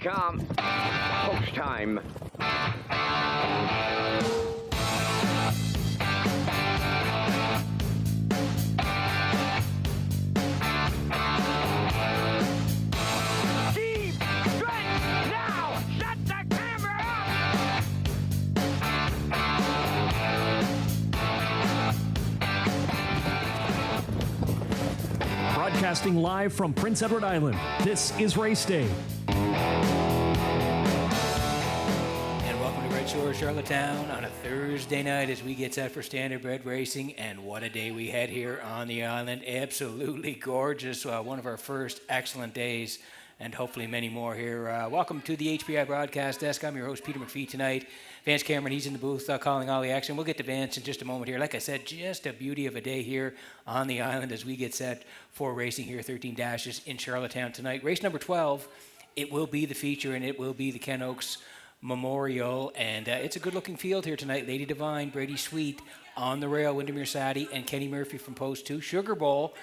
Post time. Deep stretch now. Shut the camera up. Broadcasting live from Prince Edward Island, this is Race Day. And welcome to Redshores, Charlottetown on a Thursday night as we get set for standardbred racing. And what a day we had here on the island. Absolutely gorgeous. One of our first excellent days, and hopefully many more here. Welcome to the HPI broadcast desk. I'm your host, Peter McPhee, tonight. Vance Cameron, he's in the booth calling all the action. We'll get to Vance in just a moment here. Like I said, just a beauty of a day here on the island as we get set for racing here, 13 dashes in Charlottetown tonight. Race number 12, it will be the feature, and it will be the Ken Oakes Memorial. And it's a good-looking field here tonight. Lady Divine, Brady Sweet on the rail, Windermere Sadie, and Kenny Murphy from Post 2. Sugar Bowl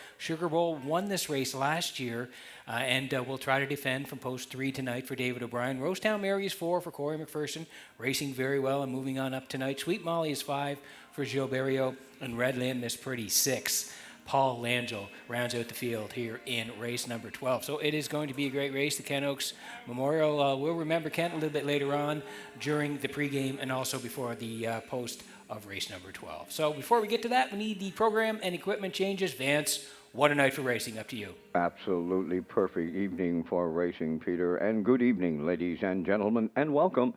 won this race last year, and will try to defend from Post 3 tonight for David O'Brien. Rosetown Mary is 4 for Corey McPherson, racing very well and moving on up tonight. Sweet Molly is 5 for Joe Berrio, and Red Lynn, Miss Pretty, 6. Paul Langell rounds out the field here in race number 12. So it is going to be a great race, the Ken Oakes Memorial. We'll remember Kent a little bit later on during the pregame and also before the post of race number 12. So before we get to that, we need the program and equipment changes. Vance, what a night for racing. Up to you. Absolutely perfect evening for racing, Peter. And good evening, ladies and gentlemen, and welcome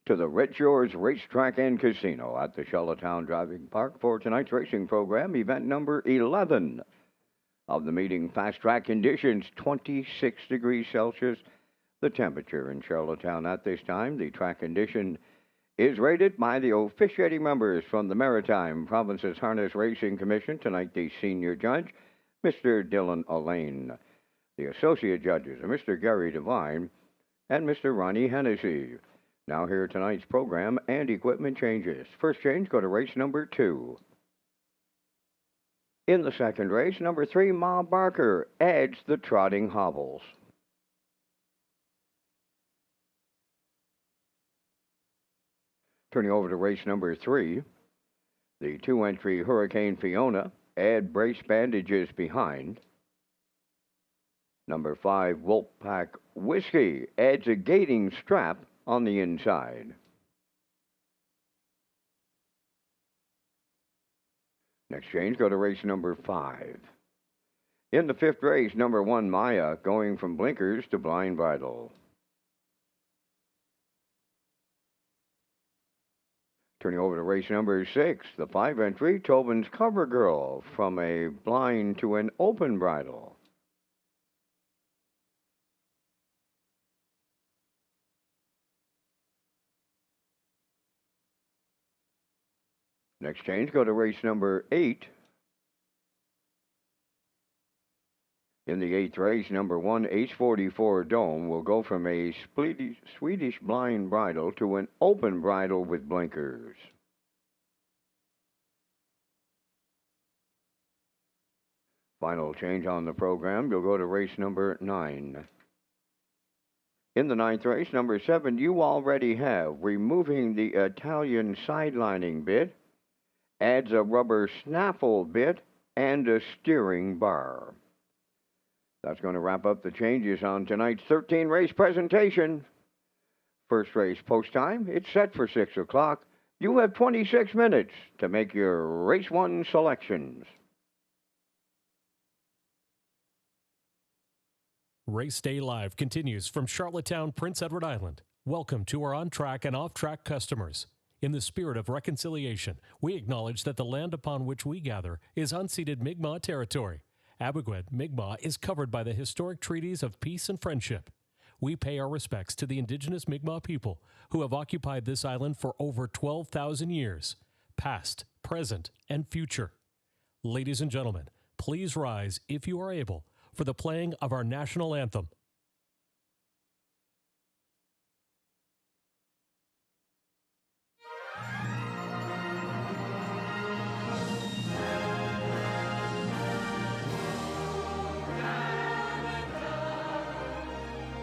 to the Redshores Racetrack and Casino at the Charlottetown Driving Park for tonight's racing program, event number 11 of the meeting. Fast track conditions, 26 degrees Celsius. The temperature in Charlottetown at this time. The track condition is rated by the officiating members from the Maritime Provinces Harness Racing Commission. Tonight, the senior judge, Mr. Dylan Allain. The associate judges are Mr. Gary Devine and Mr. Ronnie Hennessy. Now here tonight's program and equipment changes. First change, go to race number 2. In the second race, number 3, Ma Barker adds the trotting hobbles. Turning over to race number 3, the 2-entry Hurricane Fiona add brace bandages behind. Number 5, Wolfpack Whiskey adds a gating strap on the inside. Next change, go to race number 5. In the fifth race, number 1, Maya, going from blinkers to blind bridle. Turning over to race number 6, the 5-entry, Tobin's Cover Girl, from a blind to an open bridle. Next change, go to race number 8. In the 8th race, number 1, Ace 44 Dome, will go from a Swedish blind bridle to an open bridle with blinkers. Final change on the program, you'll go to race number 9. In the 9th race, number 7, You Already Have, removing the Italian sidelining bit, adds a rubber snaffle bit and a steering bar. That's going to wrap up the changes on tonight's 13-race presentation. First race post time, it's set for 6 o'clock. You have 26 minutes to make your race 1 selections. Race Day Live continues from Charlottetown, Prince Edward Island. Welcome to our on-track and off-track customers. In the spirit of reconciliation, we acknowledge that the land upon which we gather is unceded Mi'kmaq territory. Abogwed, Mi'kmaq is covered by the historic treaties of peace and friendship. We pay our respects to the indigenous Mi'kmaq people who have occupied this island for over 12,000 years, past, present, and future. Ladies and gentlemen, please rise, if you are able, for the playing of our national anthem.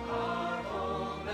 Our home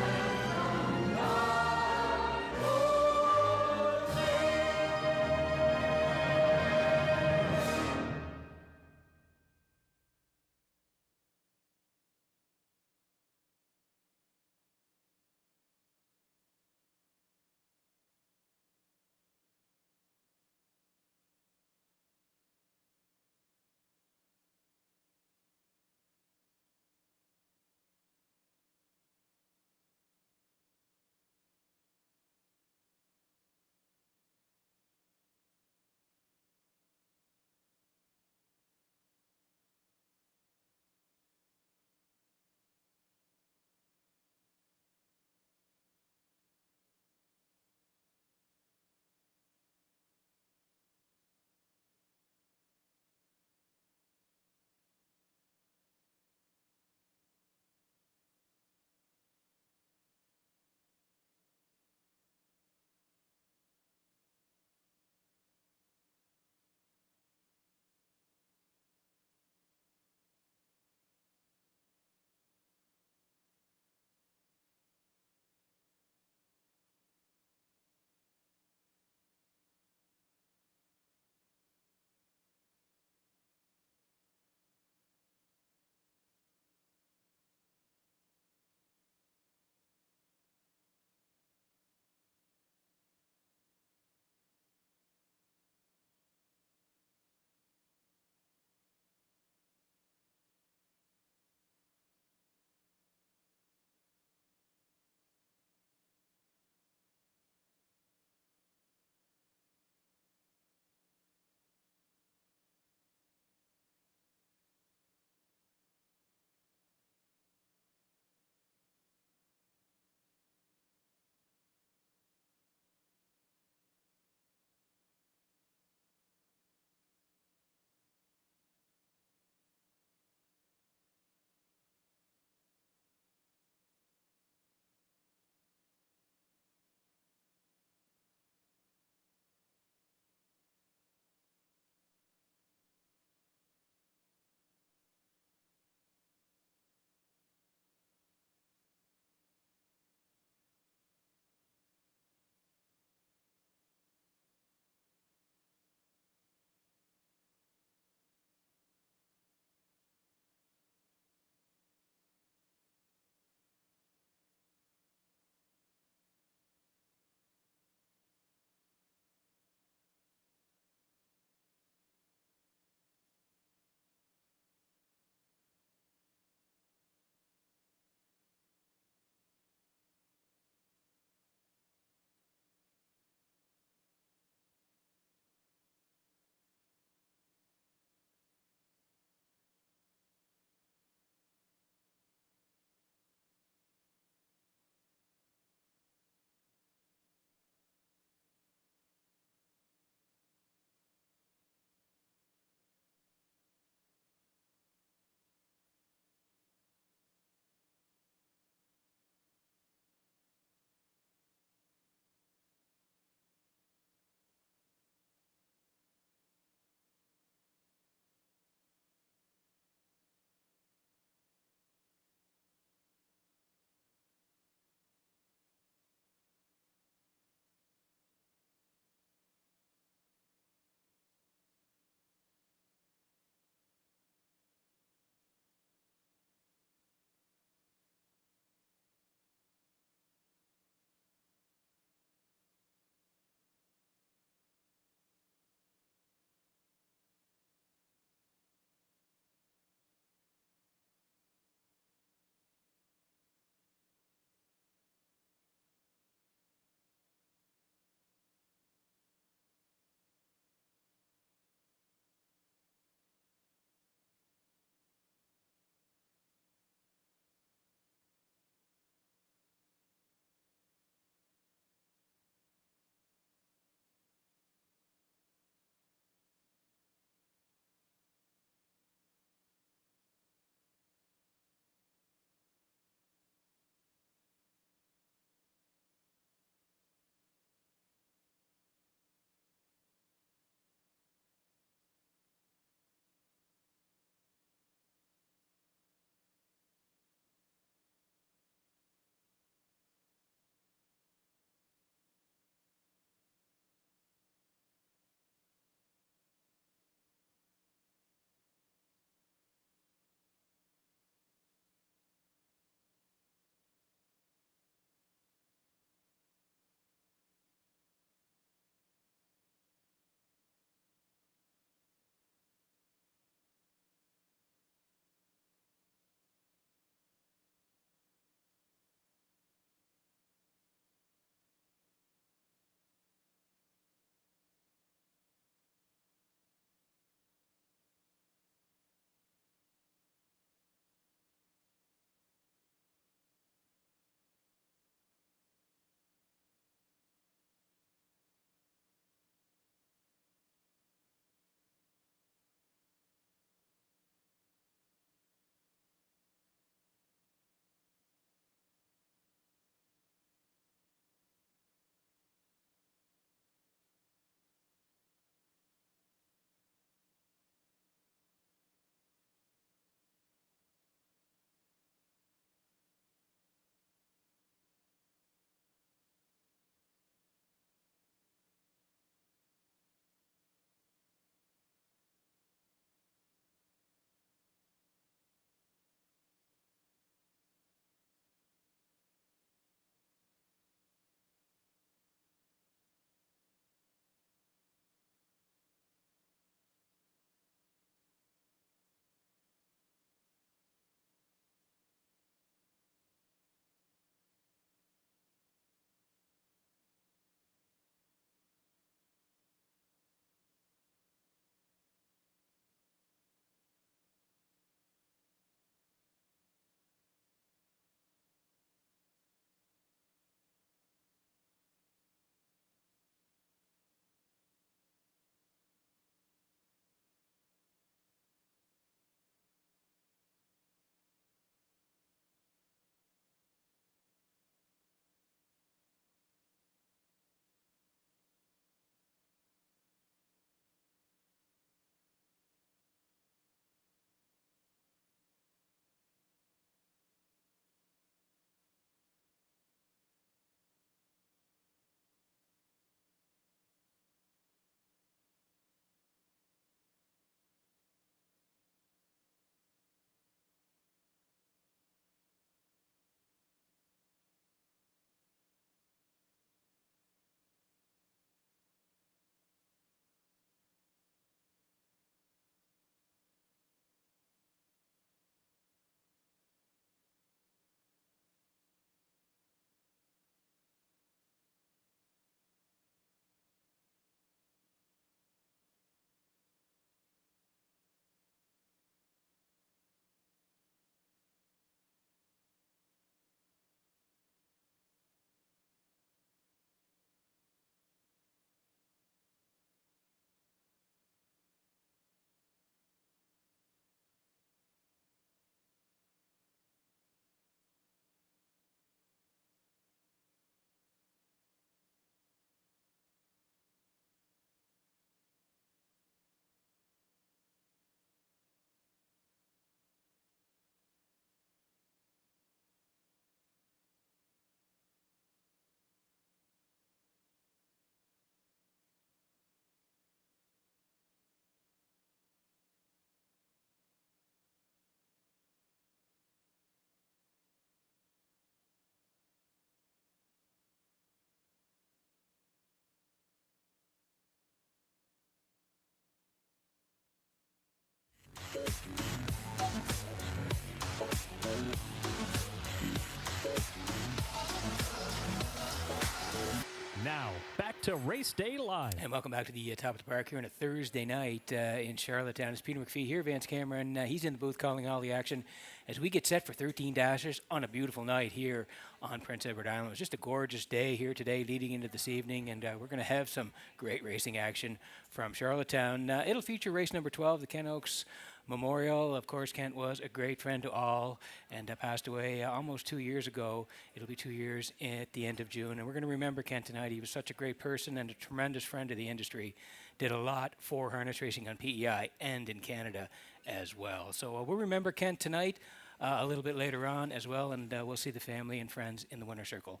Now, back to Race Day Live. And welcome back to the top of the park here on a Thursday night in Charlottetown. It's Peter McPhee here, Vance Cameron. He's in the booth calling all the action as we get set for 13 Dashers on a beautiful night here on Prince Edward Island. It was just a gorgeous day here today leading into this evening, and we're going to have some great racing action from Charlottetown. It'll feature race number 12, the Ken Oaks Memorial. Of course, Kent was a great friend to all and passed away almost 2 years ago. It'll be 2 years at the end of June, and we're going to remember Kent tonight. He was such a great person and a tremendous friend of the industry. Did a lot for harness racing on PEI and in Canada as well. So we'll remember Kent tonight a little bit later on as well, and we'll see the family and friends in the winner's circle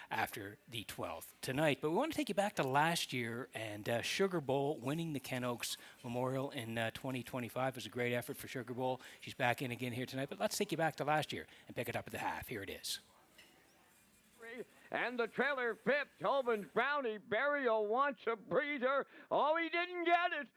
after the 12th tonight. But we want to take you back to last year, and Sugar Bowl winning the Ken Oaks Memorial in 2025 was a great effort for Sugar Bowl. She's back in again here tonight, but let's take you back to last year and pick it up at the half. Here it is. And the trailer fifth, Tobin's Brownie. Burial wants a breather. Oh, he didn't get it.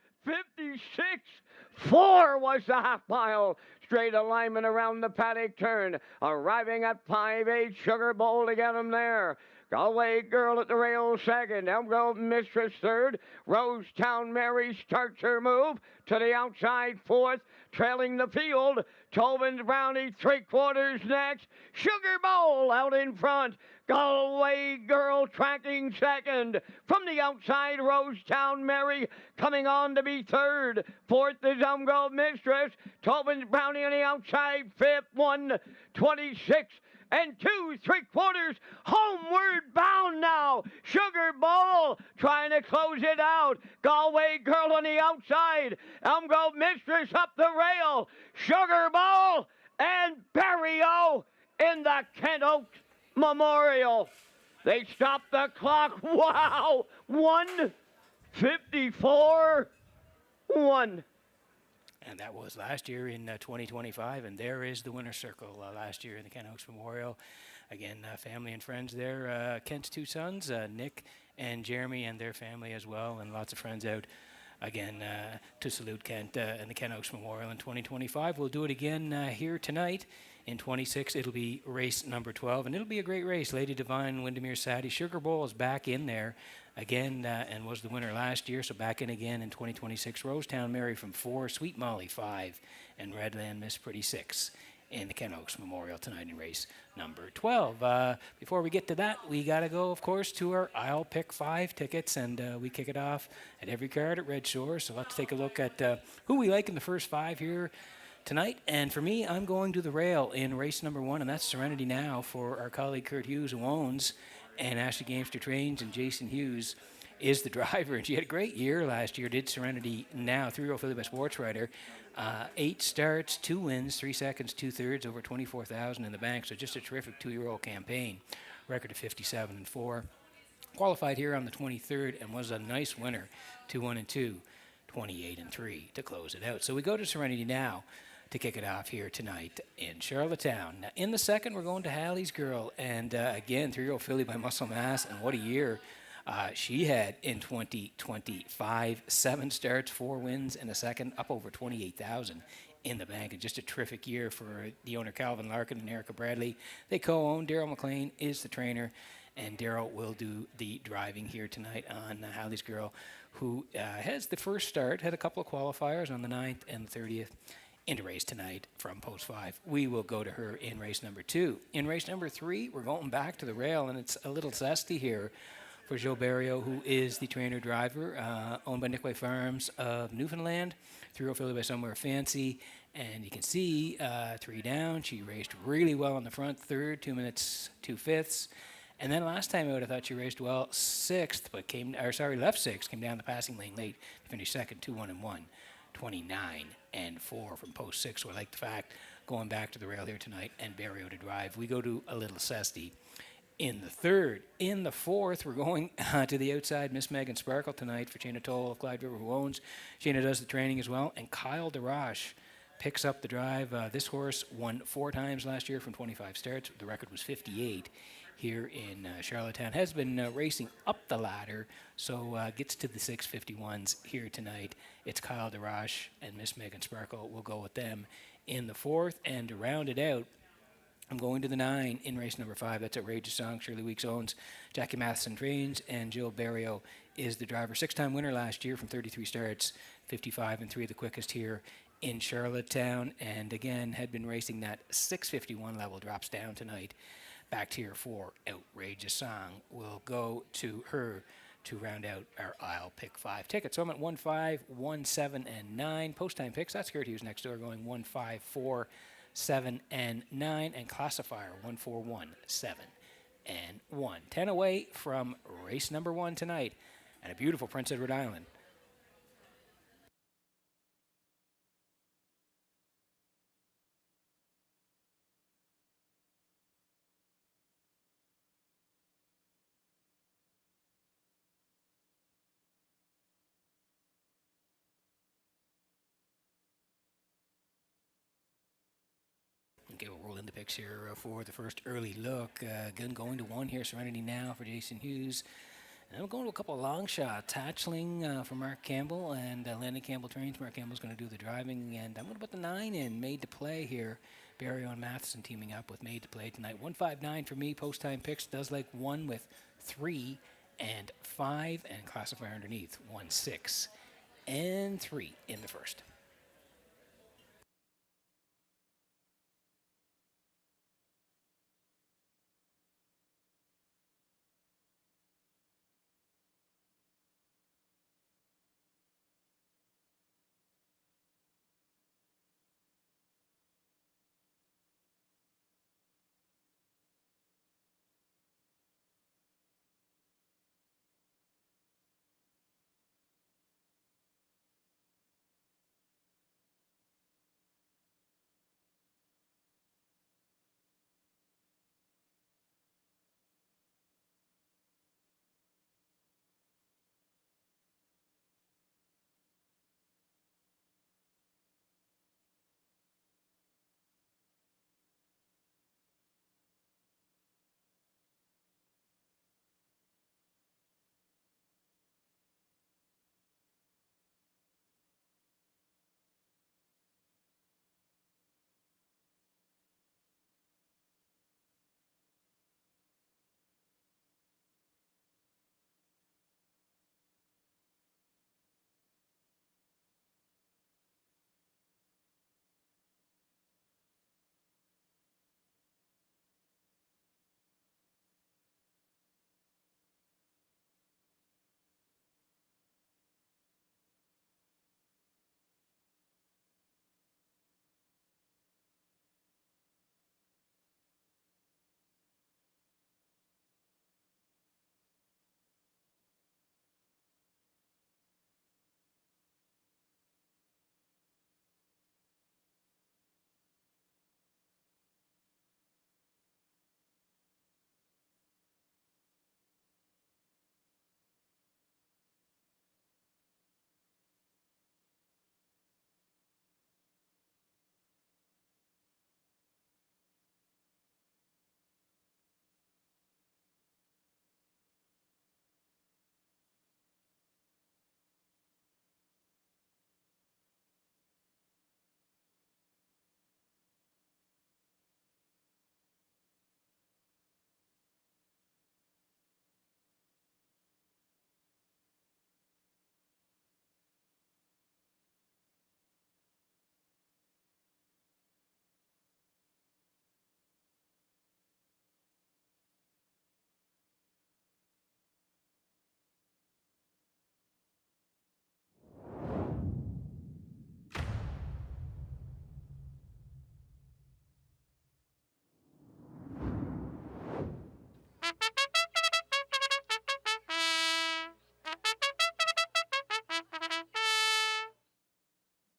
56-4 was the half mile. Straight alignment around the paddock turn. Arriving at 5-8, Sugar Bowl to get him there. Galway Girl at the rail second. Elmgrove Mistress third. Rosetown Mary starts her move to the outside fourth. Trailing the field. Tobin's Brownie 3/4 next. Sugar Bowl out in front. Galway Girl tracking second. From the outside, Rosetown Mary coming on to be third. Fourth is Elmgrove Mistress. Tobin's Brownie on the outside. Fifth, 1:26 and 2 3/4. Homeward bound now. Sugar Bowl trying to close it out. Galway Girl on the outside. Elmgrove Mistress up the rail. Sugar Bowl and Barrio in the Ken Oaks Memorial. They stopped the clock. Wow. 1:54-1. And that was last year in 2025, and there is the winner's circle last year in the Ken Oaks Memorial. Again, family and friends there. Kent's two sons, Nick and Jeremy, and their family as well, and lots of friends out again to salute Kent and the Ken Oaks Memorial in 2025. We'll do it again here tonight. In 26, it'll be race number 12, and it'll be a great race. Lady Divine, Windermere Sadie. Sugar Bowl is back in there again and was the winner last year, so back in again in 2026. Rosetown Mary from 4, Sweet Molly 5, and Redland Miss Pretty 6 in the Ken Oaks Memorial tonight in race number 12. Before we get to that, we got to go, of course, to our I'll Pick 5 tickets, and we kick it off at every card at Red Shores. So let's take a look at who we like in the first 5 here tonight. And for me, I'm going to the rail in race number 1, and that's Serenity Now for our colleague Kurt Hughes, who owns and Ashley Gamester Trains, and Jason Hughes is the driver. And she had a great year last year, did Serenity Now, 3-year-old filly by Sports Rider. 8 starts, 2 wins, 3 seconds, 2/3, over 24,000 in the bank. So just a terrific 2-year-old campaign. Record of 57-4. Qualified here on the 23rd and was a nice winner, 2-1-2, 28-3 to close it out. So we go to Serenity Now to kick it off here tonight in Charlottetown. Now, in the second, we're going to Hallie's Girl, and again, 3-year-old filly by Muscle Mass, and what a year she had in 2025. 7 starts, 4 wins, and a second, up over 28,000 in the bank, and just a terrific year for the owner Calvin Larkin and Erica Bradley. They co-own. Daryl McLean is the trainer, and Daryl will do the driving here tonight on Hallie's Girl, who has the first start, had a couple of qualifiers on the 9th and the 30th. Into race tonight from post 5. We will go to her in race number 2. In race number 3, we're going back to the rail, and it's a little zesty here for Joe Barrio, who is the trainer-driver, owned by Nickway Farms of Newfoundland. 3-year-old filly by Somewhere Fancy, and you can see 3 down. She raced really well on the front, 3rd, 2 minutes, 2/5. And then last time out, I thought she raced well, 6th, but left 6th, came down the passing lane late to finish 2nd, 2-1-1. 29-4 from post 6. So I like the fact going back to the rail here tonight and Barrio to drive. We go to a little Sesty in the 3rd. In the 4th, we're going to the outside Miss Megan Sparkle tonight for Shayna Toll of Clyde River, who owns. Shayna does the training as well. And Kyle DeRoche picks up the drive. This horse won 4 times last year from 25 starts. The record was 58. Here in Charlottetown, has been racing up the ladder, so gets to the 651s here tonight. It's Kyle DeRoche and Miss Megan Sparkle. We'll go with them in the 4th, and to round it out, I'm going to the 9 in race number 5. That's Outrageous Song. Shirley Weeks owns. Jackie Matheson trains, and Jill Barrio is the driver. 6-time winner last year from 33 starts, 55 and 3 the quickest here in Charlottetown. And again, had been racing that 651 level, drops down tonight. Back here for Outrageous Song. We'll go to her to round out our aisle pick 5 tickets. So I'm at 1, 5, 1, 7, and 9. Post time picks. That's Gertie who's next door going 1, 5, 4, 7, and 9. And classifier 1, 4, 1, 7, and 1. 10 away from race number 1 tonight. And a beautiful Prince Edward Island. Okay, we'll roll in the picks here for the first early look. Gun going to 1 here. Serenity Now for Jason Hughes. And I'm going to a couple of long shots. Hatchling for Mark Campbell, and Landon Campbell trains. Mark Campbell's going to do the driving, and I'm going to put the 9 in. Made to Play here. Barry and Matheson teaming up with Made to Play tonight. 159 for me. Post time picks does like 1 with 3 and 5, and classifier underneath 1, 6, and 3 in the first.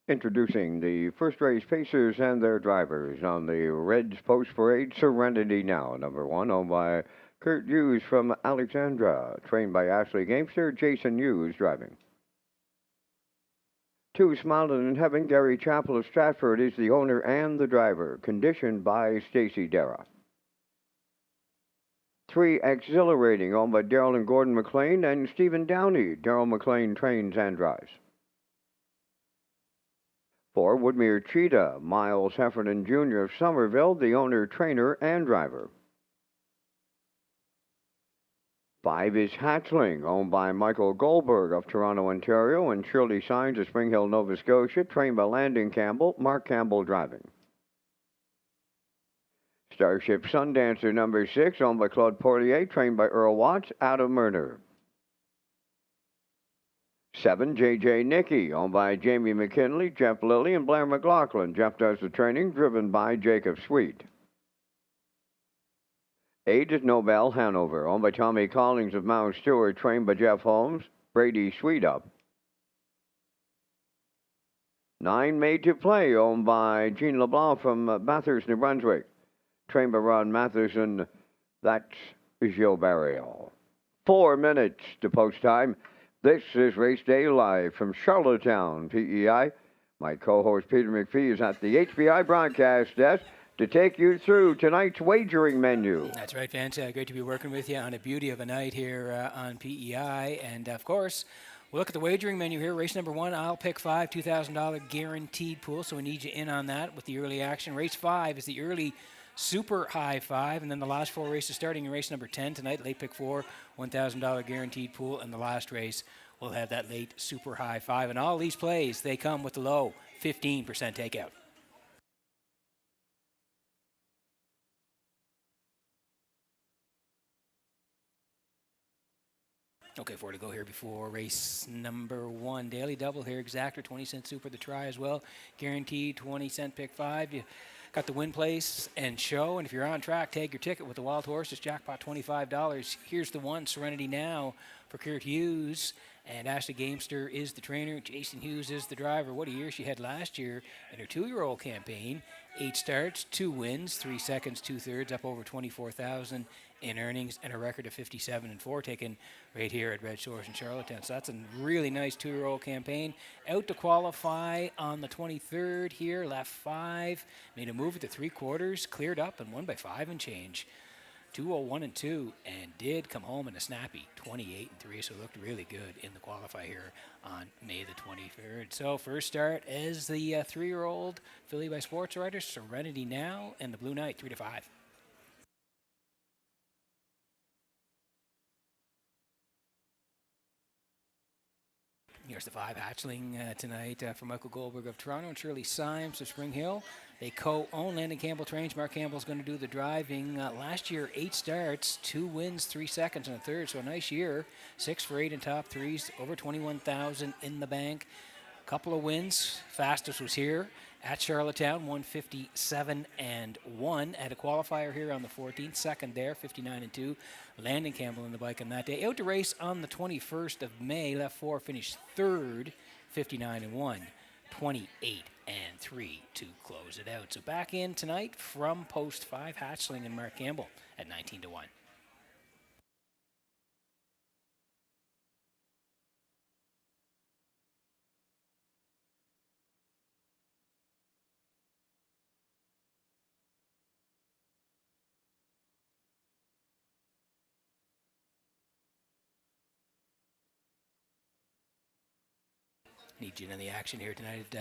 Introducing the first race pacers and their drivers on the Reds Post Parade Serenity Now, number 1, owned by Kurt Hughes from Alexandra, trained by Ashley Gamester, Jason Hughes driving. 2, Smiling in Heaven, Gary Chappell of Stratford is the owner and the driver, conditioned by Stacy Dara. 3, Exhilarating, owned by Daryl and Gordon McLean and Stephen Downey. Daryl McLean trains and drives. 4, Woodmere Cheetah, Miles Heffernan Jr. of Somerville, the owner, trainer, and driver. 5 is Hatchling, owned by Michael Goldberg of Toronto, Ontario, and Shirley Signs of Spring Hill, Nova Scotia, trained by Landon Campbell, Mark Campbell driving. Starship Sundancer number 6, owned by Claude Portier, trained by Earl Watts, Adam Murner. 7, J.J. Nicky, owned by Jamie McKinley, Jeff Lilly, and Blair McLaughlin. Jeff does the training, driven by Jacob Sweet. 8 is Nobel Hanover, owned by Tommy Collins of Mount Stewart, trained by Jeff Holmes, Brady Sweetup. 9, Made to Play, owned by Jean LeBlanc from Bathurst, New Brunswick, trained by Ron Matheson. That's Gilles Barrio. 4 minutes to post time. This is Race Day Live from Charlottetown, PEI. My co-host Peter McPhee is at the HBI broadcast desk to take you through tonight's wagering menu. That's right, fans. Great to be working with you on a beauty of a night here on PEI. And, of course, we'll look at the wagering menu here. Race number 1, I'll pick 5, $2,000 guaranteed pool, so we need you in on that with the early action. Race 5 is the early super high 5, and then the last 4 races starting in race number 10 tonight, late pick 4, $1,000 guaranteed pool, and the last race will have that late super high 5. And all these plays, they come with the low 15% takeout. Okay, 4 to go here before race number 1. Daily double here, exactor, 20-cent super the try as well. Guaranteed 20-cent pick 5. You got the win place and show, and if you're on track, tag your ticket with the wild horse. It's jackpot $25. Here's the 1, Serenity Now for Kurt Hughes, and Ashley Gamester is the trainer. Jason Hughes is the driver. What a year she had last year in her 2-year-old campaign. 8 starts, 2 wins, 3 seconds, 2/3, up over $24,000 in earnings, and a record of 57-4 taken right here at Red Shores in Charlottetown. So that's a really nice 2-year-old campaign. Out to qualify on the 23rd here, left 5, made a move at the 3/4, cleared up and won by 5 and change. 201-2, and did come home in a snappy 28-3, so looked really good in the qualifier here on May the 23rd. So first start as the 3-year-old filly by Sports Writer, Serenity Now, and the Blue Knight, 3 to 5. Here's the 5 hatchling tonight for Michael Goldberg of Toronto and Shirley Symes of Spring Hill. They co-own Landon Campbell trains. Mark Campbell's going to do the driving. Last year, 8 starts, 2 wins, 3 seconds, and a third. So a nice year. 6 for 8 in top threes, over 21,000 in the bank. Couple of wins. Fastest was here at Charlottetown, 157-1 at a qualifier here on the 14th. Second there, 59-2. Landon Campbell in the bike on that day. Out to race on the 21st of May. Left 4, finished third, 59-1. 28-3 to close it out. So back in tonight from post 5, Hatchling and Mark Campbell at 19-1. Need you in the action here tonight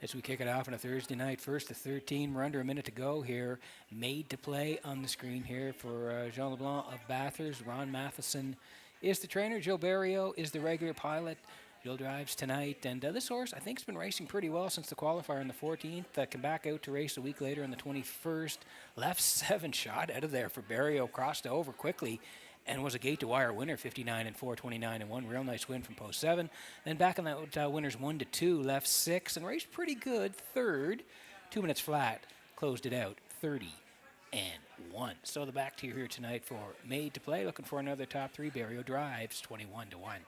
as we kick it off on a Thursday night. First to 13. We're under a minute to go here. Made to Play on the screen here for Jean LeBlanc of Bathurst. Ron Matheson is the trainer. Gilles Barrio is the regular pilot. Gilles drives tonight. And this horse, I think, has been racing pretty well since the qualifier on the 14th. Come back out to race a week later on the 21st. Left 7 shot out of there for Barrio. Crossed over quickly and was a gate-to-wire winner, 59-4, 29-1. Real nice win from post 7. Then back on that winners 1-2, left 6, and raced pretty good. Third, 2 minutes flat, closed it out, 30-1. So the back tier here tonight for Made to Play. Looking for another top 3. Barrio drives, 21-1.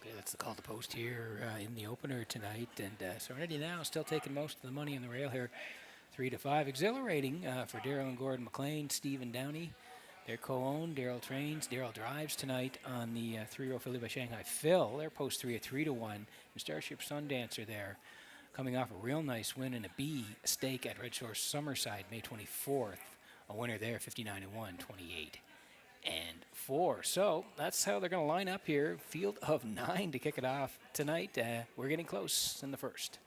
Okay, that's the call to post here in the opener tonight. And Serenity now still taking most of the money on the rail here, 3-5. Exhilarating for Daryl and Gordon McLean, Stephen Downey. They're co-owned. Daryl drives tonight on the 3-row filly by Shanghai Phil. Their post 3 at 3-1. And Starship Sundancer there, coming off a real nice win in a B stake at Red Shore Summerside, May 24th. A winner there, 59-1, 28-4. So that's how they're going to line up here. Field of 9 to kick it off tonight. We're getting close in the first.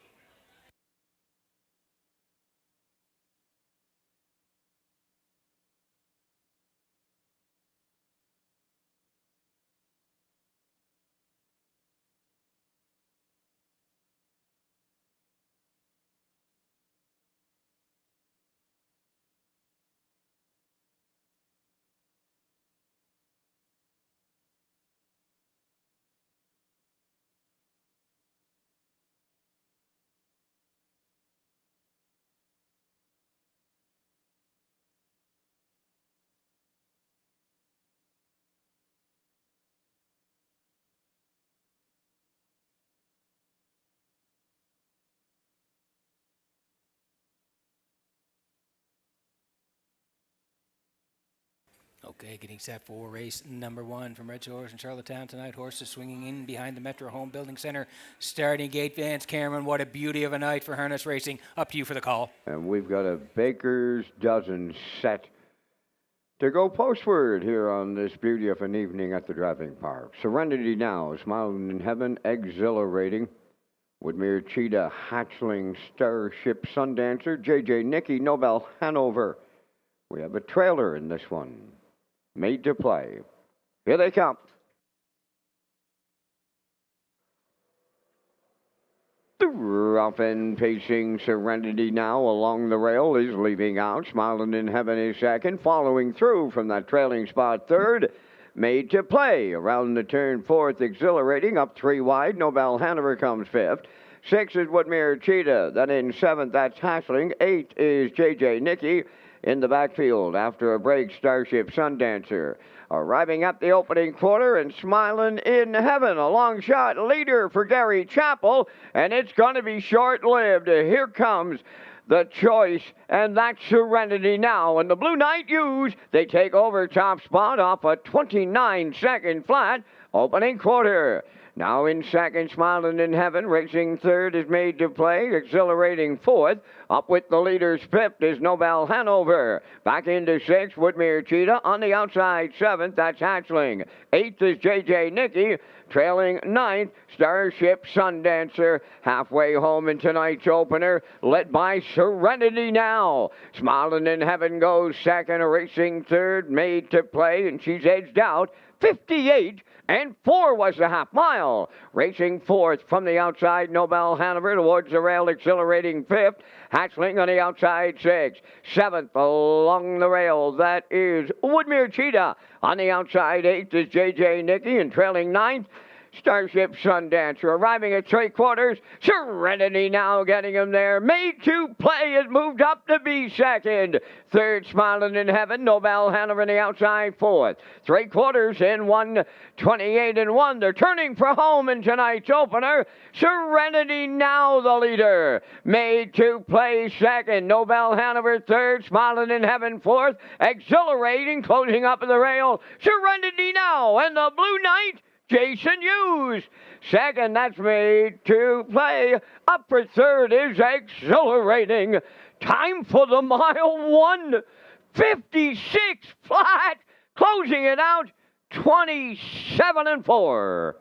Okay, getting set for race number 1 from Redshores in Charlottetown tonight. Horses swinging in behind the Metro Home Building Center. Starting gate, Vance Cameron. What a beauty of a night for harness racing. Up to you for the call. And we've got a baker's dozen set to go postward here on this beauty of an evening at the driving park. Serenity Now, Smiling in Heaven, Exhilarating. Woodmere Cheetah, Hatchling, Starship Sundancer, J.J. Nicky, Nobel Hanover. We have a trailer in this one. Made to play. Here they come. The rough and pacing Serenity Now along the rail is leaving out. Smiling in Heaven is second. Following through from that trailing spot third. Made to play. Around the turn fourth, Exhilarating. Up 3 wide. Nobel Hanover comes fifth. 6 is Woodmere Cheetah. Then in 7th, that's Hatchling. 8 is J.J. Nicky. In the backfield, after a break, Starship Sundancer. Arriving at the opening quarter and Smiling in Heaven. A long shot leader for Gary Chappell, and it's going to be short-lived. Here comes the choice, and that's Serenity Now. And the Blue Knight U's, they take over top spot off a 29-second flat opening quarter. Now in second, Smiling in Heaven. Racing third is Made to Play. Exhilarating fourth. Up with the leaders fifth is Nobel Hanover. Back into sixth, Woodmere Cheetah. On the outside, seventh, that's Hatchling. Eighth is J.J. Nicky. Trailing ninth, Starship Sundancer. Halfway home in tonight's opener, led by Serenity Now. Smiling in Heaven goes second. Racing third, Made to Play, and she's edged out. 58-4 was the half mile. Racing fourth from the outside, Nobel Hanover towards the rail, Exhilarating fifth. Hatchling on the outside, sixth. Seventh along the rail, that is Woodmere Cheetah. On the outside, eighth is J.J. Nicky, and trailing ninth, Starship Sundancer. Arriving at 3/4, Serenity Now getting him there. Made to Play has moved up to be second. Third, Smiling in Heaven. Nobel Hanover on the outside, fourth. 3/4 in 1:28-1. They're turning for home in tonight's opener. Serenity Now the leader. Made to Play second. Nobel Hanover third. Smiling in Heaven fourth. Exhilarating closing up at the rail. Serenity Now and the Blue Knight, Jason Hughes. Second, that's Made to Play. Up for third is Exhilarating. Time for the mile 1:56 flat. Closing it out, 27-4.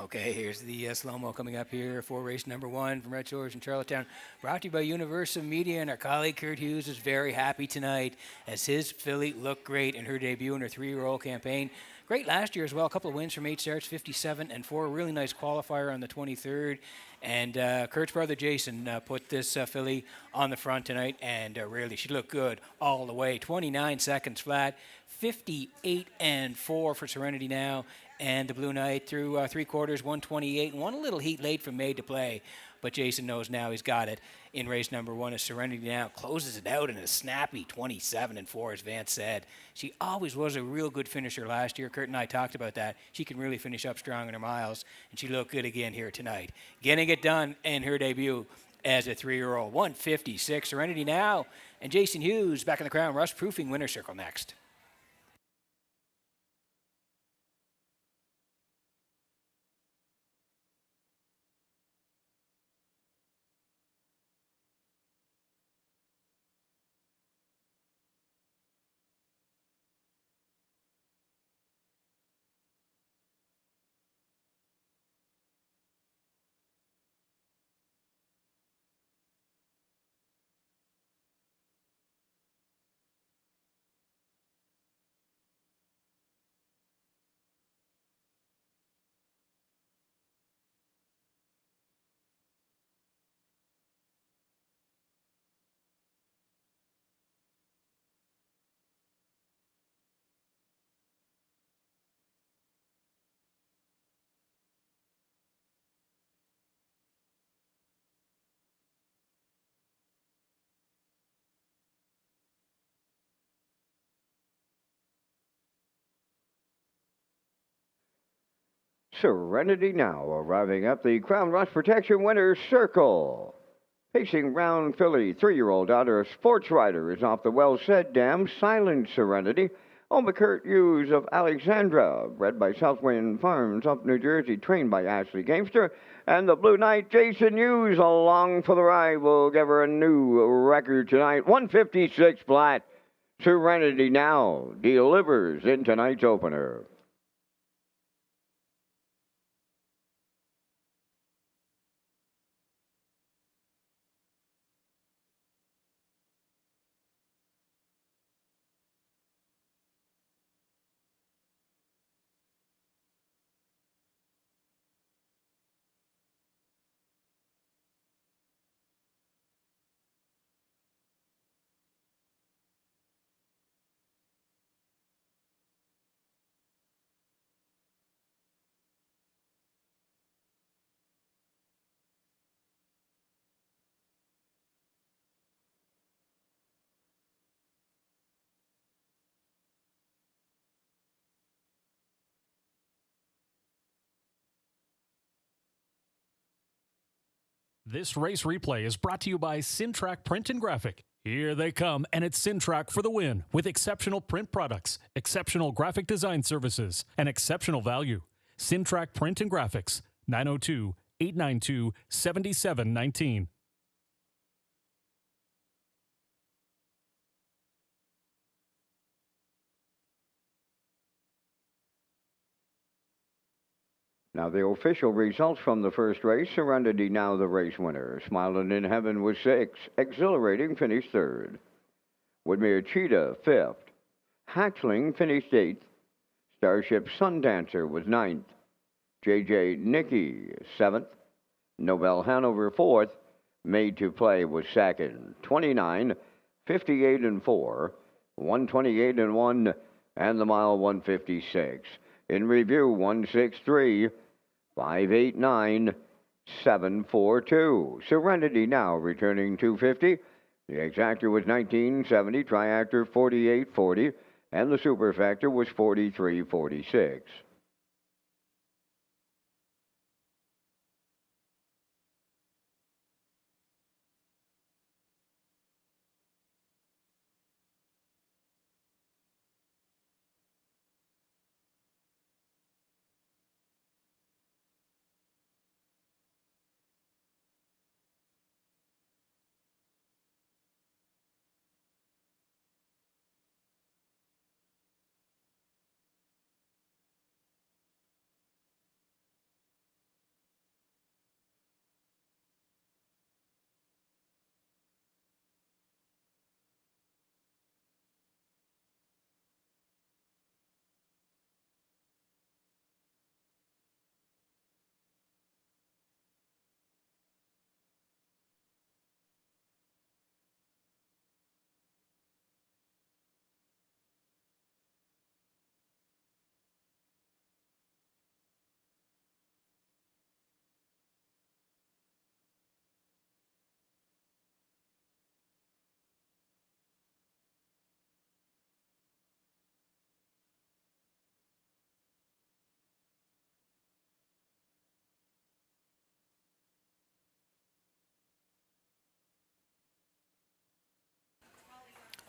Okay, here's the slow-mo coming up here for race number 1 from Red Shores in Charlottetown. Brought to you by Universal Media, and our colleague Kurt Hughes is very happy tonight as his filly looked great in her debut in her 3-year-old campaign. Great last year as well, a couple of wins from 8 starts, 57 and 4. Really nice qualifier on the 23rd. And Kurt's brother Jason put this filly on the front tonight, and really she looked good all the way. 29 seconds flat, 58 and 4 for Serenity Now. And the Blue Knight through 3 quarters, 128, and one a little heat late from Made to Play. But Jason knows now he's got it in race number 1 as Serenity Now closes it out in a snappy 27 and 4, as Vance said. She always was a real good finisher last year. Kurt and I talked about that. She can really finish up strong in her miles, and she looked good again here tonight. Getting it done in her debut as a 3-year-old. 156, Serenity Now, and Jason Hughes back in the Crown Rust Proofing winner circle next. Serenity Now arriving at the Crown Rust Protection Winners Circle. Pacing round filly, 3-year-old daughter of Sports Rider is off the well-said dam, Silent Serenity. Home of Kurt Hughes of Alexandra, bred by Southwind Farms up New Jersey, trained by Ashley Gamester. And the Blue Knight, Jason Hughes, along for the ride, will give her a new record tonight. 156 flat. Serenity Now delivers in tonight's opener. This race replay is brought to you by Syntrack Print and Graphic. Here they come, and it's Syntrack for the win with exceptional print products, exceptional graphic design services, and exceptional value. Syntrack Print and Graphics, 902-892-7719. Now, the official results from the first race. Serenity Now the race winner. Smiling in Heaven was 6th. Exhilarating finished 3rd. Woodmere Cheetah 5th. Hatchling finished 8th. Starship Sundancer was 9th. JJ Nicky 7th. Nobel Hanover 4th. Made to Play was 2nd. 29, 58 and 4, 128 and 1, and the mile 156. In review, 163, 589, 742. Serenity Now returning 250. The exactor was 1970, triactor 4840, and the superfactor was 4346.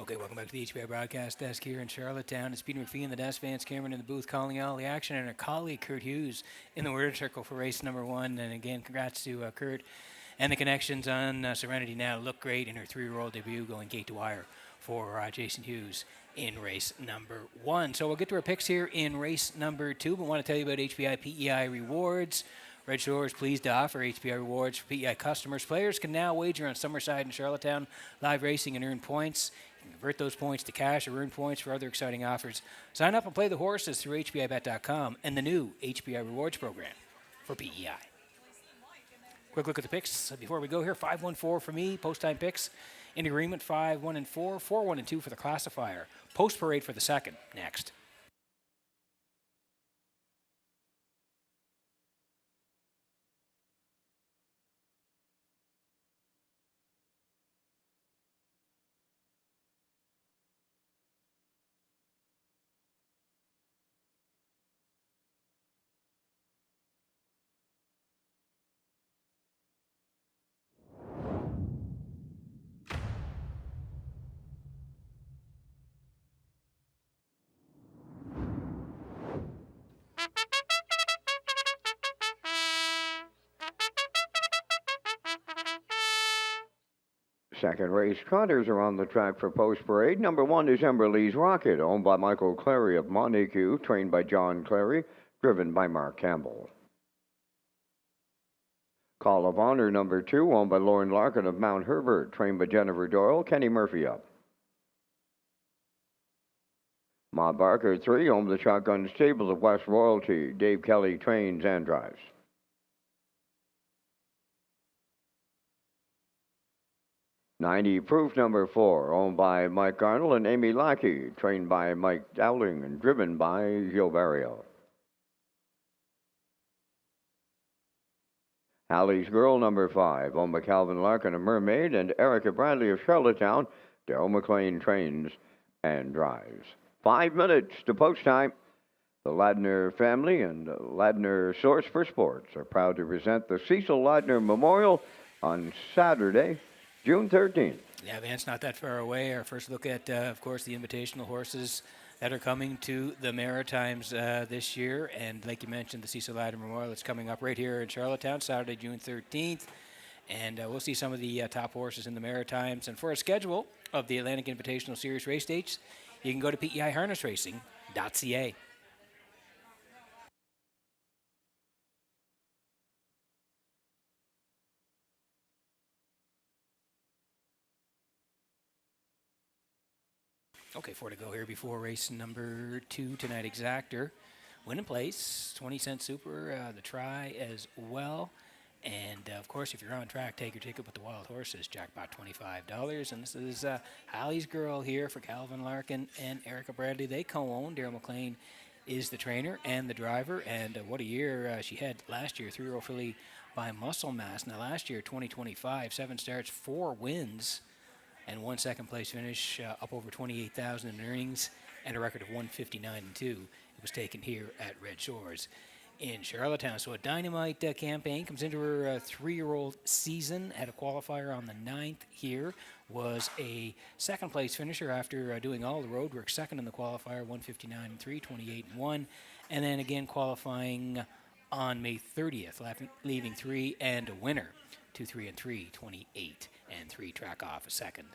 Okay, welcome back to the HBI broadcast desk here in Charlottetown. It's Peter McPhee in the desk, Vance Cameron in the booth calling all the action, and our colleague Kurt Hughes in the word circle for race number 1. And again, congrats to Kurt and the connections on Serenity Now. Look great in her 3-year-old debut going gate to wire for Jason Hughes in race number 1. So we'll get to our picks here in race number 2, but want to tell you about HBI PEI rewards. Red Shores pleased to offer HBI rewards for PEI customers. Players can now wager on Summerside and Charlottetown live racing and earn points. You can convert those points to cash or earn points for other exciting offers. Sign up and play the horses through HBIBet.com and the new HBI rewards program for PEI. Quick look at the picks before we go here. 5-1-4 for me. Post-time picks in agreement. 5-1-4. 4-1-2 for the classifier. Post-parade for the second. Next. Second race, trotters are on the track for post parade. Number 1 is Emberly's Rocket, owned by Michael Clary of Montague, trained by John Clary, driven by Mark Campbell. Call of Honor number 2, owned by Lauren Larkin of Mount Herbert, trained by Jennifer Doyle, Kenny Murphy up. Ma Barker 3, owned the Shotgun Stable of West Royalty, Dave Kelly trains and drives. "90 Proof number 4, owned by Mike Arnold and Amy Lackey, trained by Mike Dowling and driven by Gil Barrio. Hallie's Girl number 5, owned by Calvin Larkin of Mermaid and Erica Bradley of Charlottetown. Daryl McLean trains and drives. 5 minutes to post time. The Ladner family and Ladner Source for Sports are proud to present the Cecil Ladner Memorial on Saturday, June 13th. Yeah, Vance, not that far away. Our first look at, of course, the invitational horses that are coming to the Maritimes this year. And like you mentioned, the Cecil Ladner Memorial is coming up right here in Charlottetown, Saturday, June 13th. And we'll see some of the top horses in the Maritimes. And for a schedule of the Atlantic Invitational Series race dates, you can go to PEIharnessracing.ca. Okay, 4 to go here before race number 2 tonight. Exactor, win in place, 20-cent super, the try as well. And, of course, if you're on track, take your ticket with the Wild Horses, jackpot $25. And this is Hallie's Girl here for Calvin Larkin and Erica Bradley. They co-own. Daryl McLean is the trainer and the driver. And what a year she had last year, 3-year-old filly by Muscle Mass. Now, last year, 2025, 7 starts, 4 wins. And 1 second-place finish, up over $28,000 in earnings, and a record of 159-2. It was taken here at Red Shores in Charlottetown. So a dynamite campaign, comes into her 3-year-old season, had a qualifier on the 9th here, was a second-place finisher after doing all the road work, second in the qualifier, 159-3, 28-1, and then again qualifying on May 30th, leaving 3 and a winner. 2-3-3, 28-3, track off a second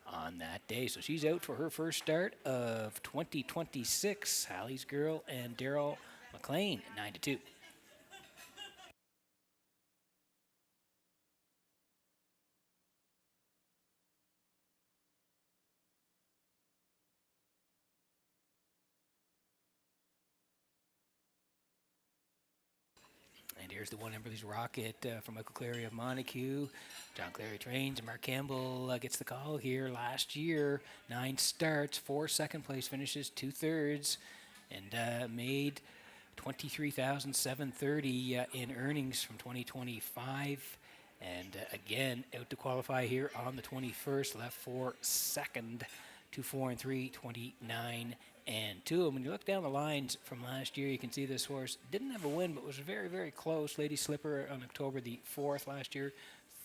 on that day. So she's out for her first start of 2026. Hallie's Girl and Daryl McLean, 9-2. And here's the one, Emberly's Rocket from Michael Clary of Montague. John Clary trains, and Mark Campbell gets the call here last year. 9 starts, 4 second-place finishes, 2 thirds, and made $23,730 in earnings from 2025. And again, out to qualify here on the 21st, left for second, 2-4-3, 29-2. And when you look down the lines from last year, you can see this horse didn't have a win, but was very, very close. Lady Slipper on October the 4th last year,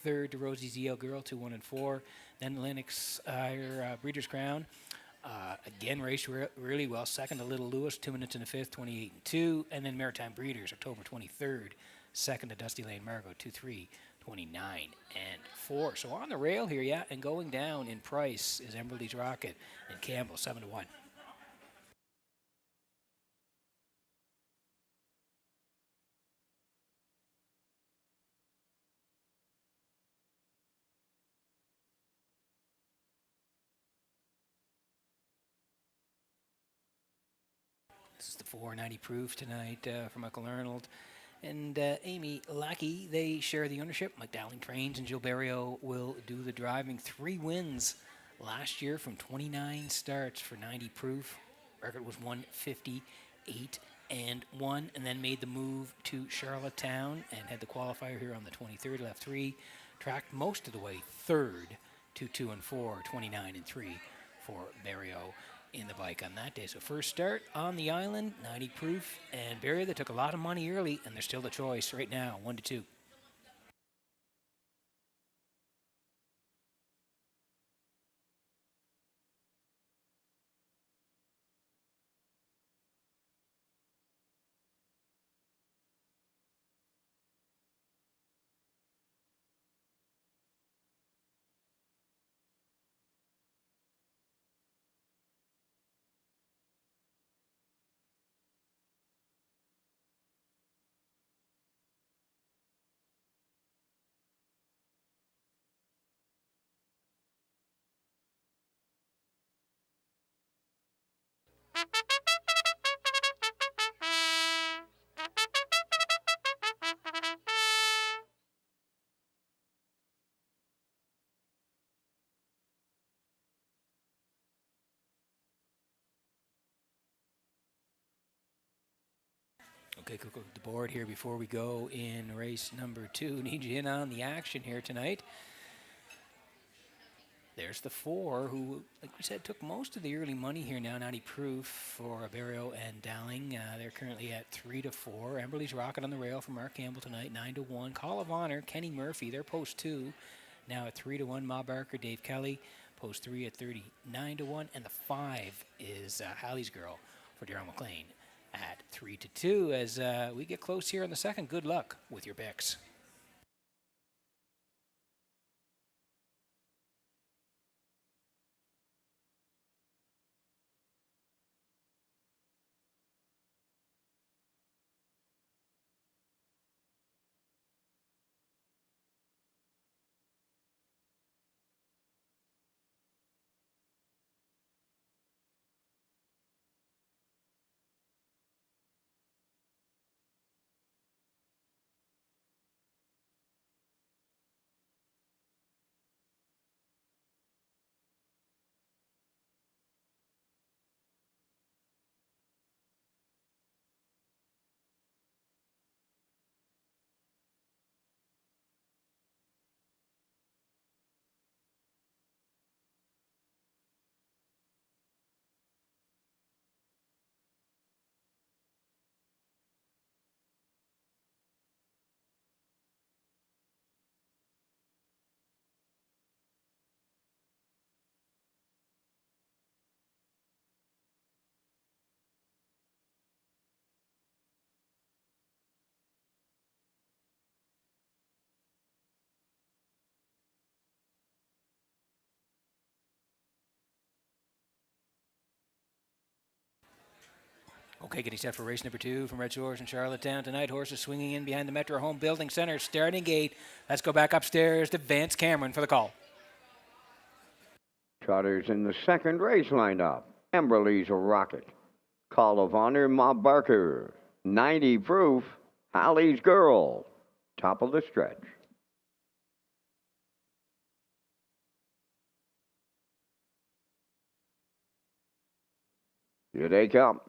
third to Rosie's EL Girl, 2-1 and 4. Then Lennox Breeders' Crown. Again, raced really well. Second to Little Lewis, 2 minutes in the fifth, 28 and 2. And then Maritime Breeders, October 23rd. Second to Dusty Lane Margot, 2-3, 29 and 4. So on the rail here, yeah, and going down in price is Emberly's Rocket and Campbell, 7-1. This is the 490 proof tonight for Michael Arnold and Amy Lackey. They share the ownership. Mike Dowling trains and Jill Barrio will do the driving. 3 wins last year from 29 starts for 90 proof. Record was 158 and 1, and then made the move to Charlottetown and had the qualifier here on the 23rd. Left 3, tracked most of the way third to 2 and 4, 29 and 3 for Barrio in the bike on that day. So first start on the island, 90 proof, and Barrio, they took a lot of money early, and they're still the choice right now, 1-2. Okay, cool. The board here before we go in race number 2. Need you in on the action here tonight. There's the 4, who, like we said, took most of the early money here now. 90 proof for Barrio and Dowling. They're currently at 3-4. Emberly's Rocket on the rail for Mark Campbell tonight, 9-1. Call of Honor, Kenny Murphy, they're post 2, now at 3-1. Ma Barker, Dave Kelly, post 3 at 39-1. And the 5 is Hallie's Girl for Darryl McLean at 3-2. As we get close here in the second, good luck with your picks. Okay, getting set for race number 2 from Red Shores in Charlottetown tonight. Horses swinging in behind the Metro Home Building Center starting gate. Let's go back upstairs to Vance Cameron for the call. Trotters in the second race lined up. Emberly's Rocket. Call of Honor, Ma Barker. 90 proof, Hallie's Girl. Top of the stretch. Here they come.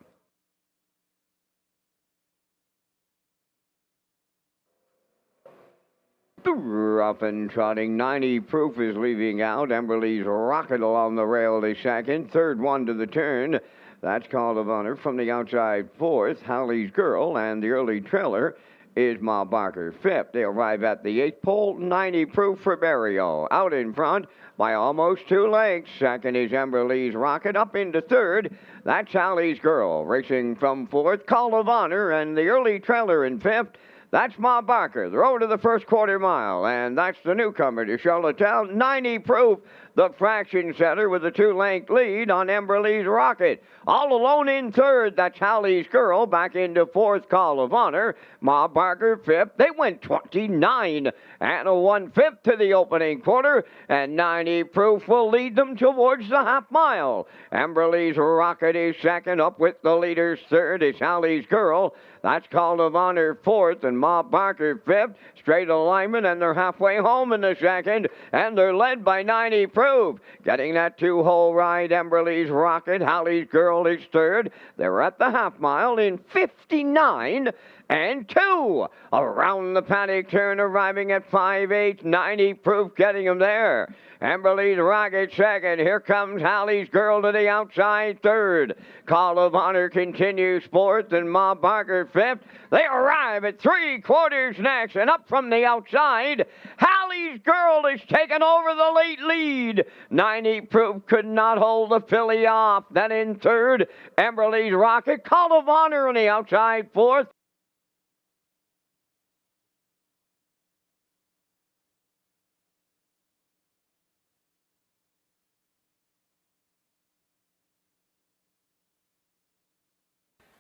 Rough and trotting, 90 proof is leaving out. Emberly's Rocket along the rail to second. Third one to the turn. That's Call of Honor from the outside fourth. Hallie's Girl and the early trailer is Ma Barker. Fifth, they arrive at the 8th pole, 90 proof for Barrio. Out in front by almost 2 lengths. Second is Emberly's Rocket. Up into third, that's Allie's Girl. Racing from 4th, Call of Honor, and the early trailer in 5th. That's Ma Barker, the road to the first quarter mile, and that's the newcomer to Charlottetown, 90 proof, the fraction setter with a 2-length lead on Emberly's Rocket. All alone in third, that's Hallie's Girl, back into 4th, Call of Honor. Ma Barker 5th, they went 29 and a 1/5 to the opening quarter, and 90 proof will lead them towards the half mile. Emberly's Rocket is second, up with the leaders third is Hallie's Girl. That's Call of Honor 4th, and Ma Barker 5th. Straight alignment, and they're halfway home in the second, and they're led by 90 proof. Getting that 2-hole ride, Emberly's Rocket. Hallie's Girl is third. They're at the half mile in 59 and 2. Around the paddock turn, arriving at 5/8, 90 proof, getting them there. Emberly's Rocket second. Here comes Hallie's Girl to the outside third. Call of Honor continues fourth, and Ma Barker fifth. They arrive at 3/4 next, and up from the outside, Hallie's Girl is taking over the late lead. 90 proof could not hold the filly off. Then in third, Emberly's Rocket. Call of Honor on the outside fourth.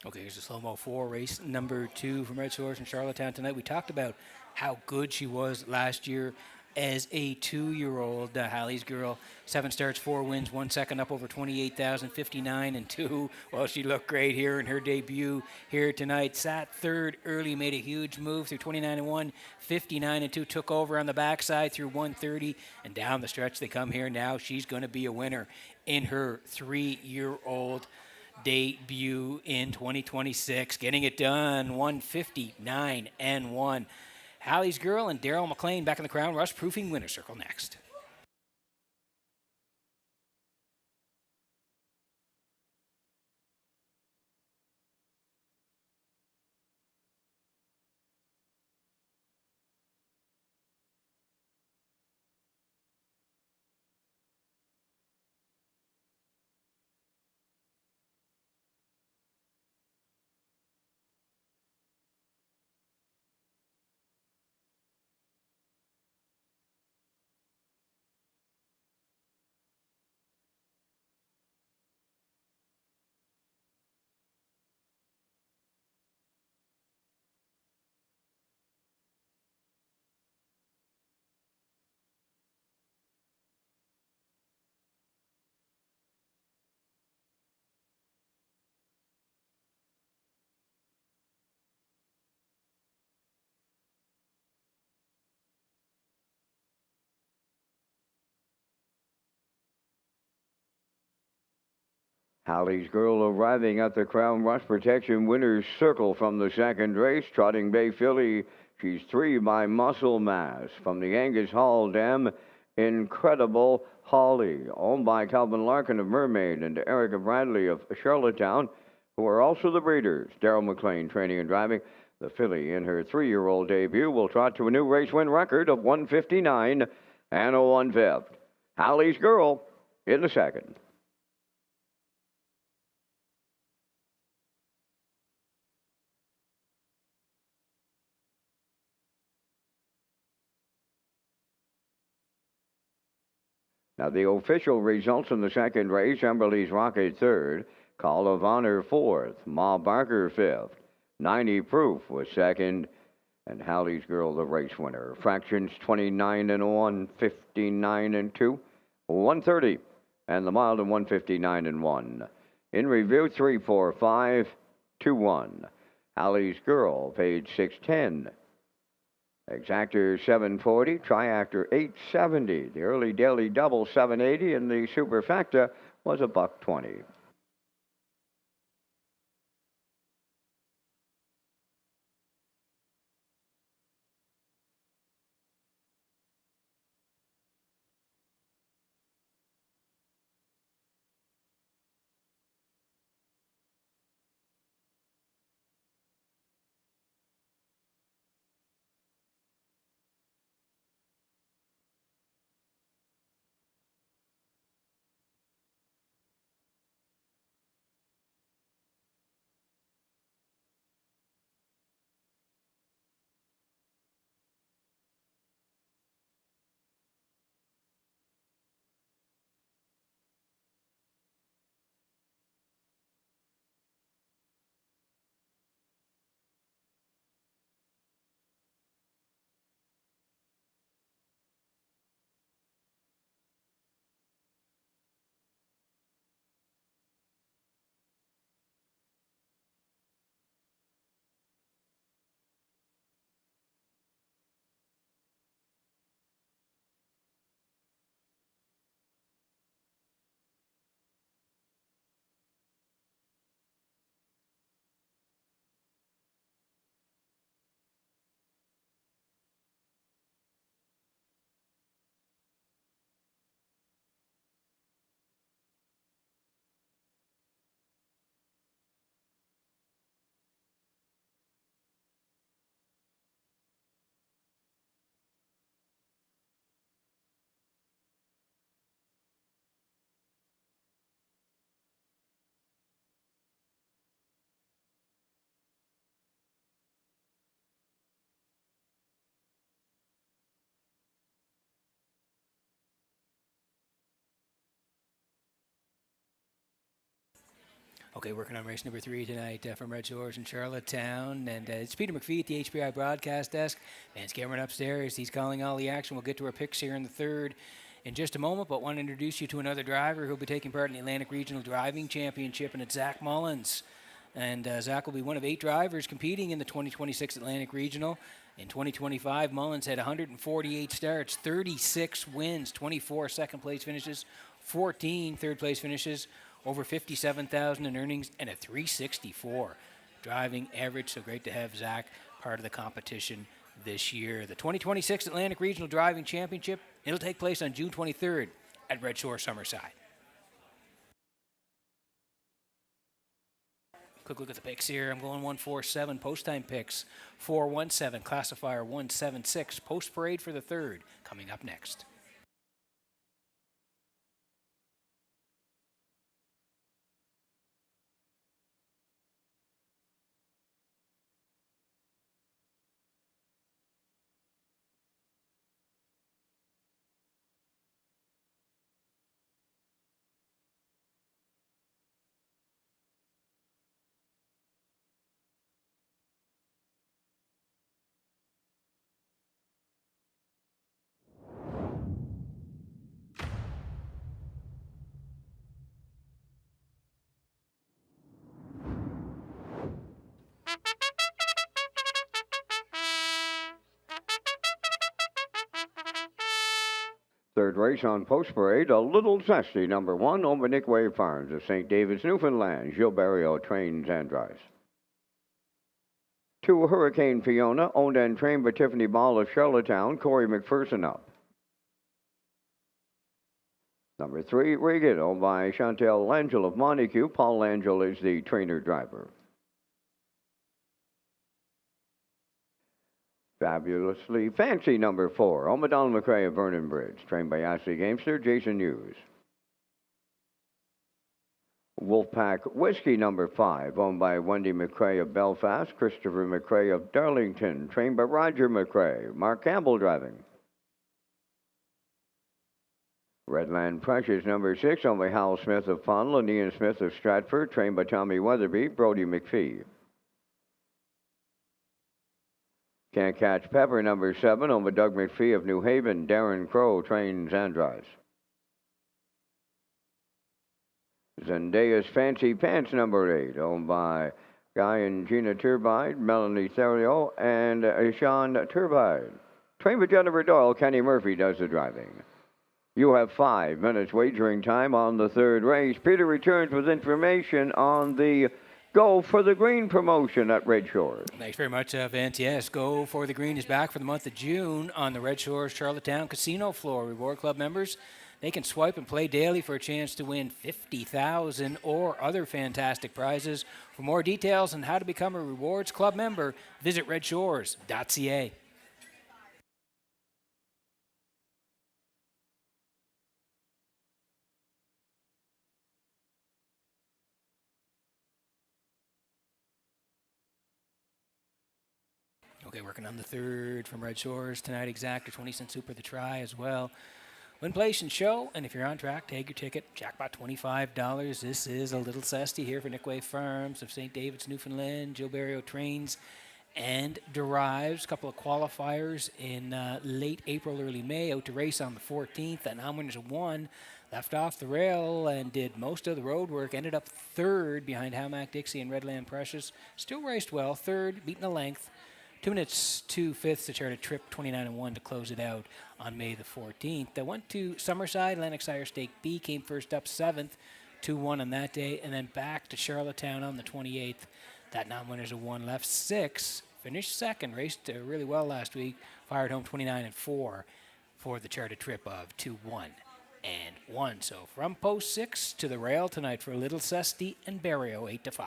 Okay, here's a slow-mo 4, race number 2 from Red Shores in Charlottetown tonight. We talked about how good she was last year as a 2-year-old, Hallie's Girl. 7 starts, 4 wins, 1 second, up over 28,000, 59 and 2. Well, she looked great here in her debut here tonight. Sat third early, made a huge move through 29 and 1, 59 and 2. Took over on the backside through 130, and down the stretch they come here. Now she's going to be a winner in her 3-year-old debut in 2026, getting it done, 159 and 1. Hallie's Girl and Daryl McLean back in the Crown Rush Proofing winner circle next. Hallie's Girl arriving at the Crown Rush Protection Winners Circle from the second race. Trotting Bay filly, she's 3 by Muscle Mass. From the Angus Hall Dam, Incredible Holly. Owned by Calvin Larkin of Mermaid and Erica Bradley of Charlottetown, who are also the breeders. Daryl McLean training and driving. The filly in her 3-year-old debut will trot to a new race win record of 159 and a 1/5. Hallie's Girl in the second. Now, the official results in the second race: Emberly's Rocket third, Call of Honor fourth, Ma Barker fifth, 90 Proof was second, and Hallie's Girl the race winner. Fractions 29 and 1, 59 and 2, 130, and the mile to 159 and 1. In review, 3, 4, 5, 2, 1. Hallie's Girl, page 610. Exactor 740, Triactor 870. The early daily double 780, and the superfecta was $1.20. Okay, working on race number 3 tonight from Red Shores in Charlottetown. And it's Peter McPhee at the HBI broadcast desk. Vance Cameron upstairs. He's calling all the action. We'll get to our picks here in the third in just a moment, but want to introduce you to another driver who'll be taking part in the Atlantic Regional Driving Championship, and it's Zach Mullins. And Zach will be one of 8 drivers competing in the 2026 Atlantic Regional. In 2025, Mullins had 148 starts, 36 wins, 24 second-place finishes, 14 third-place finishes, over 57,000 in earnings, and a 364 driving average. So great to have Zach part of the competition this year. The 2026 Atlantic Regional Driving Championship, it'll take place on June 23rd at Red Shore Summerside. Quick look at the picks here. I'm going 147 post time picks, 417 classifier 176 post parade for the third coming up next. Third race on Post Parade, a Little Zesty, number 1, owned by Nick Way Farms of St. David's, Newfoundland. Gilberto trains and drives. 2, Hurricane Fiona, owned and trained by Tiffany Ball of Charlottetown, Corey McPherson up. Number 3, Regan, owned by Chantel Langell of Montague. Paul Langell is the trainer-driver. Fabulously Fancy, number 4, owned by Donald McRae of Vernon Bridge, trained by Ashley Gamester, Jason Hughes. Wolfpack Whiskey, number 5, owned by Wendy McRae of Belfast, Christopher McRae of Darlington, trained by Roger McRae, Mark Campbell driving. Redland Precious, number 6, owned by Hal Smith of Fondle and Ian Smith of Stratford, trained by Tommy Weatherby, Brody McPhee. Can't Catch Pepper, number 7, owned by Doug McPhee of New Haven, Darren Crow trains and drives. Zendaya's Fancy Pants, number 8, owned by Guy and Gina Turbide, Melanie Therio, and Sean Turbide. Trained by Jennifer Doyle, Kenny Murphy does the driving. You have 5 minutes wagering time on the third race. Peter returns with information on the Go for the Green promotion at Red Shores. Thanks very much, Vance. Yes, Go for the Green is back for the month of June on the Red Shores Charlottetown Casino floor. Reward Club members, they can swipe and play daily for a chance to win $50,000 or other fantastic prizes. For more details on how to become a Rewards Club member, visit Redshores.ca. Okay, working on the third from Red Shores tonight. Exacta 20-cent super the try as well. Win, place, and show. And if you're on track, tag your ticket. Jackpot $25. This is a Little Zesty here for Nick Way Farms of St. David's, Newfoundland. Gilberto trains and derives. A couple of qualifiers in late April, early May. Out to race on the 14th. And now winners of 1. Left off the rail and did most of the road work. Ended up third behind Hamac Dixie and Redland Precious. Still raced well. Third, beating the length. 2 minutes, 2 fifths to Charter Trip, 29-1 to close it out on May the 14th. They went to Summerside, Atlantic Sire Stake B, came first up 7th, 2-1 on that day, and then back to Charlottetown on the 28th. That non-winners of 1 left 6, finished second, raced really well last week, fired home 29-4 for the Charter Trip of 2-1 and 1. So from post 6 to the rail tonight for Little Zesty and Barrio, 8-5.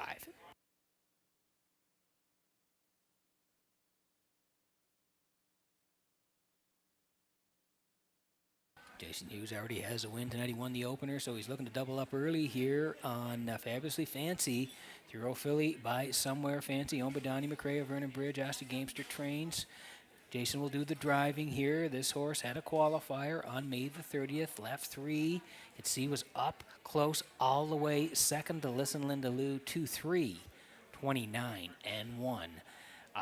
Jason Hughes already has a win tonight. He won the opener, so he's looking to double up early here on Fabulously Fancy. Through Philly by Somewhere Fancy, owned by Donnie McRae of Vernon Bridge. Ashley Gamester trains. Jason will do the driving here. This horse had a qualifier on May the 30th, left 3. You could see was up close all the way second to Listen Linda Lou, 2-3, 29 and 1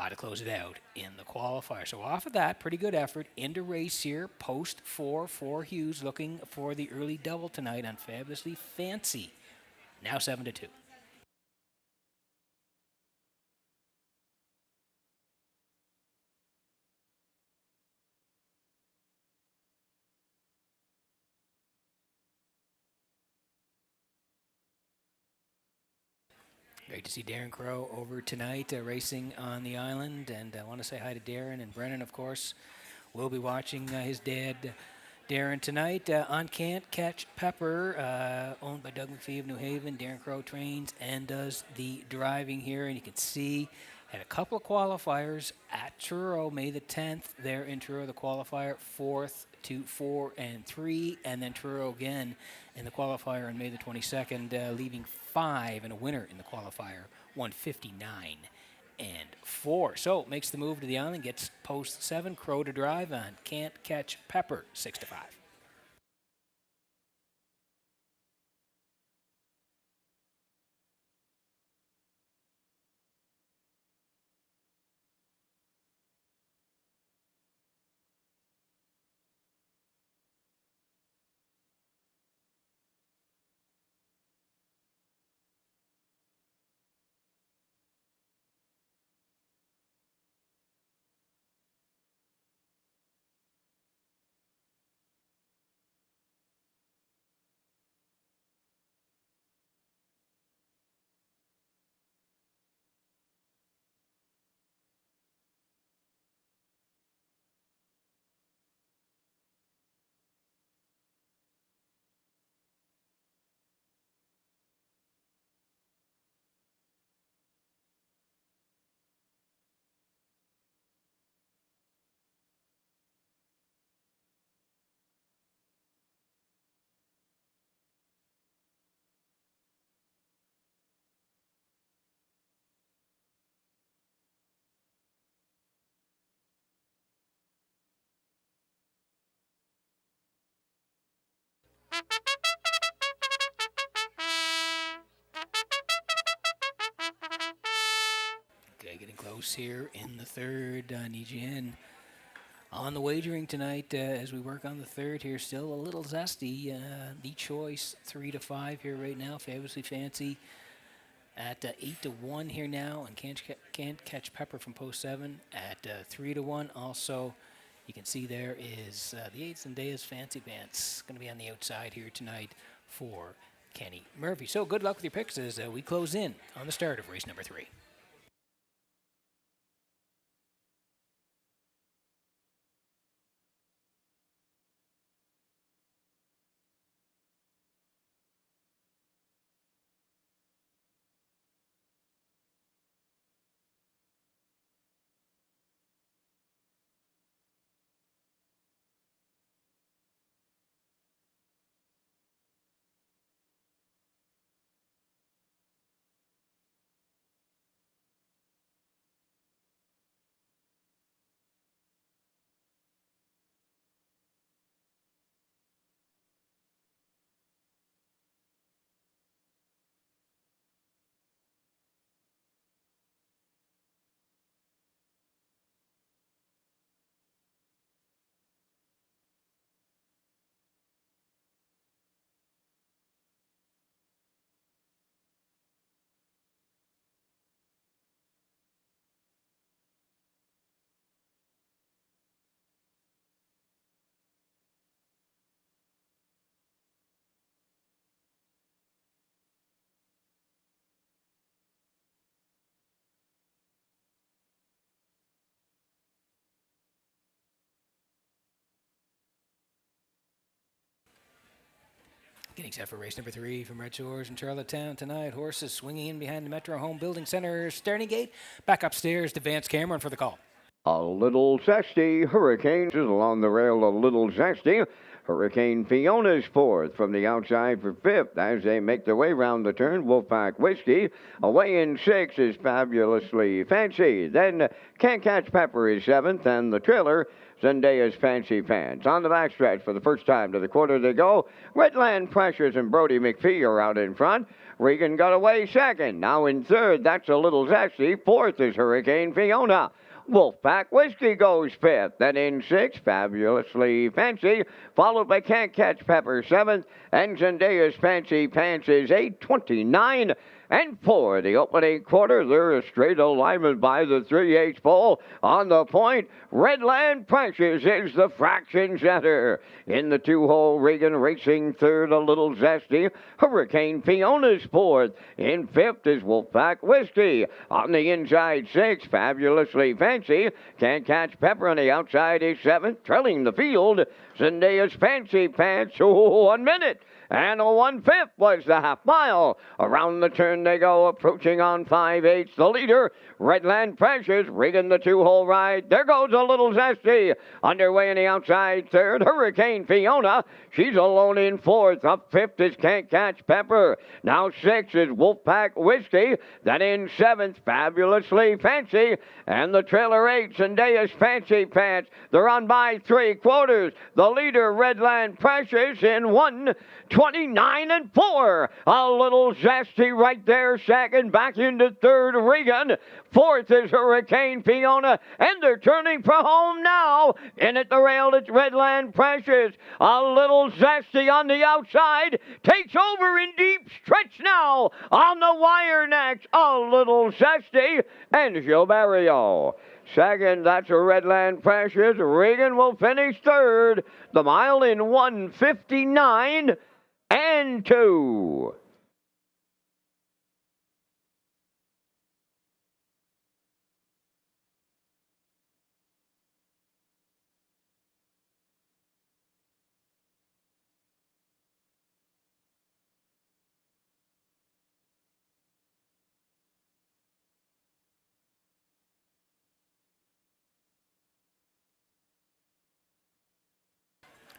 to close it out in the qualifier. So off of that, pretty good effort into race here. Post 4 for Hughes, looking for the early double tonight on Fabulously Fancy. Now 7-2. Great to see Darren Crow over tonight racing on the island. And I want to say hi to Darren and Brennan, of course. We'll be watching his dad, Darren, tonight on Can't Catch Pepper, owned by Doug McPhee of New Haven. Darren Crow trains and does the driving here. And you can see had a couple of qualifiers at Truro, May the 10th. There in Truro, the qualifier, 4th to 4 and 3. And then Truro again in the qualifier on May the 22nd, leaving 5 and a winner in the qualifier, 159 and 4. So makes the move to the island, gets post 7, Crow to drive on Can't Catch Pepper, 6-5. Okay, getting close here in the third. Need you in on the wagering tonight as we work on the third here. Still a little zesty. The choice 3-5 here right now. Fabulously Fancy at 8-1 here now, and can't catch Pepper from post 7 at 3-1. Also, you can see there is the Eights and Days Fancy Pants going to be on the outside here tonight for Kenny Murphy. So good luck with your picks as we close in on the start of race number 3. Getting set for race number 3 from Red Shores in Charlottetown tonight. Horses swinging in behind the Metro Home Building Center starting gate. Back upstairs to Vance Cameron for the call. A little zesty. Hurricanes is along the rail. A little zesty. Hurricane Fiona's fourth from the outside for fifth as they make their way round the turn. Wolfpack Whiskey away in sixth is Fabulously Fancy. Then Can't Catch Pepper is seventh, and the trailer Zendaya's Fancy Pants. On the backstretch for the first time to the quarter they go. Redland Precious and Brody McPhee are out in front. Regan got away second. Now in third, that's a little zesty. Fourth is Hurricane Fiona. Wolfpack Whiskey goes fifth. Then in sixth, Fabulously Fancy, followed by Can't Catch Pepper seventh, and Zendaya's Fancy Pants is 8:29. And for the opening quarter, they're a straight alignment by the 3/8 pole. On the point, Redland Precious is the fraction setter. In the two-hole, Regan racing third, a little zesty. Hurricane Fiona's fourth. In fifth is Wolfpack Whiskey. On the inside, sixth, Fabulously Fancy. Can't Catch Pepper on the outside is seventh. Trailing the field, Zendaya's Fancy Pants. 1 minute. And a 1/5 was the half mile. Around the turn they go, approaching on 5/8. The leader, Redland Precious, rigging the two-hole ride. There goes a little zesty. Underway in the outside third, Hurricane Fiona. She's alone in fourth. Up fifth is Can't Catch Pepper. Now sixth is Wolfpack Whiskey. Then in seventh, Fabulously Fancy. And the trailer eight, Zendaya's Fancy Pants. They're on by 3/4. The leader, Redland Precious, in 1:29 and 4. A little zesty right there, second. Back into third, Regan. Fourth is Hurricane Fiona. And they're turning for home now. In at the rail, it's Redland Precious. A little zesty on the outside. Takes over in deep stretch now. On the wire next, a little zesty. And Gilberto. Second, that's a Redland Precious. Regan will finish third. The mile in 1:59 and 2.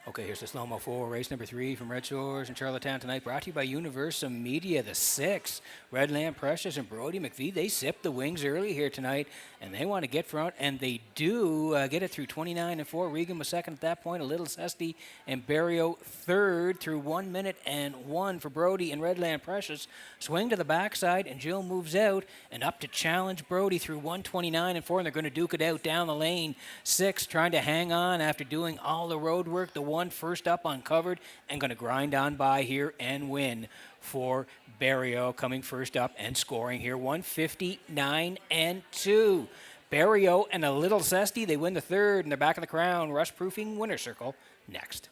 Okay, here's the slow-mo for race number 3 from Red Shores in Charlottetown tonight, brought to you by Universal Media. The 6, Redland Precious and Brody McPhee, they sipped the wings early here tonight, and they want to get front, and they do get it through 29 and 4. Regan was second at that point, a little zesty, and Barrio third through 1 minute and 1 for Brody and Redland Precious. Swing to the backside, and Jill moves out and up to challenge Brody through 1:29 and 4, and they're going to duke it out down the lane. 6 trying to hang on after doing all the road work. The 1 first up uncovered and going to grind on by here and win for Barrio, coming first up and scoring here 1:59 and 2. Barrio and a little zesty, they win the third, and they're back in the crown. Rush proofing winner circle next.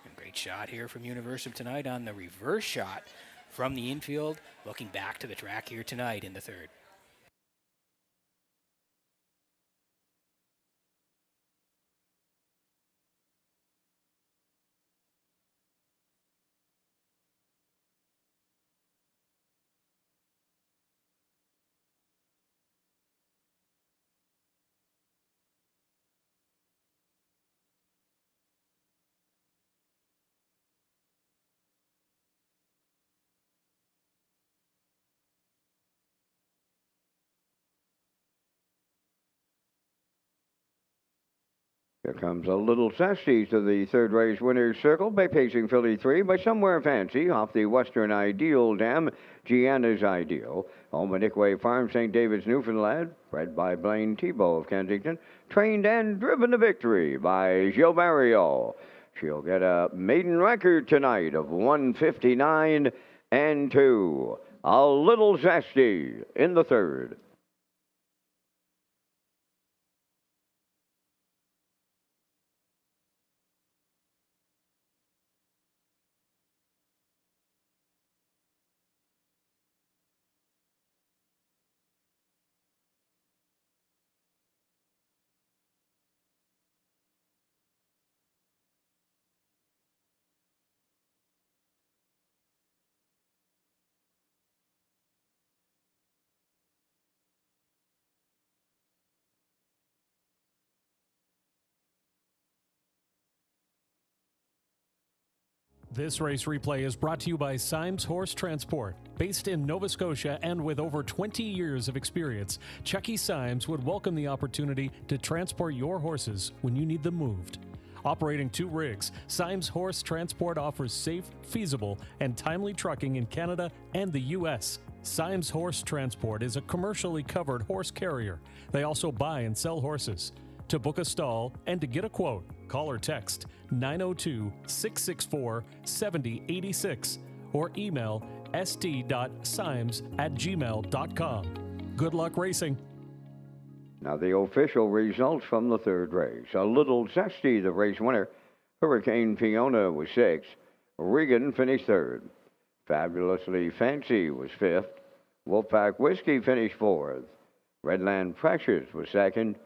And great shot here from Universal tonight on the reverse shot from the infield, looking back to the track here tonight in the third. Here comes a little zesty to the third race winner's circle by pacing filly 3 by Somewhere Fancy off the Western Ideal Dam, Gianna's Ideal. Home at Nickway Farm, St. David's, Newfoundland, bred by Blaine Tebow of Kensington, trained and driven to victory by Gilberto. She'll get a maiden record tonight of 1:59 and 2. A little zesty in the third. This race replay is brought to you by Symes Horse Transport. Based in Nova Scotia and with over 20 years of experience, Chucky Symes would welcome the opportunity to transport your horses when you need them moved. Operating 2 rigs, Symes Horse Transport offers safe, feasible, and timely trucking in Canada and the U.S. Symes Horse Transport is a commercially covered horse carrier. They also buy and sell horses. To book a stall and to get a quote, call or text 902-664-7086 or email st.symes@gmail.com. Good luck racing. Now the official results from the third race. A Little Zesty, the race winner. Hurricane Fiona was 6th. Regan finished 3rd. Fabulously Fancy was 5th. Wolfpack Whiskey finished 4th. Redland Precious was 2nd.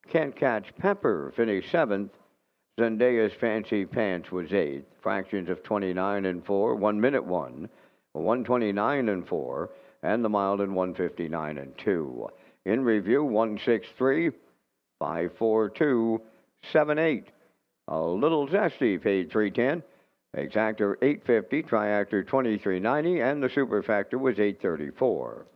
Can't Catch Pepper finished 7th. Zendaya's Fancy Pants was 8th. Fractions of 29 and 4, 1 minute 1, 129 and 4, and the Mild in 159 and 2. In review, 163, 542, 78. A Little Zesty paid 310. Exactor 850, Triactor 2390, and the Superfactor was 834.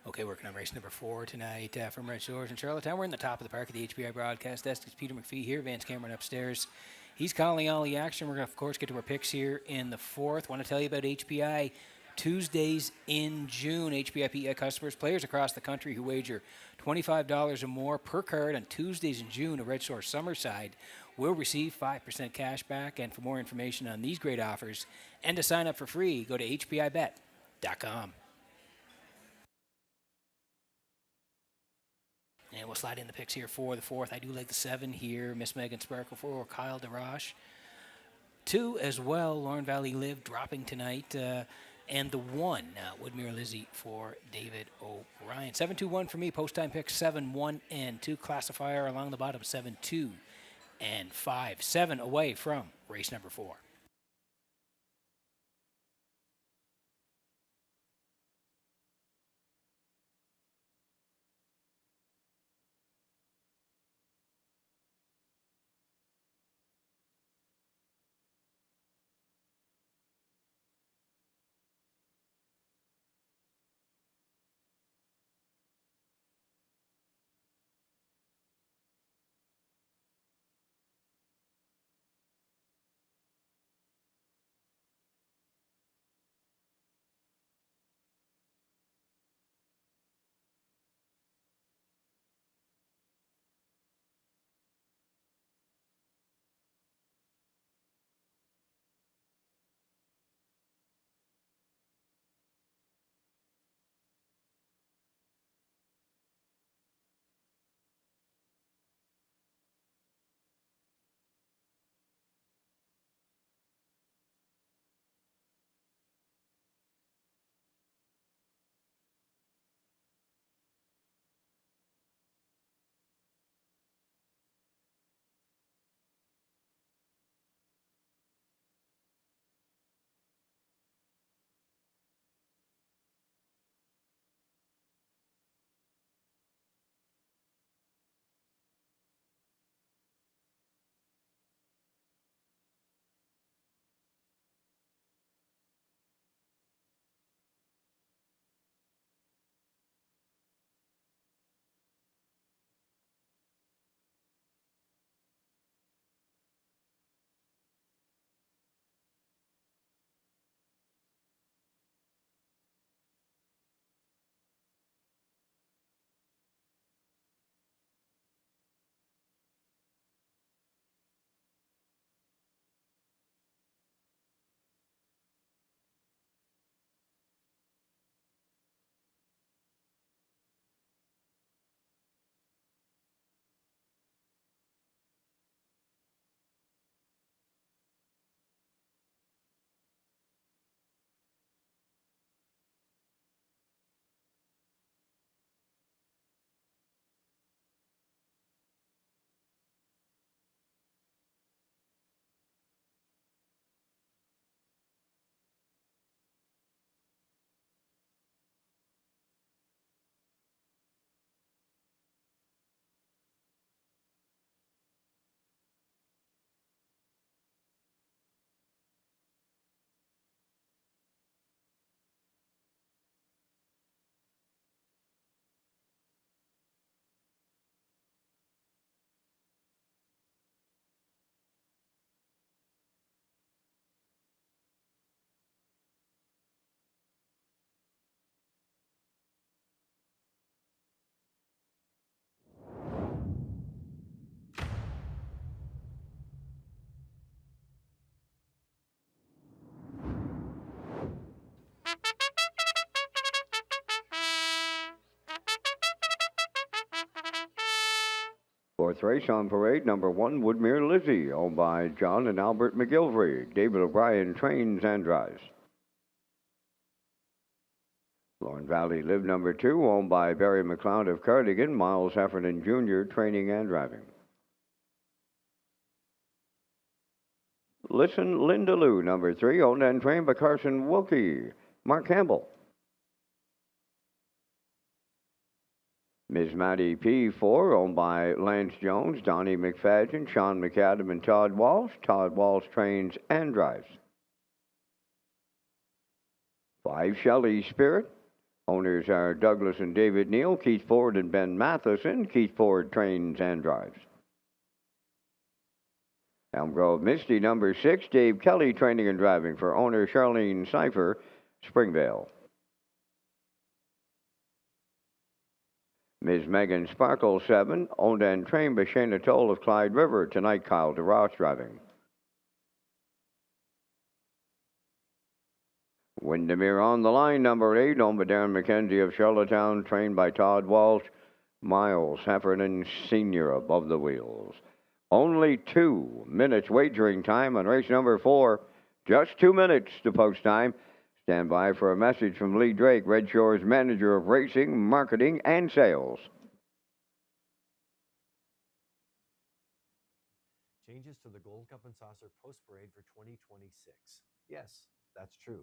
Okay, working on race number 4 tonight from Red Shores in Charlottetown. We're in the top of the park of the HPI broadcast desk. It's Peter McPhee here. Vance Cameron upstairs. He's calling all the action. We're going to, of course, get to our picks here in the 4th. Want to tell you about HPI Tuesdays in June. HPI PEI customers, players across the country who wager $25 or more per card on Tuesdays in June at Red Shores Summerside will receive 5% cash back. And for more information on these great offers and to sign up for free, go to hpibet.com. And we'll slide in the picks here for the 4th. I do like the 7 here. Miss Megan Sparkle for Kyle DeRoche. 2 as well. Lauren Valley Live dropping tonight. And the 1, Woodmere Lizzie for David O'Brien. 7-2-1 for me. Post time picks 7, 1, and 2. Classifier along the bottom 7, 2, and 5. 7 away from race number 4. Fourth race on parade, number 1, Woodmere Lizzie, owned by John and Albert McGilvery. David O'Brien trains and drives. Lorne Valley Live, number 2, owned by Barry McLeod of Cardigan, Miles Heffernan Jr., training and driving. Listen Linda Lou, number 3, owned and trained by Carson Wilkie. Mark Campbell. Ms. Maddie P4, owned by Lance Jones, Donnie McFadden, Sean McAdam, and Todd Walsh. Todd Walsh trains and drives. 5, Shelley Spirit. Owners are Douglas and David Neal, Keith Ford and Ben Matheson. Keith Ford trains and drives. Elm Grove Misty, number 6, Dave Kelly, training and driving for owner Charlene Cipher, Springvale. Ms. Megan Sparkle, 7, owned and trained by Shana Toll of Clyde River. Tonight, Kyle DeRoche driving. Windermere on the line, number 8, owned by Darren McKenzie of Charlottetown, trained by Todd Walsh. Miles Heffernan Sr. above the wheels. Only 2 minutes wagering time on race number 4. Just 2 minutes to post time. Stand by for a message from Lee Drake, Red Shores Manager of Racing, Marketing, and Sales. Changes to the Gold Cup and Saucer Post Parade for 2026. Yes, that's true.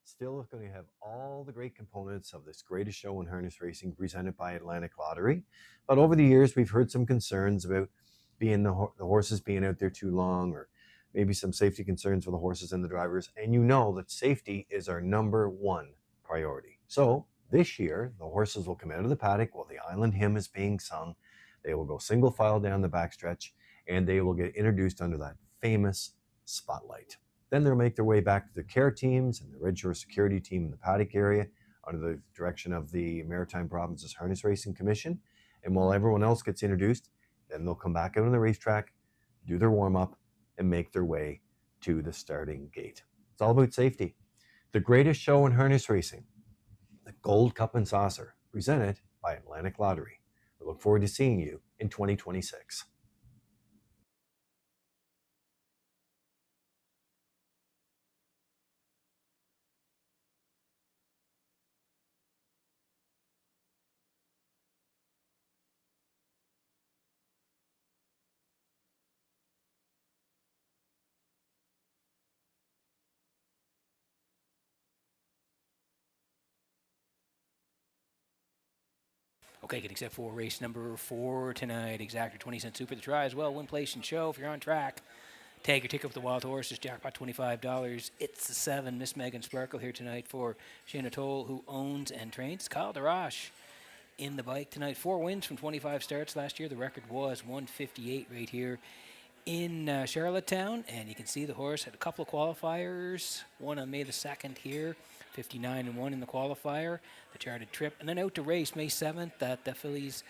Still going to have all the great components of this greatest show in harness racing presented by Atlantic Lottery. But over the years, we've heard some concerns about the horses being out there too long, or maybe some safety concerns for the horses and the drivers. And you know that safety is our number 1 priority. So this year, the horses will come out of the paddock while the Island Hymn is being sung. They will go single file down the backstretch, and they will get introduced under that famous spotlight. Then they'll make their way back to the care teams and the Red Shore security team in the paddock area under the direction of the Maritime Provinces Harness Racing Commission. And while everyone else gets introduced, then they'll come back out on the racetrack, do their warm-up, and make their way to the starting gate. It's all about safety. The greatest show in harness racing, the Gold Cup and Saucer, presented by Atlantic Lottery. We look forward to seeing you in 2026. Okay, getting set for race number 4 tonight. Exactor 20-cent super to try as well. Win, place, and show if you're on track. Tag your ticket with the Wild Horses. Jackpot $25. It's the 7. Miss Megan Sparkle here tonight for Shana Toll, who owns and trains. Kyle DeRoche in the bike tonight. 4 wins from 25 starts last year. The record was 158 right here in Charlottetown. And you can see the horse had a couple of qualifiers. One on May the 2nd here. 59-1 in the qualifier, the charted trip, and then out to race May 7th at the Phillies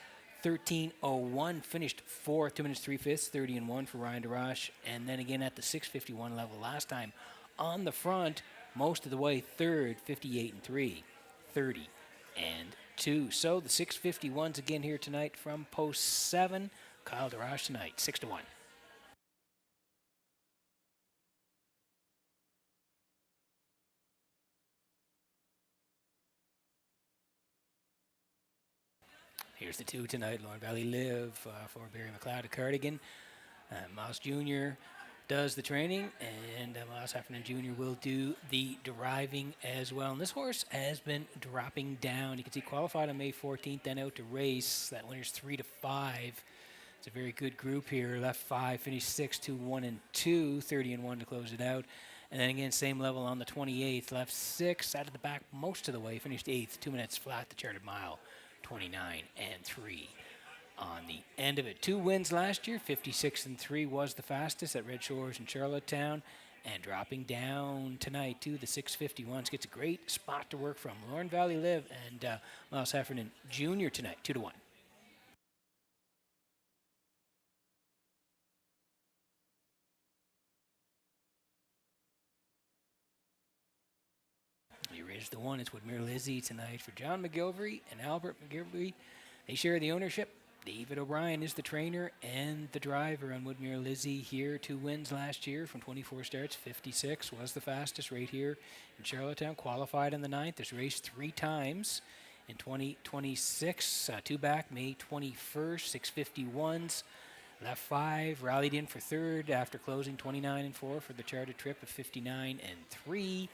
13:01, finished 4th, 2 minutes 3/5, 30-1 for Ryan DeRoche, and then again at the 6:51 level last time on the front, most of the way 3rd, 58-3, 30-2. So the 6:51s again here tonight from post 7. Kyle DeRoche tonight, 6-1. Here's the 2 tonight. Lorne Valley Live for Barry McLeod of Cardigan. Miles Jr. does the training, and Miles Heffernan Jr. will do the driving as well. And this horse has been dropping down. You can see qualified on May 14th, then out to race. That winner's 3-5. It's a very good group here. Left 5, finished 6, 2, 1, and 2, 30-1 to close it out. And then again, same level on the 28th. Left 6, out of the back most of the way, finished 8th, 2 minutes flat, the charted mile. 29-3 on the end of it. 2 wins last year, 56-3 was the fastest at Red Shores and Charlottetown, and dropping down tonight to the 6:51s. Gets a great spot to work from. Lorne Valley Live and Miles Heffernan Jr. tonight, 2-1. Here's the 1. It's Woodmere Lizzie tonight for John McGilvery and Albert McGilvery. They share the ownership. David O'Brien is the trainer and the driver on Woodmere Lizzie here. 2 wins last year from 24 starts. 56 was the fastest right here in Charlottetown. Qualified in the 9th. Has raced 3 times in 2026. 2 back, May 21st, 651s. Left 5, rallied in for 3rd after closing 29 and 4 for the charter trip of 59 and 3.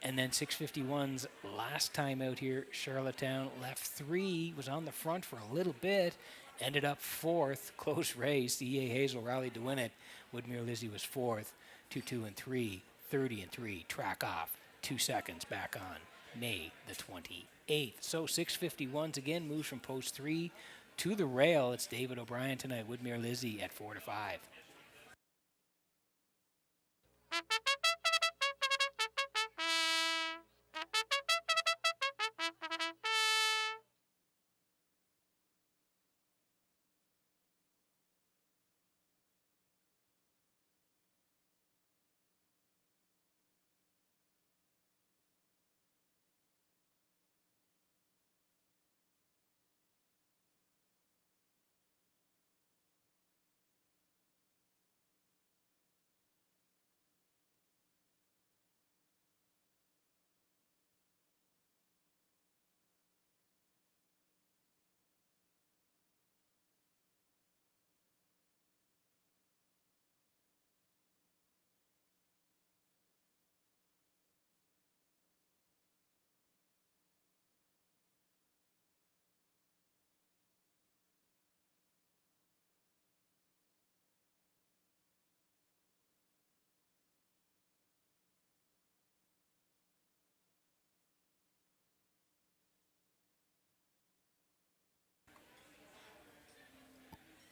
And then 651's last time out here, Charlottetown, left 3, was on the front for a little bit, ended up 4th, close race. The EA Hazel rallied to win it. Woodmere Lizzie was 4th, 2-2 and 3, 30 and 3, track off, 2 seconds back on May the 28th. So 651's again moves from post 3 to the rail. It's David O'Brien tonight, Woodmere Lizzie at 4-5.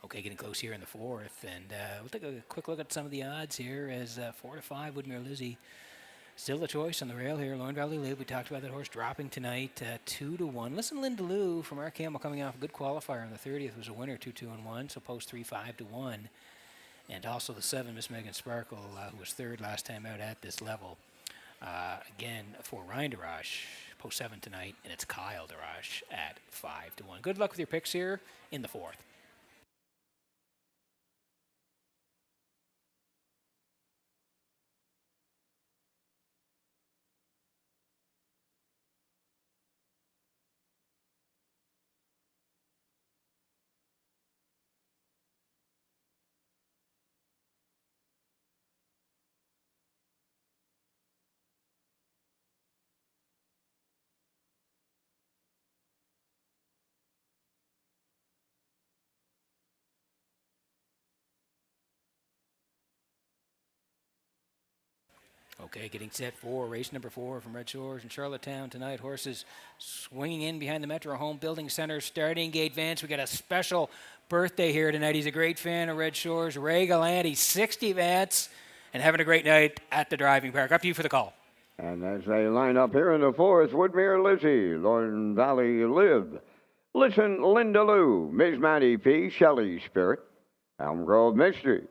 Okay, getting close here in the 4th, and we'll take a quick look at some of the odds here as 4-5, Woodmere Lizzie. Still the choice on the rail here. Lorne Valley Live, we talked about that horse dropping tonight, 2-1. Listen, Linda Lou from our Campbell coming off a good qualifier on the 30th was a winner, 2-2 and 1, so post 3, 5-1. And also the 7, Miss Megan Sparkle, who was 3rd last time out at this level. Again, for Ryan DeRoche, post 7 tonight, and it's Kyle DeRoche at 5-1. Good luck with your picks here in the 4th. Okay, getting set for race number 4 from Red Shores in Charlottetown tonight. Horses swinging in behind the Metro Home Building Center starting gate. Vance, we got a special birthday here tonight. He's a great fan of Red Shores. Ray Gallant, he's 60, Vance, and having a great night at the driving park. Up to you for the call. And as they line up here in the 4th, Woodmere Lizzie, Lorne Valley Live. Listen, Linda Lou, Ms. Maddie P., Shelley Spirit, Elm Grove Mystery,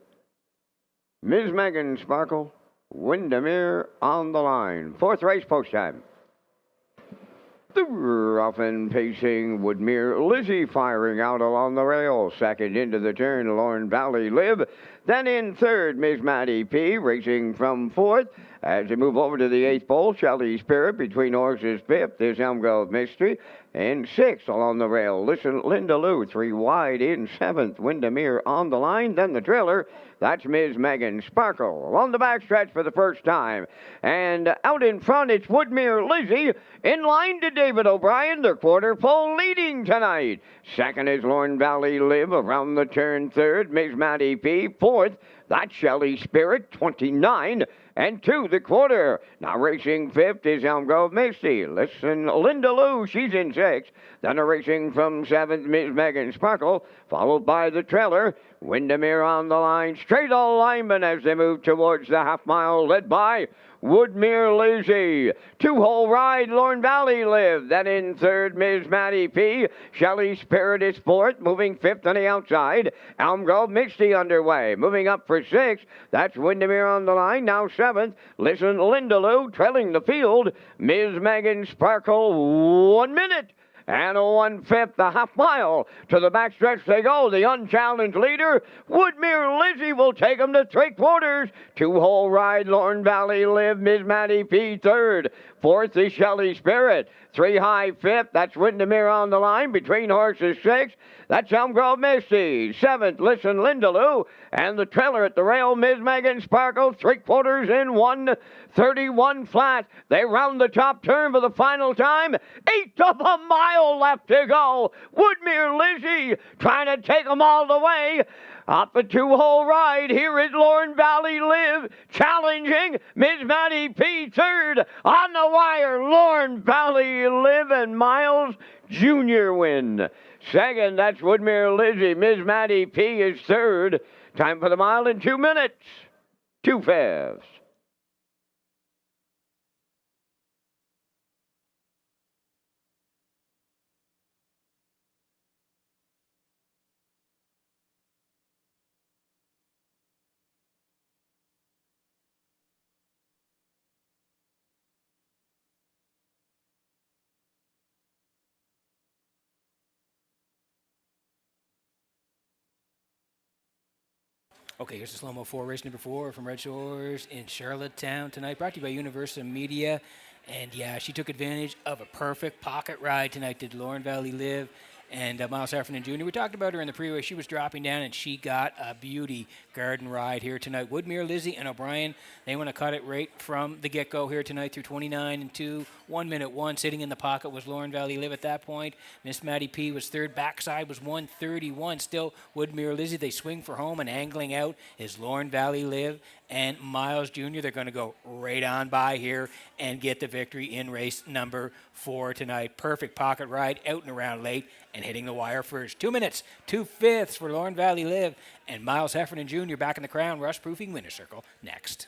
Ms. Megan Sparkle, Windermere on the line. 4th race post time. The rough and pacing Woodmere Lizzie firing out along the rail. 2nd into the turn, Lorne Valley Live. Then in 3rd, Miss Maddie P. racing from 4th. As they move over to the 8th pole, Shelley Spirit between horses 5th is Elm Grove Mystery. And 6th along the rail, Listen Linda Lou. 3 wide in 7th, Windermere on the line. Then the trailer, that's Ms. Megan Sparkle on the backstretch for the first time. And out in front, it's Woodmere Lizzie in line to David O'Brien, the quarter pole leading tonight. 2nd is Lorne Valley Live around the turn. 3rd, Ms. Maddie P. 4th, that's Shelley Spirit, 29 and 2 the quarter. Now racing 5th is Elm Grove Misty. Listen, Linda Lou, she's in 6th. Then a racing from 7th, Ms. Megan Sparkle, followed by the trailer. Windermere on the line, straight alignment as they move towards the half mile, led by Woodmere Lizzie. 2-hole ride, Lorne Valley Live. Then in 3rd, Ms. Maddie P. Shelley Spirit is 4th, moving 5th on the outside. Elm Grove Misty underway. Moving up for 6th, that's Windermere on the line. Now 7th, Listen Linda Lou trailing the field. Ms. Megan Sparkle, 1 minute and a 1/5, the half mile. To the backstretch they go. The unchallenged leader, Woodmere Lizzie, will take him to 3/4. 2-hole ride, Lorne Valley Live, Miss Maddie P. third. Fourth is Shelley Spirit. 3 high fifth, that's Windermere on the line. Between horses 6, that's Elm Grove Misty. 7th, Listen Lindaloo. And the trailer at the rail, Ms. Megan Sparkle, 3/4 in 1:31 flat. They round the top turn for the final time. 1/8 of a mile left to go. Woodmere Lizzie trying to take them all the way. Up a 2-hole ride, here is Lorne Valley Live, challenging Miss Maddie P. third. On the wire, Lorne Valley Live and Miles Jr. win. Second, that's Woodmere Lizzie. Miss Maddie P. is third. Time for the mile in 2 minutes. 2/5. Okay, here's the slow-mo 4, race number 4 from Red Shores in Charlottetown tonight, brought to you by Universal Media. And yeah, she took advantage of a perfect pocket ride tonight. Did Lorne Valley Live and Miles Heffernan Jr. We talked about her in the pre-race. She was dropping down, and she got a beauty garden ride here tonight. Woodmere, Lizzie, and O'Brien, they want to cut it right from the get-go here tonight through 29 and 2. 1 minute 1. Sitting in the pocket was Lorne Valley Live at that point. Miss Maddie P. was third. Backside was 1:31. Still Woodmere, Lizzie. They swing for home, and angling out is Lorne Valley Live and Miles Jr. They're going to go right on by here and get the victory in race number 4 tonight. Perfect pocket ride, out and around late, and hitting the wire first. 2 minutes, 2/5 for Lorne Valley Live, and Miles Heffernan Jr. back in the Crown Rust-proofing winner circle next.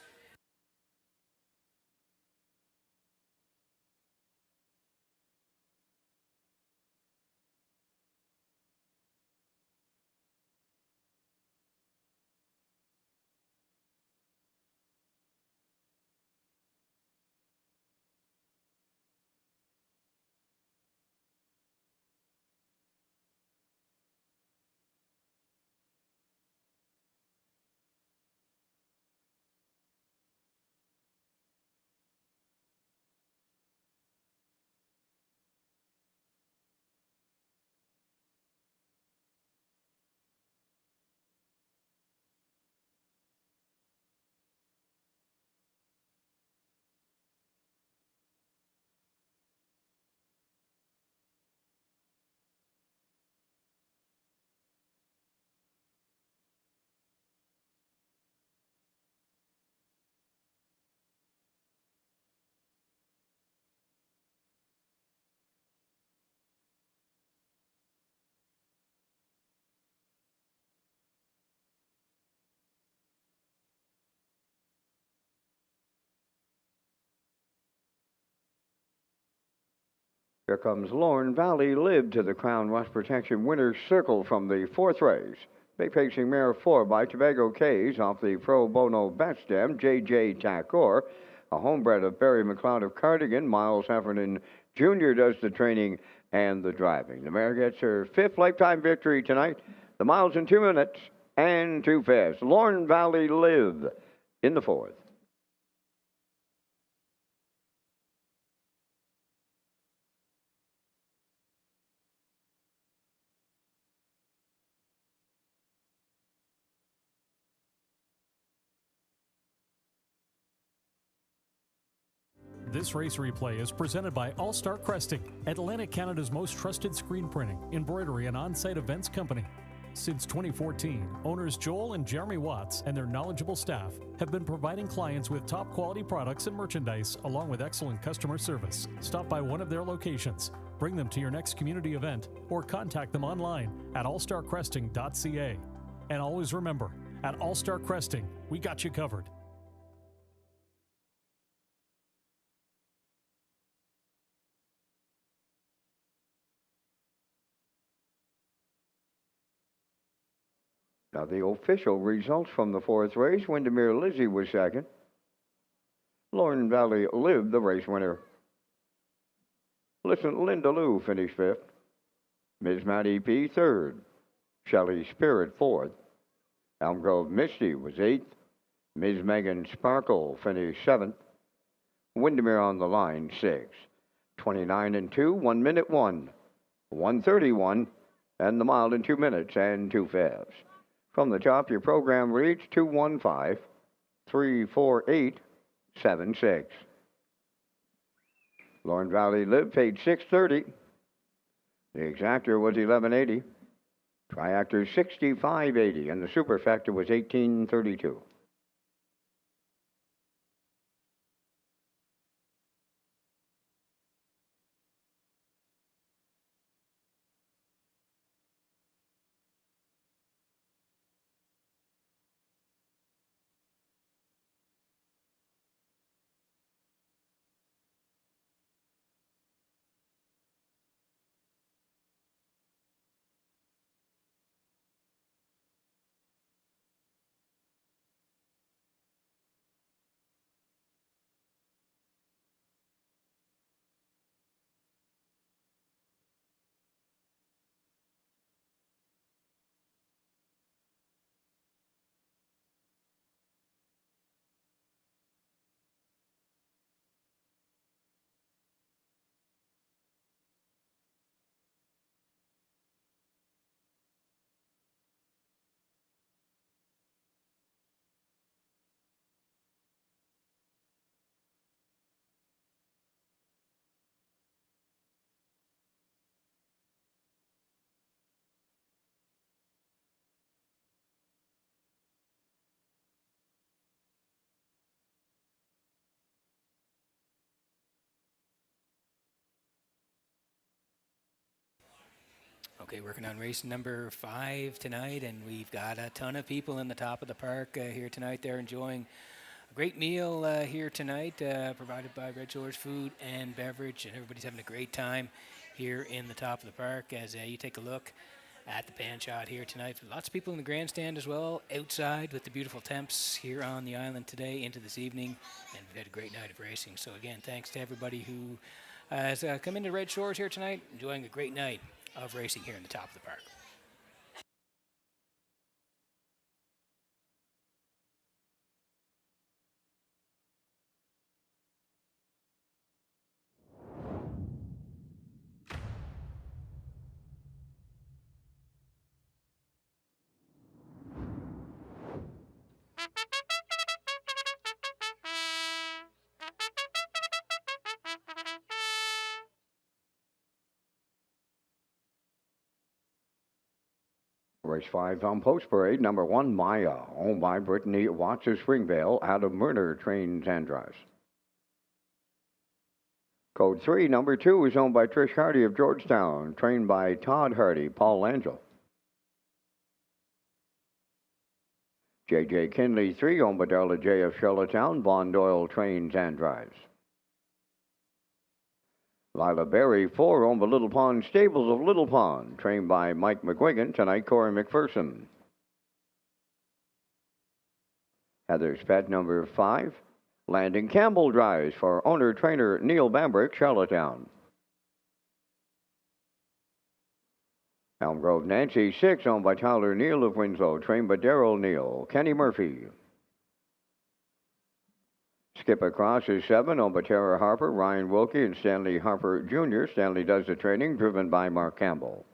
Here comes Lorne Valley Live to the Crown Rust Protection Winner's Circle from the 4th race. Big pacing mare 4 by Tobago Cays off the Pro Bono bet stem, J.J. Takor. A homebred of Barry McLeod of Cardigan. Miles Heffernan Jr. does the training and the driving. The mare gets her 5th lifetime victory tonight. The miles in 2 minutes and 2/5. Lorne Valley Live in the 4th. This race replay is presented by All Star Cresting, Atlantic Canada's most trusted screen printing, embroidery, and on-site events company. Since 2014, owners Joel and Jeremy Watts and their knowledgeable staff have been providing clients with top quality products and merchandise along with excellent customer service. Stop by one of their locations, bring them to your next community event, or contact them online at allstarcresting.ca. And always remember, at All Star Cresting, we got you covered. Now, the official results from the 4th race, Windermere Lizzie was second. Lorne Valley Live, the race winner. Listen, Linda Lou finished fifth. Ms. Maddie P. third. Shelley Spirit fourth. Elm Grove Misty was eighth. Ms. Megan Sparkle finished seventh. Windermere on the line sixth. 29 and 2, 1 minute 1. 131 and the mile in 2 minutes and 2/5. From the top, your program reads 215 348 76. Lorne Valley Live paid $630. The exactor was $1180. Triactor $65.80, and the superfecta was $18.32. Okay, working on race number 5 tonight, and we've got a ton of people in the top of the park here tonight. They're enjoying a great meal here tonight, provided by Red Shores Food and Beverage, and everybody's having a great time here in the top of the park as you take a look at the pan shot here tonight. Lots of people in the grandstand as well, outside with the beautiful temps here on the island today into this evening, and we've had a great night of racing. So again, thanks to everybody who has come into Red Shores here tonight, enjoying a great night of racing here in the top of the park. Race 5 on Post Parade, number 1, Maya, owned by Brittany Watts of Springvale, out of Murner Trains and Drives. Code 3, number 2, is owned by Trish Hardy of Georgetown, trained by Todd Hardy, Paul Angel. J.J. Kinley 3, owned by Darla J. of Charlottetown, Von Doyle Trains and Drives. Lila Berry 4, owned by Little Pond Stables of Little Pond, trained by Mike McGuigan, tonight Corey McPherson. Heather's Pet number 5, Landon Campbell drives for owner-trainer Neil Bambrick, Charlottetown. Elm Grove Nancy 6, owned by Tyler Neal of Winslow, trained by Darrell Neal, Kenny Murphy. Skip Across is 7, owned by Tara Harper, Ryan Wilkie, and Stanley Harper Jr. Stanley does the training, driven by Mark Campbell.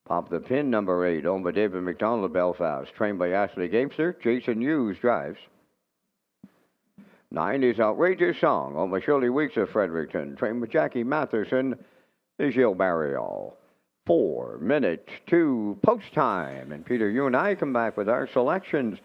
Pop the Pin number 8, owned by David McDonald of Belfast, trained by Ashley Gamester, Jason Hughes drives. 9 is Outrageous Song, owned by Shirley Weeks of Fredericton, trained by Jackie Matheson, is Gilles Barriol. 4 minutes to post time. And Peter, you and I come back with our selections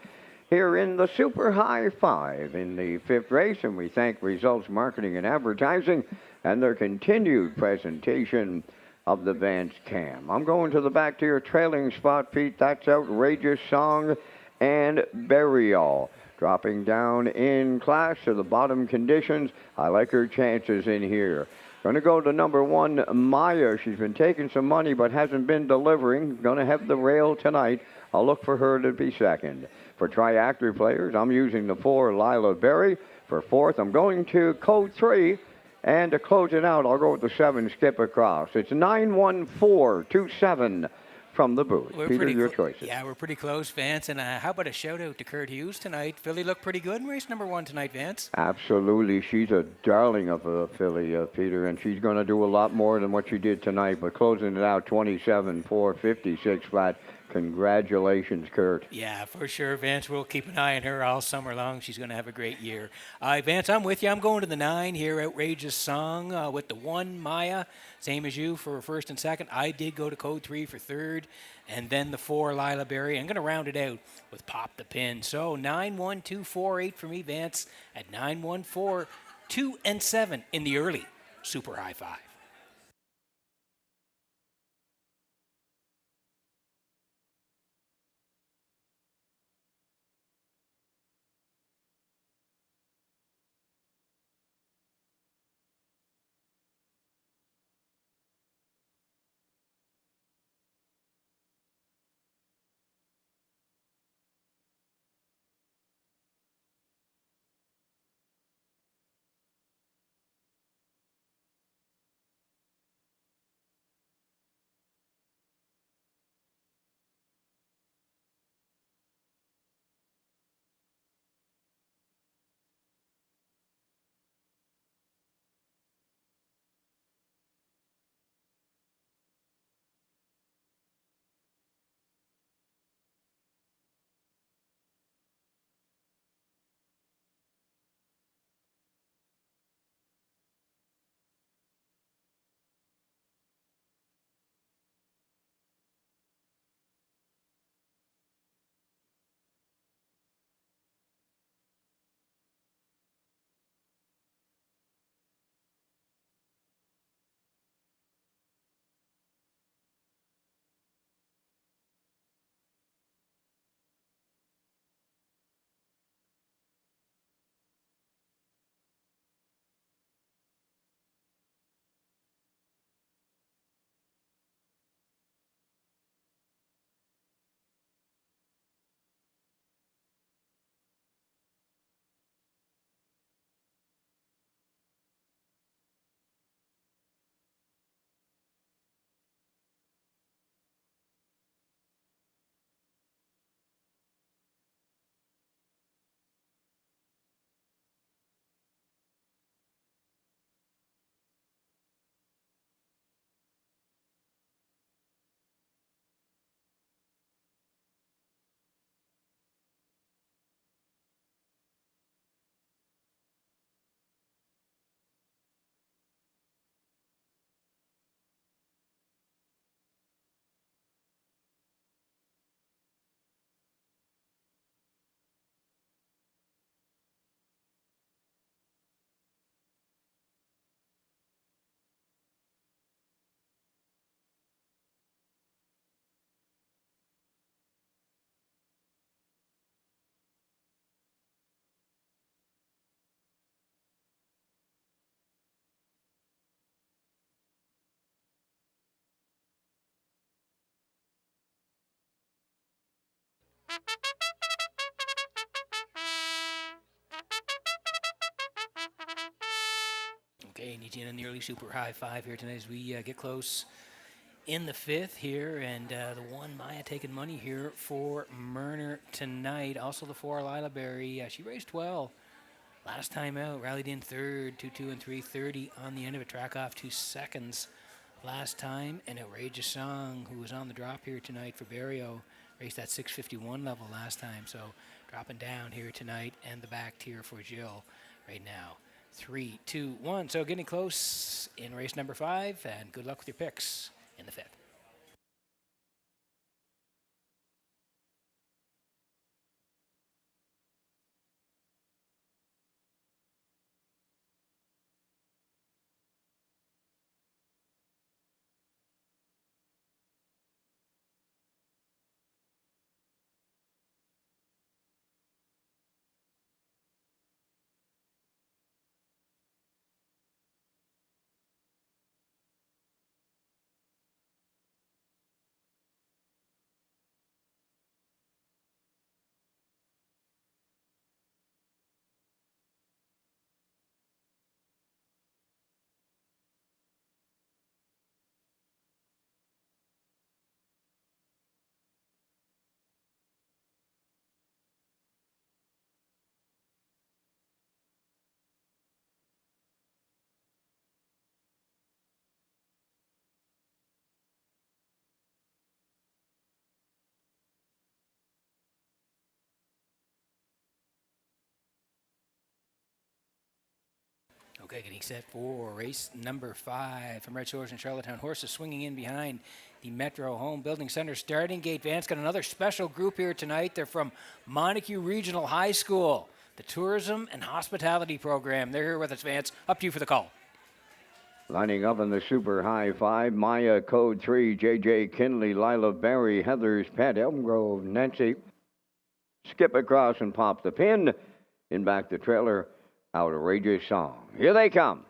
here in the Super High 5 in the 5th race, and we thank Results Marketing and Advertising and their continued presentation of the Vance Cam. I'm going to the back to your trailing spot, Pete. That's Outrageous Song and Burial. Dropping down in class to the bottom conditions. I like her chances in here. Going to go to number 1, Maya. She's been taking some money but hasn't been delivering. Going to have the rail tonight. I'll look for her to be second. For triactor players, I'm using the 4, Lila Berry. For 4th, I'm going to Code 3. And to close it out, I'll go with the 7, Skip Across. It's 91427 from the booth. We're Peter, pretty your choices. Yeah, we're pretty close, Vance. And how about a shout out to Kurt Hughes tonight? Philly looked pretty good in race number 1 tonight, Vance. Absolutely. She's a darling of a filly, Peter, and she's going to do a lot more than what she did tonight. But closing it out 27-4, flat. Congratulations, Kurt. Yeah, for sure, Vance. We'll keep an eye on her all summer long. She's going to have a great year. Vance, I'm with you. I'm going to the 9 here, Outrageous Song, with the 1, Maya. Same as you for first and second. I did go to code 3 for third. And then the 4, Lila Berry. I'm going to round it out with Pop the Pin. So 9, 1, 2, 4, 8 for me, Vance, at 9, 1, 4, 2, and 7 in the early Super High 5. Okay, Nijin in the early Super High 5 here tonight as we get close in the 5th here. And the 1, Maya, taking money here for Murner tonight. Also the 4, Lila Berry. She raced well last time out. Rallied in third, 2, 2, and 3:30 on the end of it. Track off 2 seconds last time. And Outrageous Song, who was on the drop here tonight for Barrio, raced that 651 level last time. So dropping down here tonight. And the back tier for Jill right now. 3, 2, 1. So getting close in race number 5, and good luck with your picks in the 5th. Okay, getting set for race number 5 from Redshores and Charlottetown. Horses swinging in behind the Metro Home Building Center starting gate. Vance got another special group here tonight. They're from Montague Regional High School, the Tourism and Hospitality Program. They're here with us, Vance. Up to you for the call. Lining up in the Super High 5, Maya, Code 3, J.J. Kinley, Lila Berry, Heather's Pet, Elm Grove, Nancy. Skip across and pop the pin. In back the trailer, Outrageous Song. Here they come.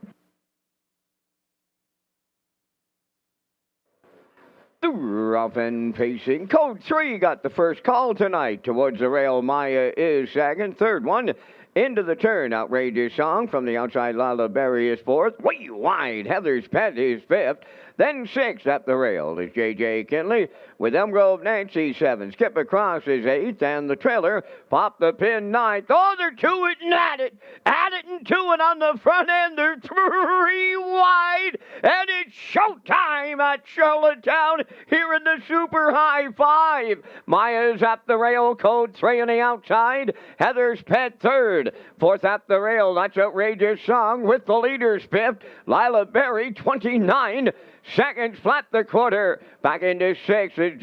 Rough and pacing. Code 3 got the first call tonight. Towards the rail, Maya is second. Third one into the turn. Outrageous Song from the outside. Lila Berry is fourth. Way wide. Heather's Pet is fifth. Then sixth at the rail is J.J. Kinley with Elm Grove Nancy seventh. Skip across is eighth, and the trailer pop the pin ninth. Oh, they're to it and at it. At it and to it on the front end. They're 3 wide, and it's showtime at Charlottetown here in the Super High 5. Maya's at the rail, Code 3 on the outside. Heather's Pet third. Fourth at the rail, that's Outrageous Song with the leaders fifth. Lila Berry 29. Seconds flat the quarter. Back into sixth is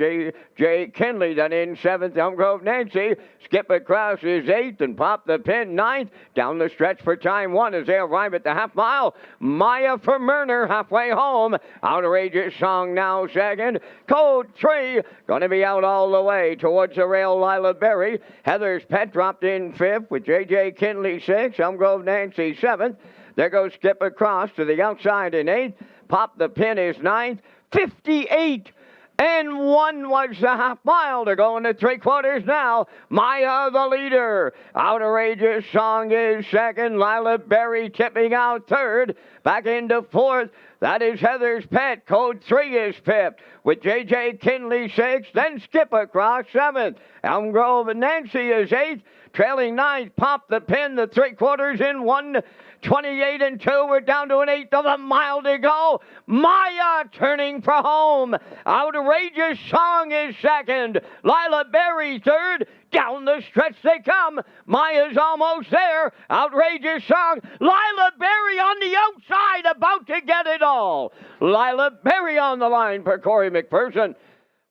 J. Kinley. Then in seventh, Elm Grove Nancy. Skip across is eighth and pop the pin ninth. Down the stretch for time one as they arrive at the half mile. Maya for Murner halfway home. Outrageous Song now second. Code 3 going to be out all the way towards the rail. Lila Berry. Heather's Pet dropped in fifth with J.J. Kinley sixth. Elm Grove Nancy seventh. There goes Skip across to the outside in eighth. Pop the pin is ninth. 58 and 1 was the half mile. They're going to 3/4 now. Maya the leader. Outrageous Song is second. Lila Berry tipping out third. Back into fourth. That is Heather's Pet. Code 3 is fifth with J.J. Kinley sixth. Then Skip across seventh. Elm Grove and Nancy is eighth. Trailing ninth. Pop the pin. The 3/4 in 1:28 and 2. We're down to an eighth of a mile to go. Maya turning for home. Outrageous Song is second. Lila Berry third. Down the stretch they come. Maya's almost there. Outrageous Song. Lila Berry on the outside, about to get it all. Lila Berry on the line for Corey McPherson.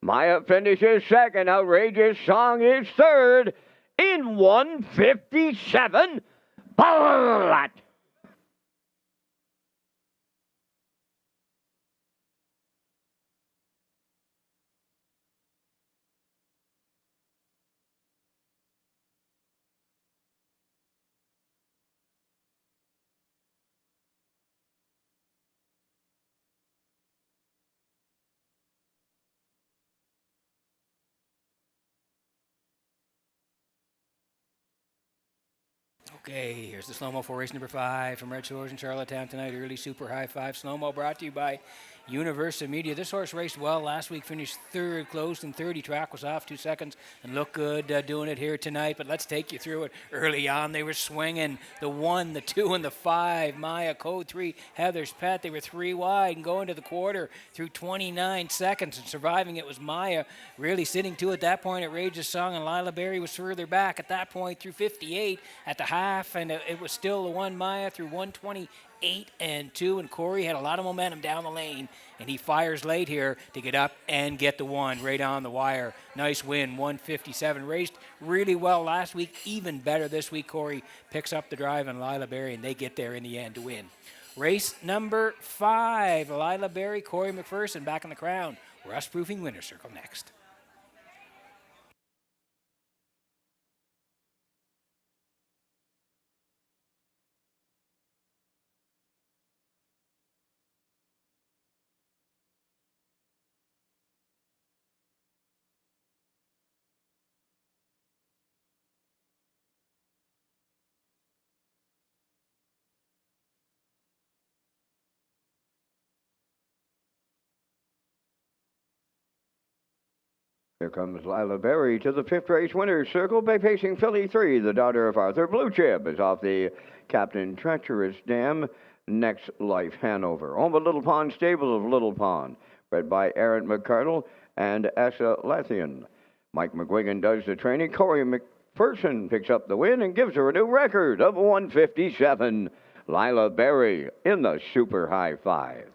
Maya finishes second. Outrageous Song is third in 1:57. Bullet. Okay, here's the slow-mo for race number 5 from Redshores and Charlottetown tonight. Early Super High 5 slow-mo brought to you by Universal Media. This horse raced well last week, finished third, closed in 30. Track was off 2 seconds and looked good doing it here tonight. But let's take you through it. Early on, they were swinging the 1, the 2, and the 5. Maya, Code 3, Heather's Pet. They were 3 wide and going to the quarter through 29 seconds. And surviving it was Maya, really sitting to at that point. Outrageous Song and Lila Berry was further back at that point through 58 at the half. And it was still the 1 Maya through 1:28 and 2. And Corey had a lot of momentum down the lane. And he fires late here to get up and get the 1 right on the wire. Nice win, 157. Raced really well last week, even better this week. Corey picks up the drive on Lila Berry, and they get there in the end to win. Race number 5, Lila Berry, Corey McPherson back in the crown. Rust-proofing winner circle next. Here comes Lila Berry to the 5th race winner's circle by pacing filly 3. The daughter of Arthur Blue Chip is off the Captain Treacherous Dam. Next Life Hanover. Owned by Little Pond Stable of Little Pond. Bred by Aaron McCardle and Essa Lethian. Mike McGuigan does the training. Corey McPherson picks up the win and gives her a new record of 157. Lila Berry in the Super High Five.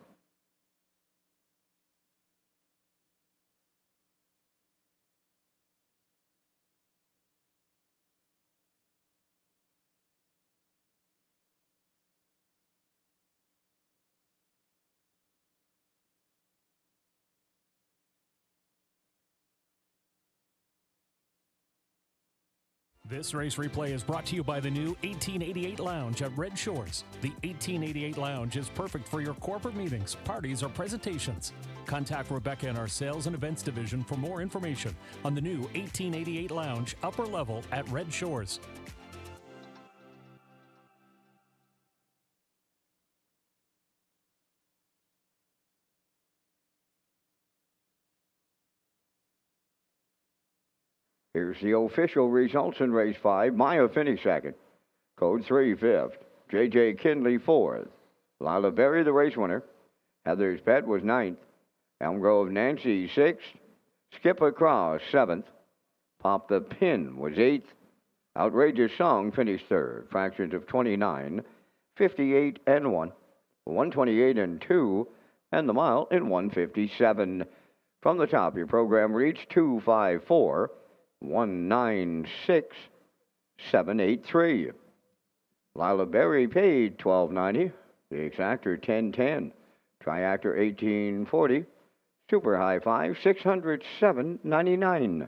This race replay is brought to you by the new 1888 Lounge at Red Shores. The 1888 Lounge is perfect for your corporate meetings, parties, or presentations. Contact Rebecca in our Sales and Events Division for more information on the new 1888 Lounge upper level at Red Shores. Here's the official results in race 5. Maya finished second. Code 3 fifth. J.J. Kindley fourth. Lila Berry, the race winner. Heather's Pet was ninth. Elm Grove Nancy sixth. Skip Across seventh. Pop the Pin was eighth. Outrageous Song finished third. Fractions of 29, 58 and 1, 128 and 2, and the mile in 157. From the top, your program reached 254. 196,783. Lila Berry paid $12.90. The Exactor $10.10. Triactor $18.40. Super High Five $607.99.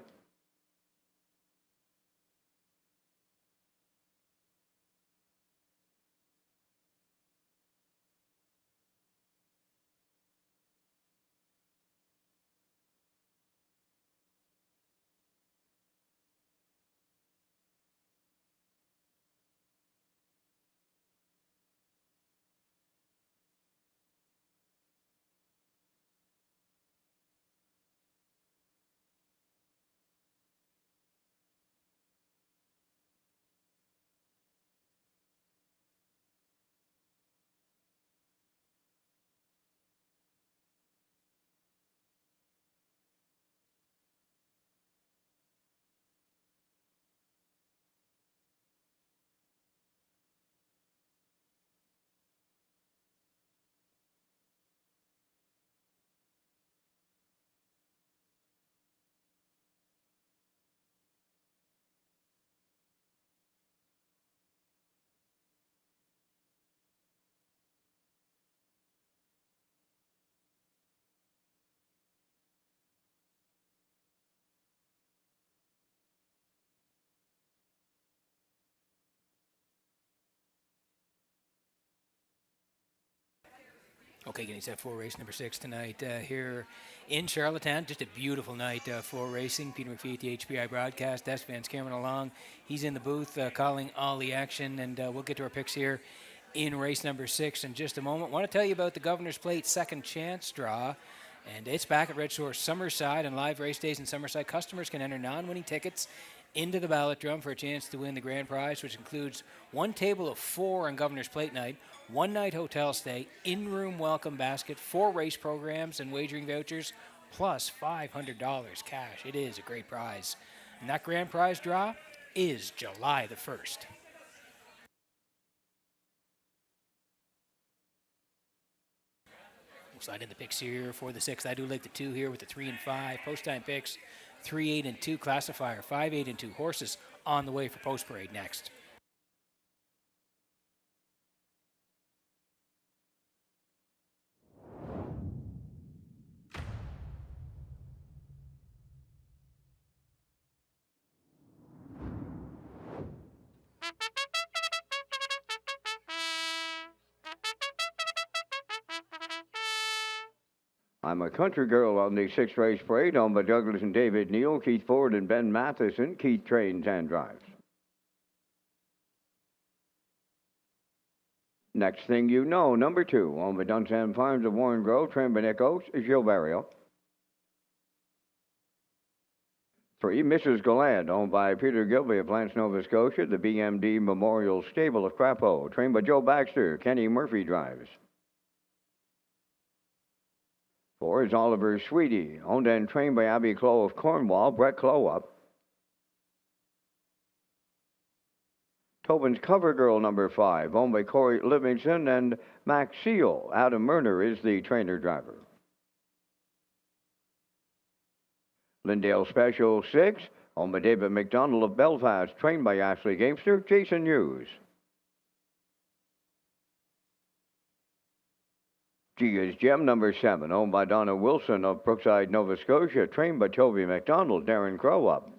Okay, getting set for race number 6 tonight here in Charlottetown. Just a beautiful night for racing. Peter McPhee at the HPI broadcast. Des Van's Cameron along. He's in the booth calling all the action, and we'll get to our picks here in race number 6 in just a moment. Want to tell you about the Governor's Plate Second Chance Draw, and it's back at Red Shores Summerside and live race days in Summerside. Customers can enter non-winning tickets into the ballot drum for a chance to win the grand prize, which includes one table of 4 on Governor's Plate night, one night hotel stay, in-room welcome basket, 4 race programs and wagering vouchers, plus $500 cash. It is a great prize. And that grand prize draw is July the 1st. We'll slide in the picks here for the 6th. I do like the 2 here with the 3 and 5. Post time picks, 3, 8, and 2 classifier, 5, 8, and 2 horses on the way for post parade next. I'm a country girl on the 6th race parade, owned by Douglas and David Neal, Keith Ford and Ben Matheson. Keith trains and drives. Next thing you know, number 2, owned by Dunsand Farms of Warren Grove, trained by Nick Oakes, is Gil Barrio. 3, Mrs. Gallant, owned by Peter Gilby of Lance, Nova Scotia, the BMD Memorial Stable of Crapo, trained by Joe Baxter. Kenny Murphy drives. 4 is Oliver Sweetie, owned and trained by Abby Clow of Cornwall, Brett Clow up. Tobin's Cover Girl number 5, owned by Corey Livingston and Max Seal. Adam Murner is the trainer-driver. Lindale Special 6, owned by David McDonald of Belfast, trained by Ashley Gamester, Jason Hughes. Gia's Gem number 7, owned by Donna Wilson of Brookside, Nova Scotia, trained by Toby McDonald, Darren Crowup.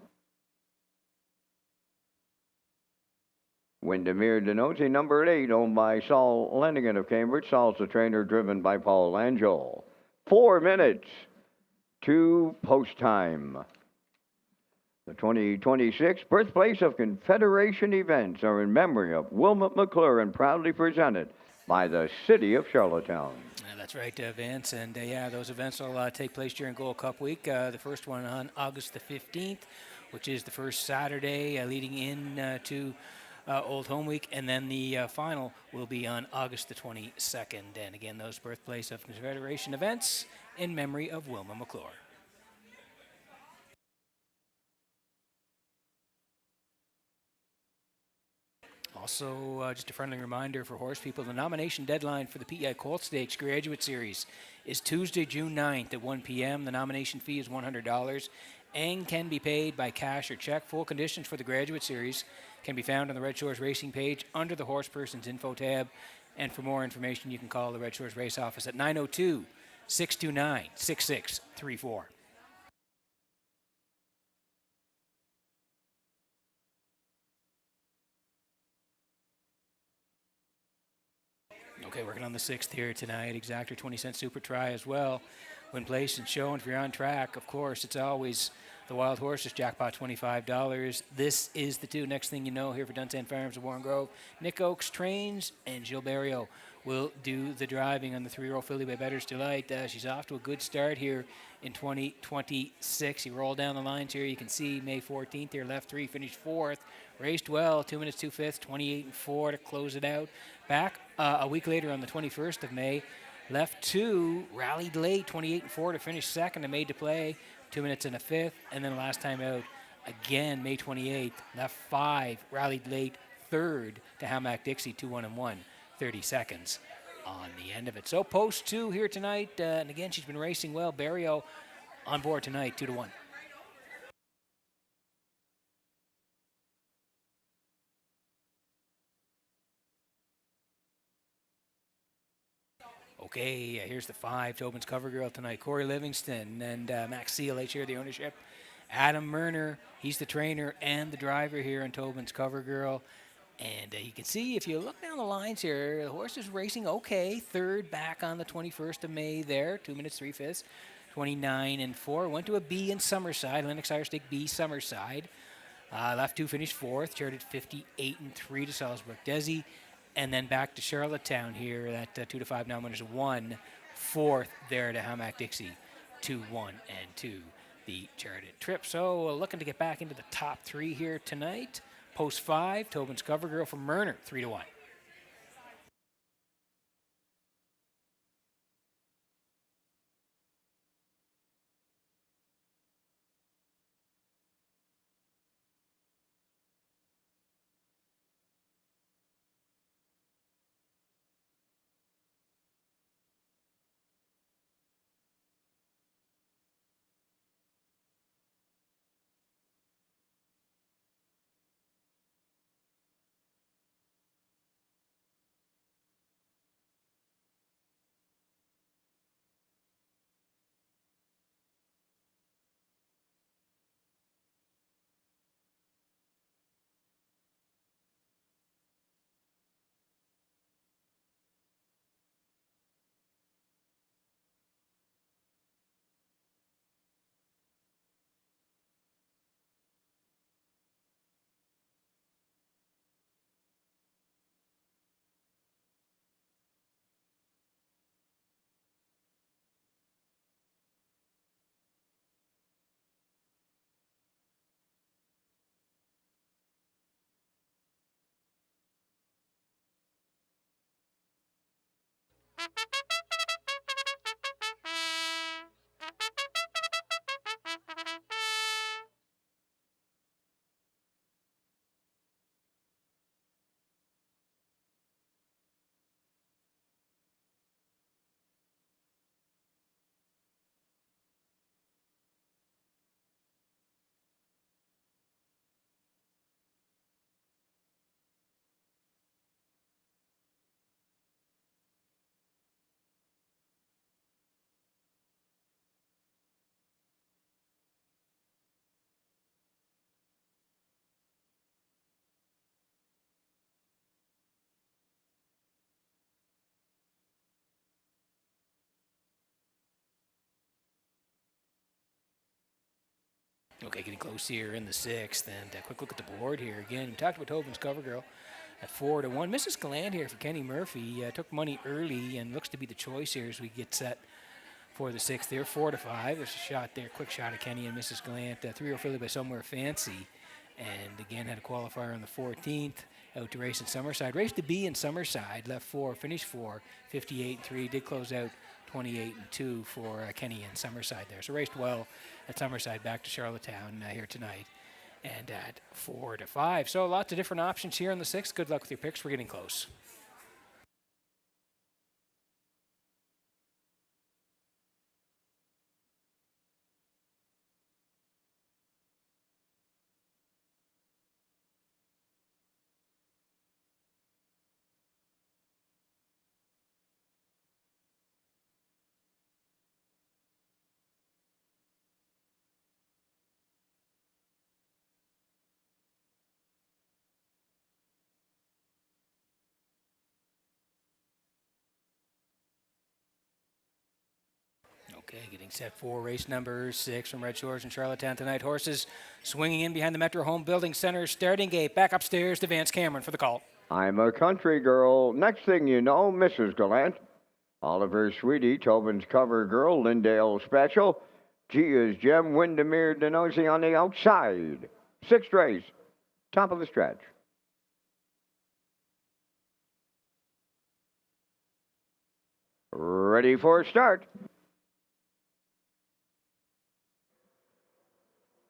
Windermere Denozi number 8, owned by Saul Lenigan of Cambridge. Saul's the trainer, driven by Paul Angel. 4 minutes to post time. The 2026 birthplace of Confederation events are in memory of Wilmot McClure and proudly presented by the City of Charlottetown. That's right, Vince. And yeah, those events will take place during Gold Cup week. The first one on August the 15th, which is the first Saturday leading in to Old Home Week. And then the final will be on August the 22nd. And again, those birthplace of Confederation events in memory of Wilma McClure. Also, just a friendly reminder for horse people, the nomination deadline for the PEI Colt Stakes Graduate Series is Tuesday, June 9th at 1 p.m. The nomination fee is $100 and can be paid by cash or check. Full conditions for the Graduate Series can be found on the Red Shores Racing page under the Horse Person's Info tab. And for more information, you can call the Red Shores Race Office at 902-629-6634. Okay, working on the 6th here tonight. Exactor 20-cent Super Try as well. When placed and shown, if you're on track, of course, it's always the Wild Horses jackpot, $25. This is the 2. Next thing you know, here for Dunsand Farms of Warren Grove, Nick Oakes trains, and Jill Barrio will do the driving on the 3-year-old filly by Better's Delight. She's off to a good start here in 2026. You roll down the lines here. You can see May 14th here, left 3, finished 4th. Raced well, 2 minutes, 2 fifths, 28-4 to close it out. Back a week later on the 21st of May, left 2, rallied late, 28-4 to finish 2nd and made to play, 2 minutes and a fifth. And then last time out, again, May 28th, left 5, rallied late, 3rd to Hamac Dixie, 2-1-1, 30 seconds on the end of it. So post 2 here tonight, and again, she's been racing well. Barrio on board tonight, 2-1. Okay, here's the 5, Tobin's Cover Girl tonight. Corey Livingston and Max Seal, they share the ownership. Adam Murner, he's the trainer and the driver here on Tobin's Cover Girl. And you can see, if you look down the lines here, the horse is racing okay. 3rd back on the 21st of May there, 2 minutes, 3 fifths, 29-4. Went to a B in Summerside, Lennox Irish Stake B Summerside. Left 2, finished 4th, charted 58-3 to Salzburg Desi. And then back to Charlottetown here. That 2-5 now winners 1, 4th there to Hamac Dixie, 2-1 and 2 the charted trip. So looking to get back into the top 3 here tonight. Post 5, Tobin's Cover Girl from Murner, 3-1. Okay, getting close here in the 6th, and a quick look at the board here. Again, we talked about Tobin's cover girl at 4-1. Mrs. Galant here for Kenny Murphy took money early and looks to be the choice here as we get set for the 6th there. 4-5. There's a shot there, quick shot of Kenny and Mrs. Galant. 3-0 Philly by Somewhere Fancy, and again had a qualifier on the 14th. Out to race in Summerside. Race to B in Summerside. Left 4, finished 4, 58-3. Did close out 28-2 for Kenny and Summerside there. So raced well at Summerside, back to Charlottetown here tonight. And at 4-5. So lots of different options here on the 6th. Good luck with your picks. We're getting close. Okay, getting set for race number 6 from Red Shores in Charlottetown tonight. Horses swinging in behind the Metro Home Building Center starting gate. Back upstairs to Vance Cameron for the call. I'm a country girl. Next thing you know, Mrs. Galant. Oliver Sweetie, Tobin's cover girl, Lindale Special. Gia's Gem, Windermere Denosi on the outside. 6th race, top of the stretch. Ready for a start.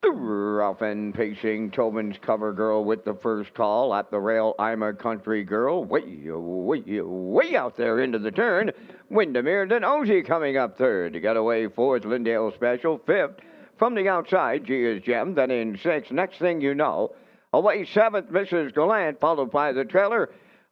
Rough and pacing, Tobin's cover girl with the first call at the rail. I'm a country girl, way out there into the turn. Windermere Denosi coming up 3rd. To get away 4th, Lindale Special 5th. From the outside, Gia's Gem, then in 6th. Next thing you know, away 7th, Mrs. Galant, followed by the trailer.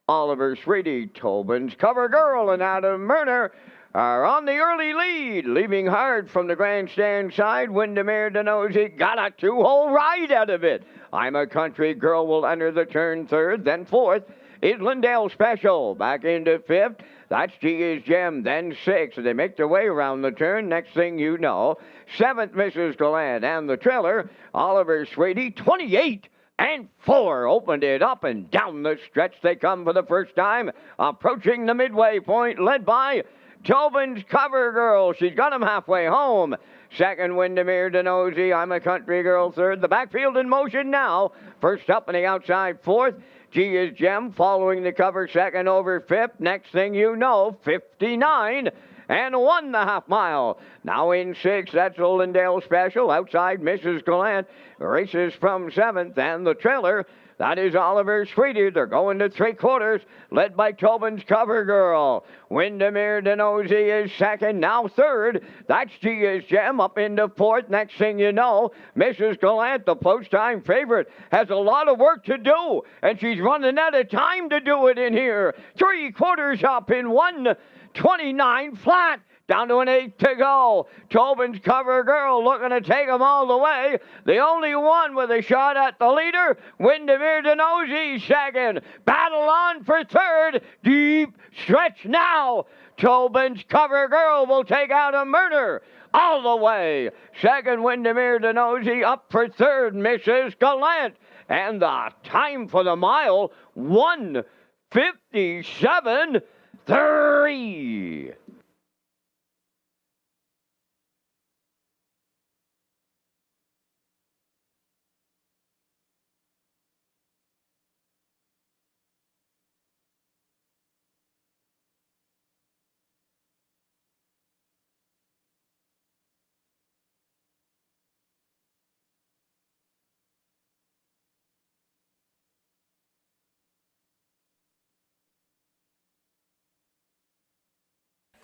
Oliver Sweetie, Tobin's cover girl, and Adam Murner are on the early lead, leaving hard from the grandstand side. Windermere Denosi got a 2-hole ride out of it. I'm a country girl will enter the turn 3rd, then 4th is Lindale Special. Back into 5th, that's Gia's Gem, then 6th. They make their way around the turn. Next thing you know, 7th, Mrs. Galant, and the trailer, Oliver Sweetie, 28 and 4 opened it up, and down the stretch they come for the first time, approaching the midway point, led by Tobin's cover girl. She's got him halfway home. 2nd, Windermere Denosi. I'm a country girl 3rd. The backfield in motion now. First up on the outside 4th. Gia's Gem following the cover 2nd over 5th. Next thing you know, 59 and 1.5 mile. Now in 6th, that's Lindale Special. Outside, Mrs. Galant races from 7th, and the trailer, that is Oliver Sweetie. They're going to 3/4, led by Tobin's cover girl. Windermere Denosi is 2nd, now 3rd. That's Gia's Gem up into 4th. Next thing you know, Mrs. Galant, the post-time favorite, has a lot of work to do, and she's running out of time to do it in here. 3/4 up in 1:29 flat. Down to an 8 to go. Tobin's cover girl looking to take them all the way. The only one with a shot at the leader, Windermere Denosi 2nd. Battle on for 3rd. Deep stretch now. Tobin's cover girl will take out a murder all the way. 2nd, Windermere Denosi up for 3rd, Mrs. Galant. And the time for the mile, 1:57.3.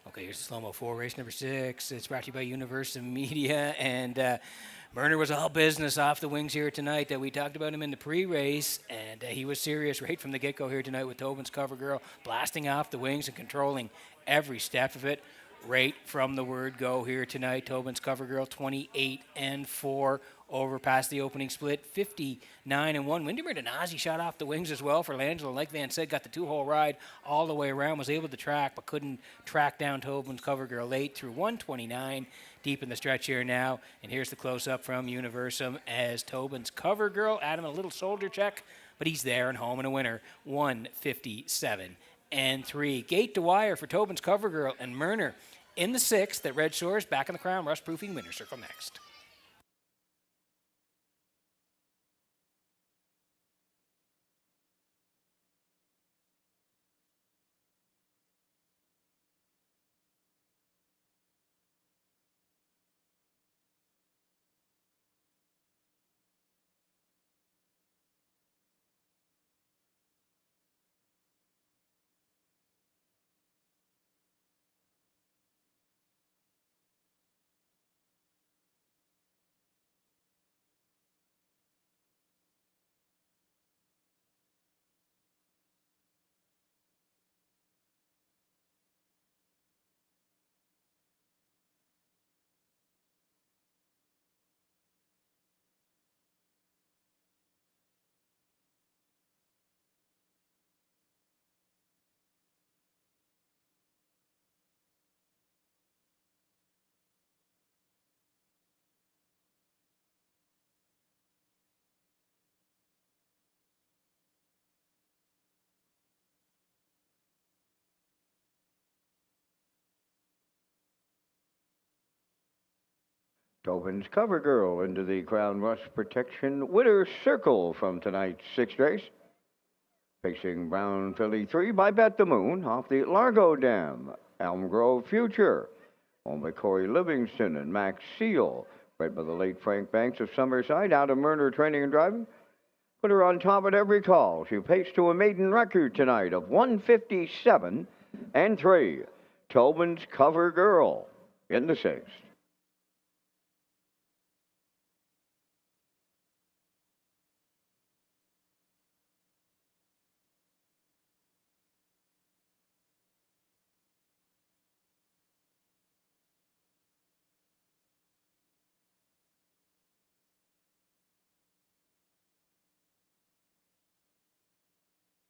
Okay, here's the slow-mo 4, race number 6. It's brought to you by Universal Media, and Burner was all business off the wings here tonight. We talked about him in the pre-race, and he was serious right from the get-go here tonight with Tobin's cover girl, blasting off the wings and controlling every step of it. right from the word go here tonight. Tobin's Cover Girl 28-4 over past the opening split, 59-1. Windermere Denazi shot off the wings as well for Langelo. Like Van said, got the two-hole ride all the way around, was able to track, but couldn't track down Tobin's Cover Girl late through 129 deep in the stretch here now. And here's the close-up from Universum as Tobin's Cover Girl. Adam, a little shoulder check, but he's there and home and a winner, 157-3. Gate to wire for Tobin's Cover Girl and Murner in the sixth at Red Shores. Back in the Crown, rust-proofing winner circle next. Tobin's Cover Girl into the Crown Rust Protection winner's circle from tonight's sixth race. Facing Brown Philly 3 by Bet the Moon off the Largo Dam. Elm Grove Future. Owned by Corey Livingston and Max Seal. Bred by the late Frank Banks of Summerside out of Murner Training and Driving. Put her on top at every call. She paced to a maiden record tonight of 157-3. Tobin's Cover Girl in the sixth.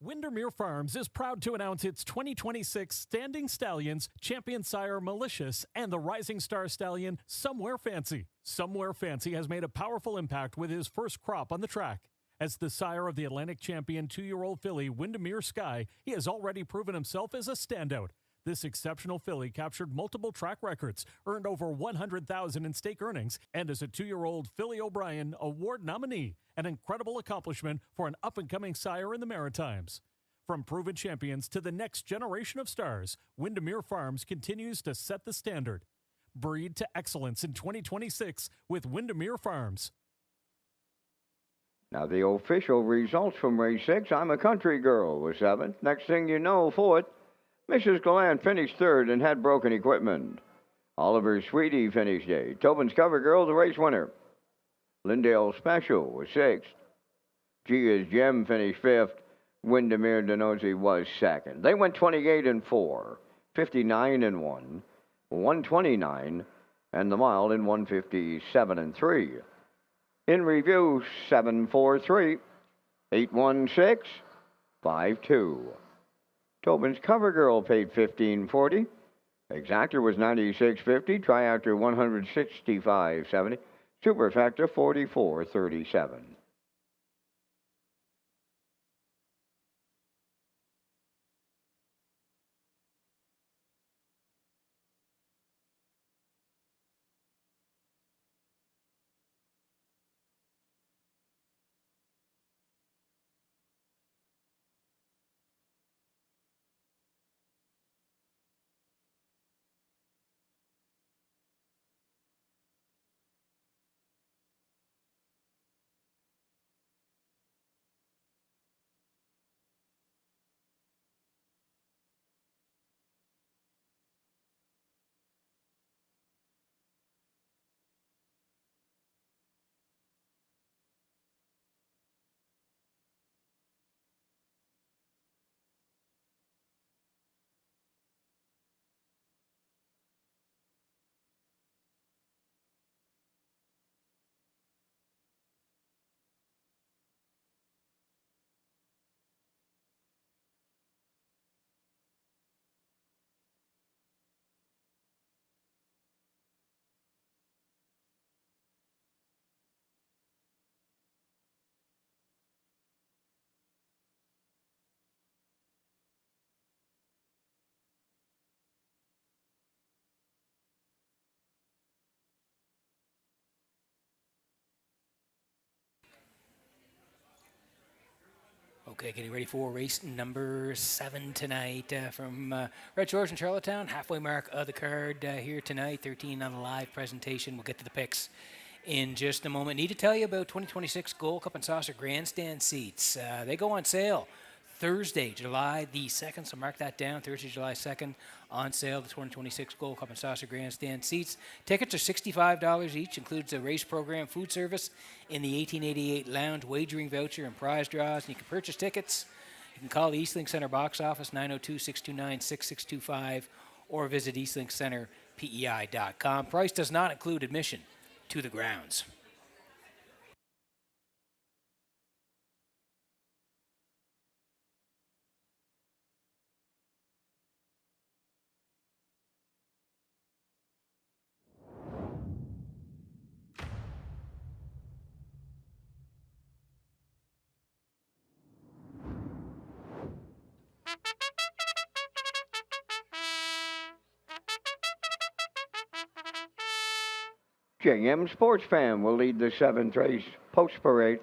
Windermere Farms is proud to announce its 2026 Standing Stallions, Champion Sire Malicious, and the Rising Star Stallion Somewhere Fancy. Somewhere Fancy has made a powerful impact with his first crop on the track. As the sire of the Atlantic champion 2-year-old filly Windermere Sky, he has already proven himself as a standout. This exceptional filly captured multiple track records, earned over $100,000 in stake earnings, and is a 2-year-old Philly O'Brien Award nominee, an incredible accomplishment for an up-and-coming sire in the Maritimes. From proven champions to the next generation of stars, Windermere Farms continues to set the standard. Breed to excellence in 2026 with Windermere Farms. Now the official results from race 6. I'm a Country Girl was 7th. Next thing you know, 4th. Mrs. Galan finished 3rd and had broken equipment. Oliver Sweetie finished 8th. Tobin's Cover Girl, the race winner. Lindale Special was 6th. Gia's Gem finished 5th. Windermere Denozi was 2nd. They went 28-4, 59-1, 129, and the mile in 157-3. In review, 7-4-3, 8-1-6, 5-2. Tobin's Cover Girl paid $15.40. Exactor was $96.50. Triactor $165.70. Superfactor $44.37. Okay, getting ready for race number 7 tonight from Red Shores in Charlottetown. Halfway mark of the card here tonight. 13 on the live presentation. We'll get to the picks in just a moment. Need to tell you about 2026 Gold Cup and Saucer grandstand seats. They go on sale Thursday, July the 2nd, so mark that down. Thursday, July 2nd, on sale, the 2026 Gold Cup and Saucer grandstand seats. Tickets are $65 each, includes a race program, food service in the 1888 lounge, wagering voucher, and prize draws. And you can purchase tickets. You can call the Eastlink Center box office, 902-629-6625, or visit eastlinkcenterpei.com. Price does not include admission to the grounds. JM Sports Fan will lead the 7th race post parade.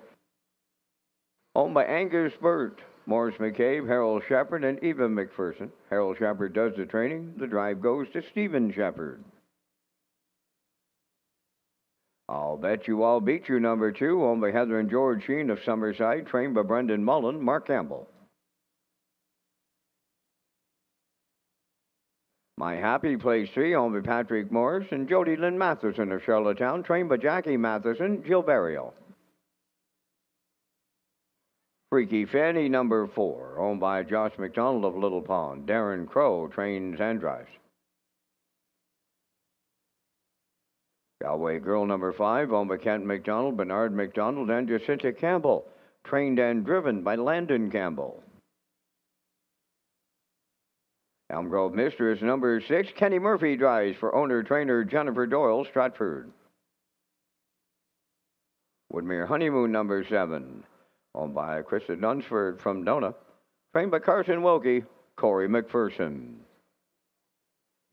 Owned by Angus Burt, Morris McCabe, Harold Shepard, and Eva McPherson. Harold Shepard does the training. The drive goes to Stephen Shepard. I'll Bet You I'll Beat You, number 2, owned by Heather and George Sheen of Summerside, trained by Brendan Mullen, Mark Campbell. My Happy Place 3, owned by Patrick Morris and Jody Lynn Matheson of Charlottetown, trained by Jackie Matheson, Jill Barrio. Freaky Fanny, number 4, owned by Josh McDonald of Little Pond. Darren Crow trains and drives. Galway Girl, number 5, owned by Kent McDonald, Bernard McDonald, and Jacinta Campbell, trained and driven by Landon Campbell. Elm Grove Mistress, number 6, Kenny Murphy drives for owner-trainer Jennifer Doyle, Stratford. Woodmere Honeymoon, number 7, owned by Krista Dunsford from Nona, trained by Carson Wilkie, Corey McPherson.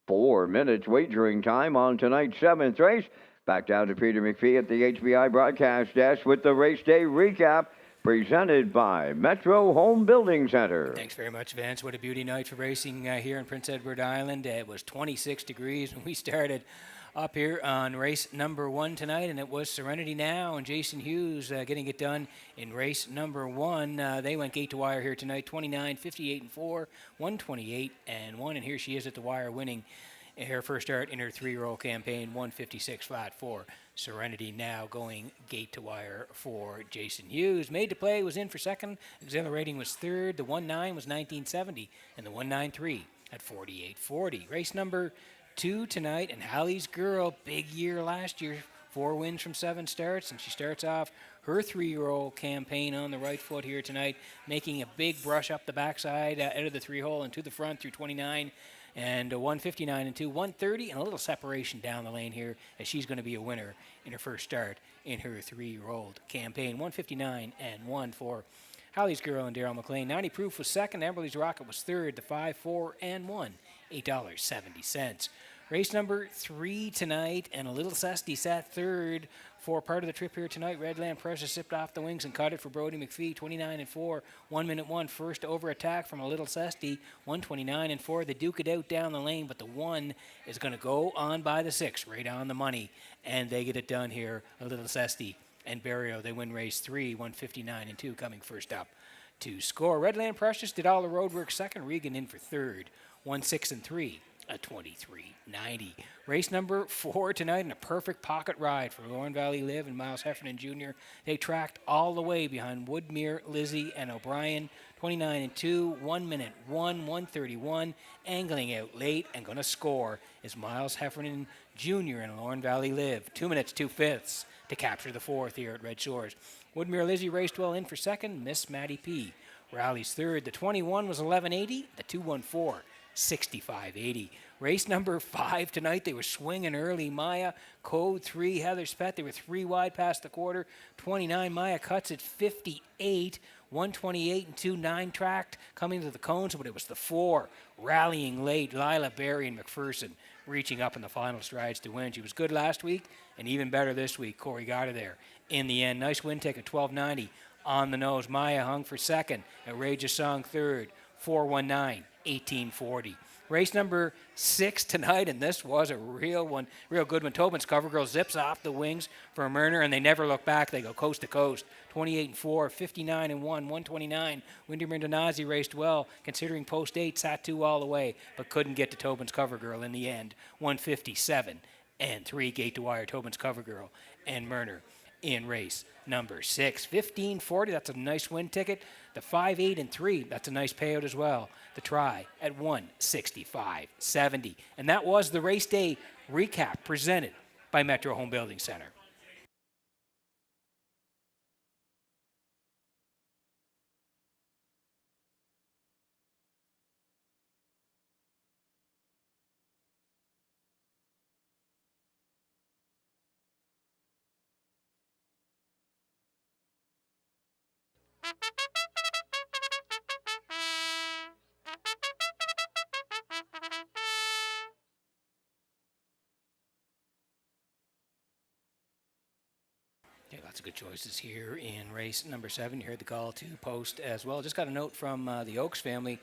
4 minutes wagering time on tonight's 7th race. Back down to Peter McPhee at the HBI broadcast desk with the race day recap, presented by Metro Home Building Center. Thanks very much, Vince. What a beauty night for racing here in Prince Edward Island. It was 26 degrees when we started up here on race number 1 tonight, and it was Serenity Now and Jason Hughes getting it done in race number 1. They went gate to wire here tonight, 29, 58, and 4, 128 and 1, and here she is at the wire winning her first start in her 3-year-old campaign, 156 flat for Serenity Now, going gate to wire for Jason Hughes. Made to Play was in for second. Exhilarating was third. The 1-9 was 1970, and the 1-9-3 at 48.40. Race number 2 tonight, and Hallie's Girl, big year last year, 4 wins from 7 starts, and she starts off her 3-year-old campaign on the right foot here tonight, making a big brush up the backside out of the 3-hole and to the front through 29. And 159 and 2, 130, and a little separation down the lane here as she's going to be a winner in her first start in her 3-year-old campaign. 159 and 1 for Hallie's Girl and Daryl McLean. 90 Proof was second. Amberley's Rocket was third. The 5, 4, and 1, $8.70. Race number 3 tonight, and a Little Sesty sat third for part of the trip here tonight. Redland Pressure sipped off the wings and cut it for Brody McPhee, 29 and 4, 1 minute 1. First over attack from a Little Sesty, 129 and 4. They duke it out down the lane, but the 1 is going to go on by the 6, right on the money, and they get it done here. A Little Sesty and Barrio, they win race 3, 159 and 2, coming first up to score. Redland Precious did all the road work second. Regan in for third, 1-6 and 3. A 23.90. Race number 4 tonight, and a perfect pocket ride for Lauren Valley Live and Miles Heffernan Jr. They tracked all the way behind Woodmere, Lizzie, and O'Brien. 29 and 2, 1 minute 1, 131. Angling out late and going to score is Miles Heffernan Jr. and Lauren Valley Live. 2 minutes 2 fifths to capture the 4th here at Red Shores. Woodmere Lizzie raced well in for second. Miss Maddie P. rallies third. The 21 was 11.80. The 214. 65.80. Race number 5 tonight, they were swinging early. Maya, code 3, Heather Spett, they were 3 wide past the quarter. 29, Maya cuts at 58. 128 and 2, 9 tracked, coming to the cones, but it was the 4 rallying late. Lila, Berry, and McPherson reaching up in the final strides to win. She was good last week and even better this week. Corey got her there in the end. Nice win ticket, $12.90 on the nose. Maya hung for second. Outrageous Song third. 4:19, 18:40. Race number 6 tonight, and this was a real one, real good one. Tobin's Cover Girl zips off the wings for Murner, and they never look back. They go coast to coast. 28-4, 59-1, 129. Windy Mendonazzi raced well, considering post 8, sat 2 all the way, but couldn't get to Tobin's Cover Girl in the end. 157-3, gate to wire. Tobin's Cover Girl and Murner in race number 6. 15-40, that's a nice win ticket. The 5, 8, and 3, that's a nice payout as well. The try at 165.70. And that was the race day recap presented by Metro Home Building Center. Okay, lots of good choices here in race number 7. You heard the call to post as well. Just got a note from the Oaks family,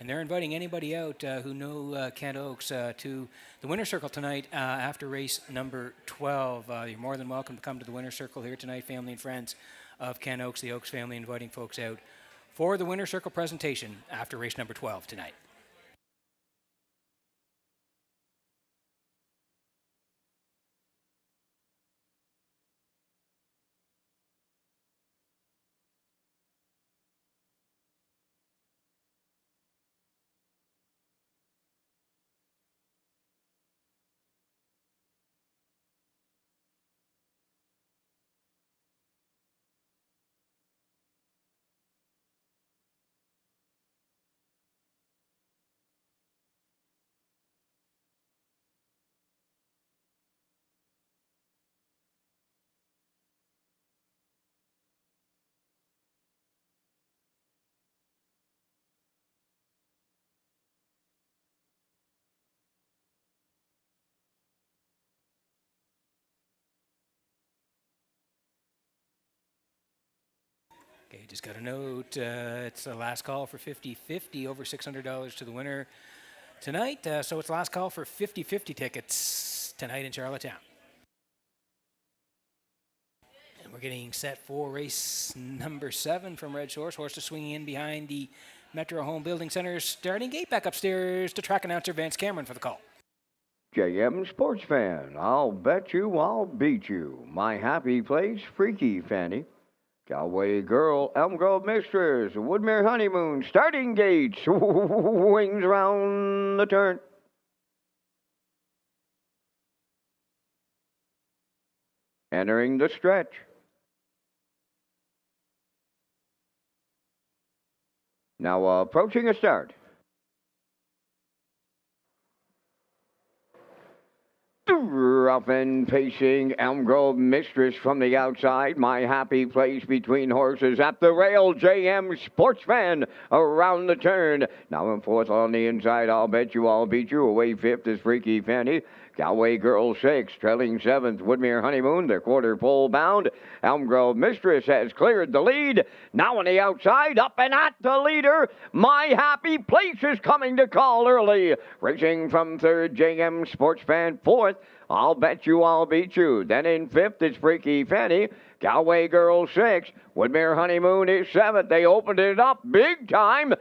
and they're inviting anybody out who know Kent Oaks to the Winner's Circle tonight after race number 12. You're more than welcome to come to the Winner's Circle here tonight, family and friends of Kent Oaks. The Oaks family inviting folks out for the Winner's Circle presentation after race number 12 tonight. Okay, just got a note. It's the last call for 50-50, over $600 to the winner tonight. So it's last call for 50-50 tickets tonight in Charlottetown. And we're getting set for race number 7 from Redshores. Horses swinging in behind the Metro Home Building Center starting gate. Back upstairs to track announcer Vance Cameron for the call. JM Sports Fan, I'll bet you I'll beat you. My happy place, Freaky Fanny. Galway Girl, Elm Grove Mistress, Woodmere Honeymoon, starting gate, swings round the turn. Entering the stretch. Now approaching a start. Rough and pacing, Elm Grove Mistress from the outside. My happy place between horses at the rail. JM Sports Fan around the turn. Now in fourth on the inside. I'll bet you I'll beat you. Away fifth is Freaky Fanny. Galway Girl 6, trailing 7th, Woodmere Honeymoon, the quarter pole bound. Elm Grove Mistress has cleared the lead. Now on the outside, up and at the leader. My happy place is coming to call early. Racing from 3rd, JM Sports Fan 4th. I'll bet you I'll beat you. Then in 5th is Freaky Fanny. Galway Girl 6, Woodmere Honeymoon is 7th. They opened it up big time.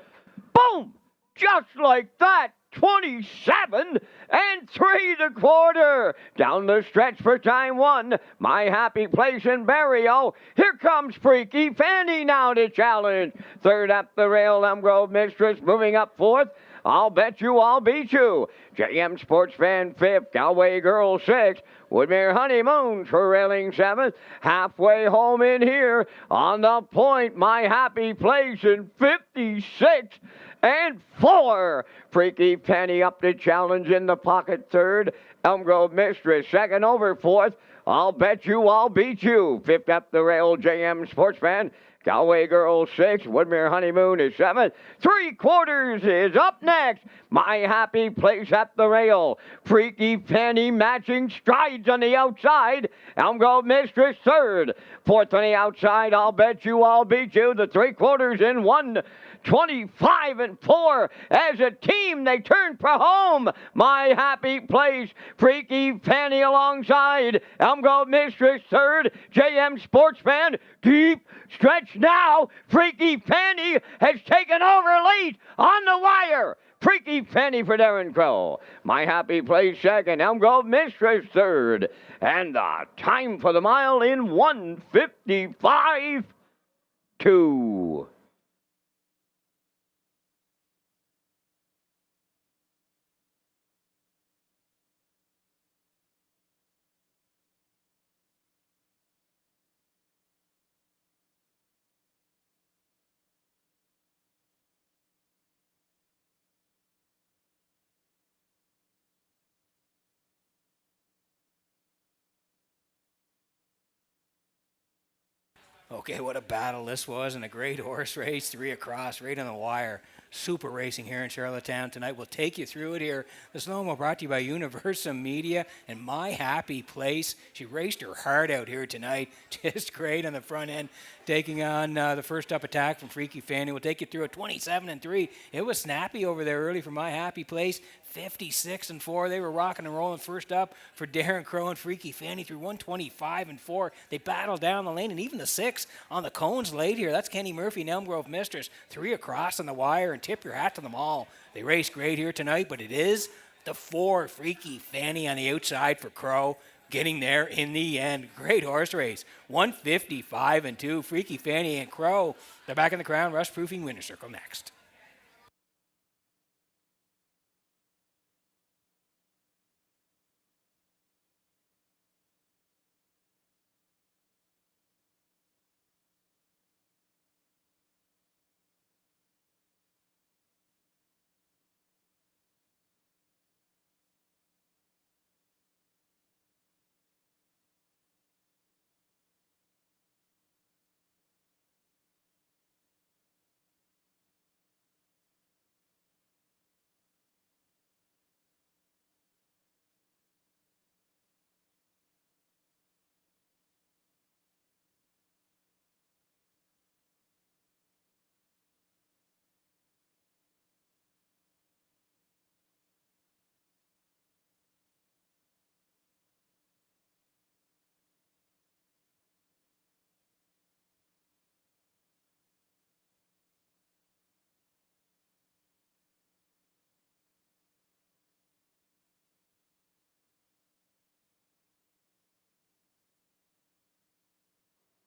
Boom! Just like that. 27 and 3/4 down the stretch for time 1. My happy place in Barrio. Here comes Freaky Fanny now to challenge. 3rd up the rail, Elm Grove Mistress moving up 4th. I'll bet you I'll beat you. JM Sports Fan 5th, Galway Girl 6th, Woodmere Honeymoon trailing 7th. Halfway home in here on the point. My happy place in 56 and 4. Freaky Fanny up to challenge in the pocket 3rd. Elm Grove Mistress 2nd over 4th. I'll bet you I'll beat you. 5th up the rail, JM Sports Fan. Galway Girl 6, Woodmere Honeymoon is 7. 3/4 is up next. My Happy Place at the rail. Freaky Fanny matching strides on the outside. Elm Grove Mistress 3rd. 4th on the outside, I'll bet you I'll beat you. The 3/4 in 1:25 and 4. As a team, they turn for home. My Happy Place, Freaky Fanny alongside. Elm Grove Mistress 3rd. JM Sportsman, deep stretch now. Freaky Fanny has taken over late on the wire. Freaky Fanny for Darren Crow. My Happy Place 2nd. Elm Grove Mistress 3rd. And the time for the mile in 1:55.2. Okay, what a battle this was, and a great horse race, 3 across, right on the wire. Super racing here in Charlottetown tonight. We'll take you through it here. The Slow-Mo brought to you by Universum Media and My Happy Place. She raced her heart out here tonight. Just great on the front end, taking on the first up attack from Freaky Fanny. We'll take you through a 27-3. It was snappy over there early for My Happy Place. 56-4. They were rocking and rolling first up for Darren Crow and Freaky Fanny through 125-4. They battled down the lane, and even the 6 on the cones late here. That's Kenny Murphy and Elm Grove Mistress. 3 across on the wire, and tip your hat to them all. They raced great here tonight, but it is the 4 Freaky Fanny on the outside for Crow, getting there in the end. Great horse race. 155-2. Freaky Fanny and Crow. They're back in the Crown Rust Proofing winner circle next.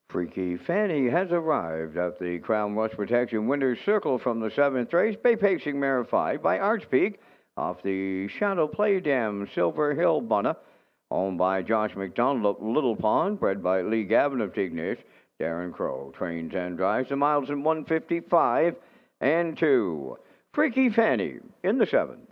Freaky Fanny has arrived at the Crown Rust Protection Winner's Circle from the 7th race. Bay Pacing mare 5 by Archpeak off the Shadow Play Dam Silver Hill Bunna. Owned by Josh McDonald of Little Pond, bred by Lee Gavin of Tignish. Darren Crow trains and drives the miles in 155-2. Freaky Fanny in the 7th.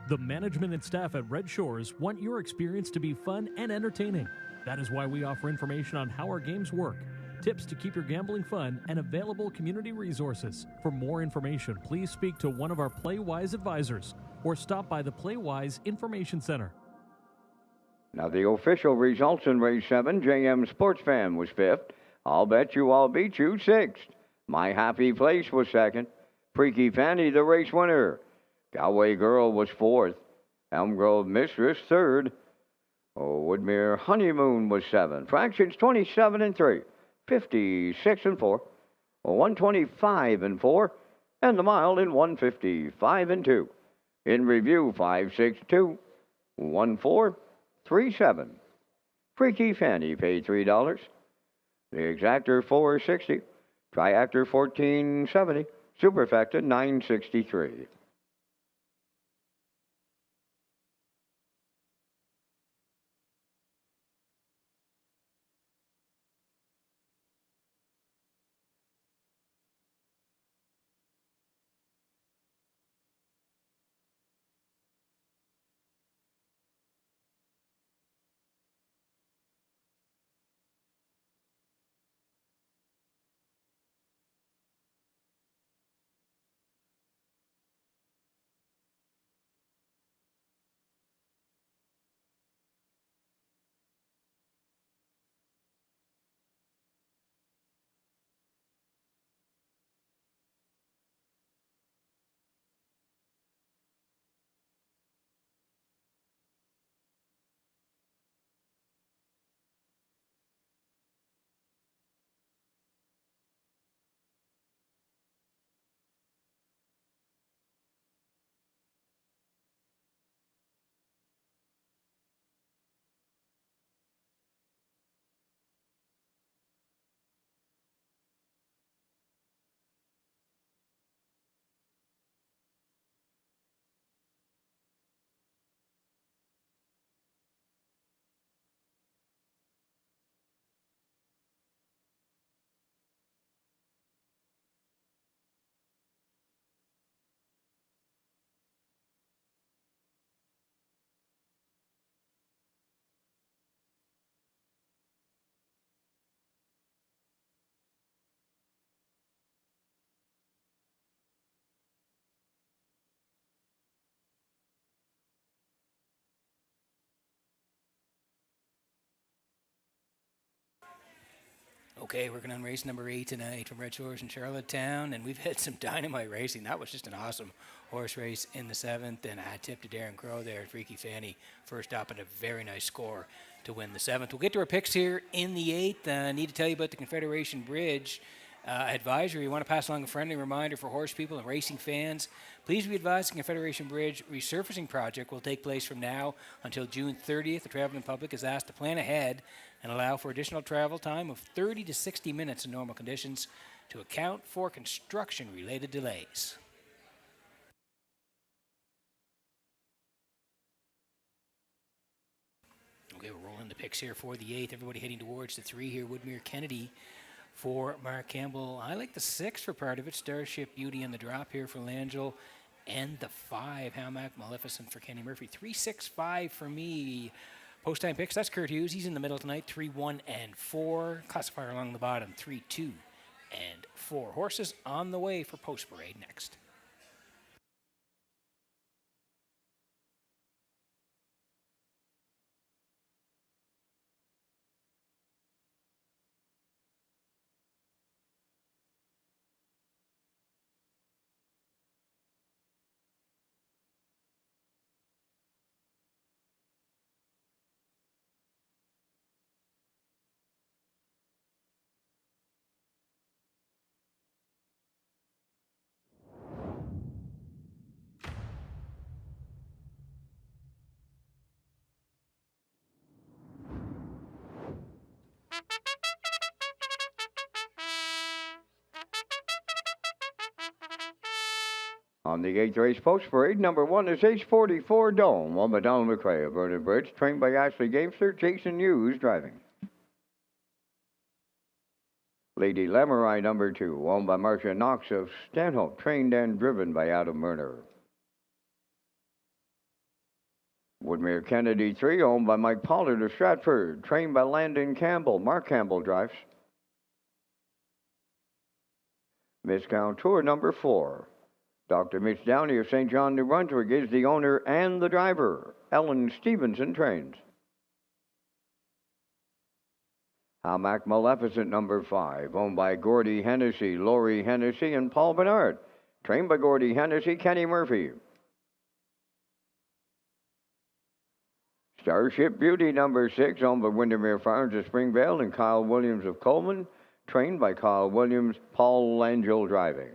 The management and staff at Red Shores want your experience to be fun and entertaining. That is why we offer information on how our games work, tips to keep your gambling fun, and available community resources. For more information, please speak to one of our PlayWise advisors or stop by the PlayWise Information Center. Now the official results in race 7, JM Sportsfan was 5th. I'll bet you I'll beat you 6th. My Happy Place was 2nd. Freaky Fanny, the race winner. Galway Girl was 4th. Elm Grove Mistress 3rd. Woodmere Honeymoon was 7th. Fractions 27-3, 56-4, 125-4, and the mile in 155-2. In review 562, 1437. Freaky Fanny paid $3. The exactor $460. Triactor $1470. Superfecta $963. Okay, working on race number 8 tonight from Red Shores in Charlottetown, and we've had some dynamite racing. That was just an awesome horse race in the 7th, and I tipped to Darren Crow there at Freaky Fanny first up, and a very nice score to win the 7th. We'll get to our picks here in the 8th. I need to tell you about the Confederation Bridge advisory. We want to pass along a friendly reminder for horse people and racing fans. Please be advised the Confederation Bridge resurfacing project will take place from now until June 30th. The traveling public is asked to plan ahead and allow for additional travel time of 30 to 60 minutes in normal conditions to account for construction-related delays. Okay, we're rolling the picks here for the 8th. Everybody heading towards the 3 here. Woodmere Kennedy for Mark Campbell. I like the 6 for part of it. Starship Beauty and the drop here for Langell. And the 5, Hamac Maleficent for Kenny Murphy. 3, 6, 5 for me. Post-time picks, that's Kurt Hughes. He's in the middle tonight. 3, 1, and 4. Classifier along the bottom. 3, 2, and 4. Horses on the way for Post Parade next. On the 8th race post parade, number 1 is Ace 44 Dome, won by Donald McRae of Vernon Bridge, trained by Ashley Gamester, Jason Hughes driving. Lady Lamurai, number 2, owned by Marcia Knox of Stanhope, trained and driven by Adam Murner. Woodmere Kennedy 3, owned by Mike Pollard of Stratford, trained by Landon Campbell. Mark Campbell drives. Miss Contour, number 4. Dr. Mitch Downey of St. John, New Brunswick is the owner and the driver. Ellen Stevenson trains. Hamac Maleficent, number 5, owned by Gordy Hennessy, Laurie Hennessy, and Paul Bernard. Trained by Gordy Hennessy, Kenny Murphy. Starship Beauty, number 6, owned by Windermere Farms of Springvale and Kyle Williams of Coleman. Trained by Kyle Williams, Paul Langell driving.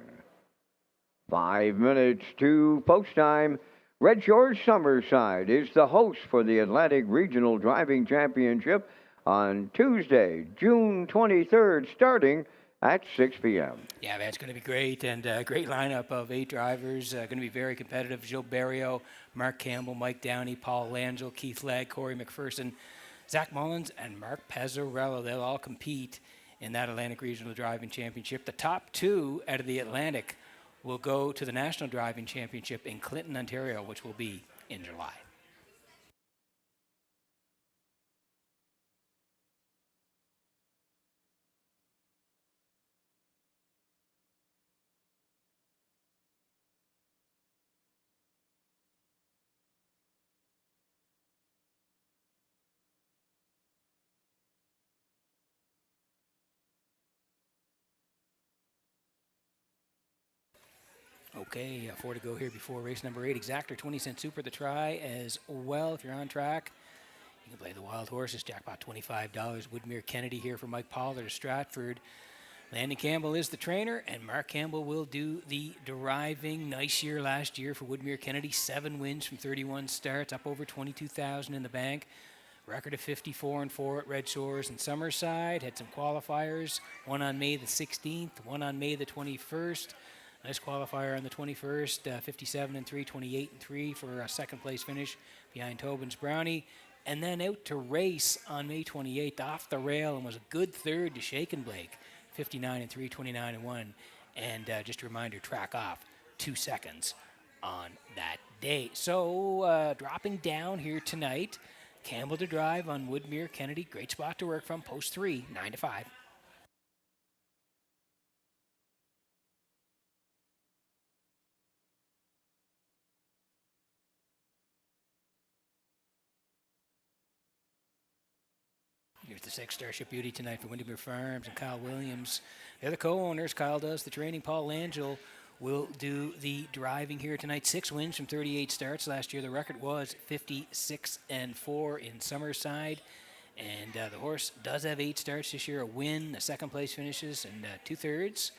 5 minutes to post time. Red Shores Summerside is the host for the Atlantic Regional Driving Championship on Tuesday, June 23rd, starting at 6 p.m. Yeah, that's going to be great, and a great lineup of 8 drivers. Going to be very competitive. Joe Barrio, Mark Campbell, Mike Downey, Paul Langell, Keith Legg, Corey McPherson, Zach Mullins, and Mark Pezzarello. They'll all compete in that Atlantic Regional Driving Championship. The top 2 out of the Atlantic will go to the National Driving Championship in Clinton, Ontario, which will be in July. Okay, 4 to go here before race number 8. Exactor 20-cent super the try as well. If you're on track, you can play the wild horses. Jackpot $25. Woodmere Kennedy here for Mike Pollard of Stratford. Landon Campbell is the trainer, and Mark Campbell will do the driving. Nice year last year for Woodmere Kennedy. 7 wins from 31 starts, up over $22,000 in the bank. Record of 54-4 at Red Shores and Summerside. Had some qualifiers. One on May the 16th, one on May the 21st. Nice qualifier on the 21st, 57-3, 28-3 for a second place finish behind Tobin's Brownie. And then out to race on May 28th off the rail and was a good third to Shaken Blake, 59-3, 29-1. And just a reminder, track off 2 seconds on that day. So dropping down here tonight, Campbell to drive on Woodmere Kennedy. Great spot to work from, post 3, 9 to 5. Here's the the 6 Starship Beauty tonight for Windermere Farms and Kyle Williams. They're the co-owners. Kyle does the training. Paul Langell will do the driving here tonight. 6 wins from 38 starts last year. The record was 56-4 in Summerside. And the horse does have 8 starts this year, a win, a second place finishes, and 2/3.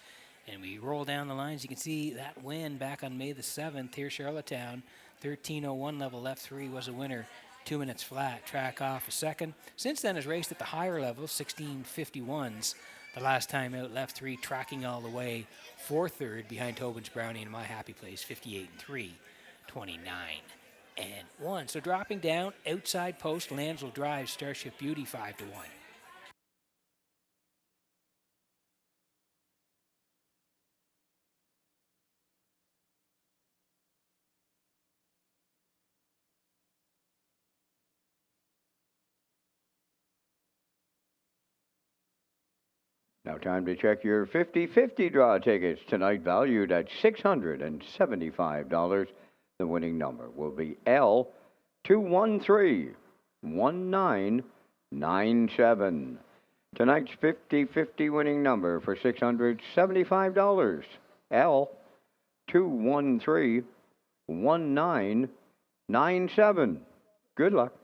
And we roll down the lines. You can see that win back on May the 7th here, Charlottetown. 13:01 level, left 3 was a winner. 2 minutes flat, track off a second. Since then has raced at the higher level, 16:51s. The last time out, left 3 tracking all the way for third behind Tobin's Brownie and My Happy Place, 58-3, 29-1. So dropping down, outside post, Lansel drives Starship Beauty 5-1. Now, time to check your 50-50 draw tickets tonight, valued at $675. The winning number will be L2131997. Tonight's 50-50 winning number for $675. L2131997. Good luck.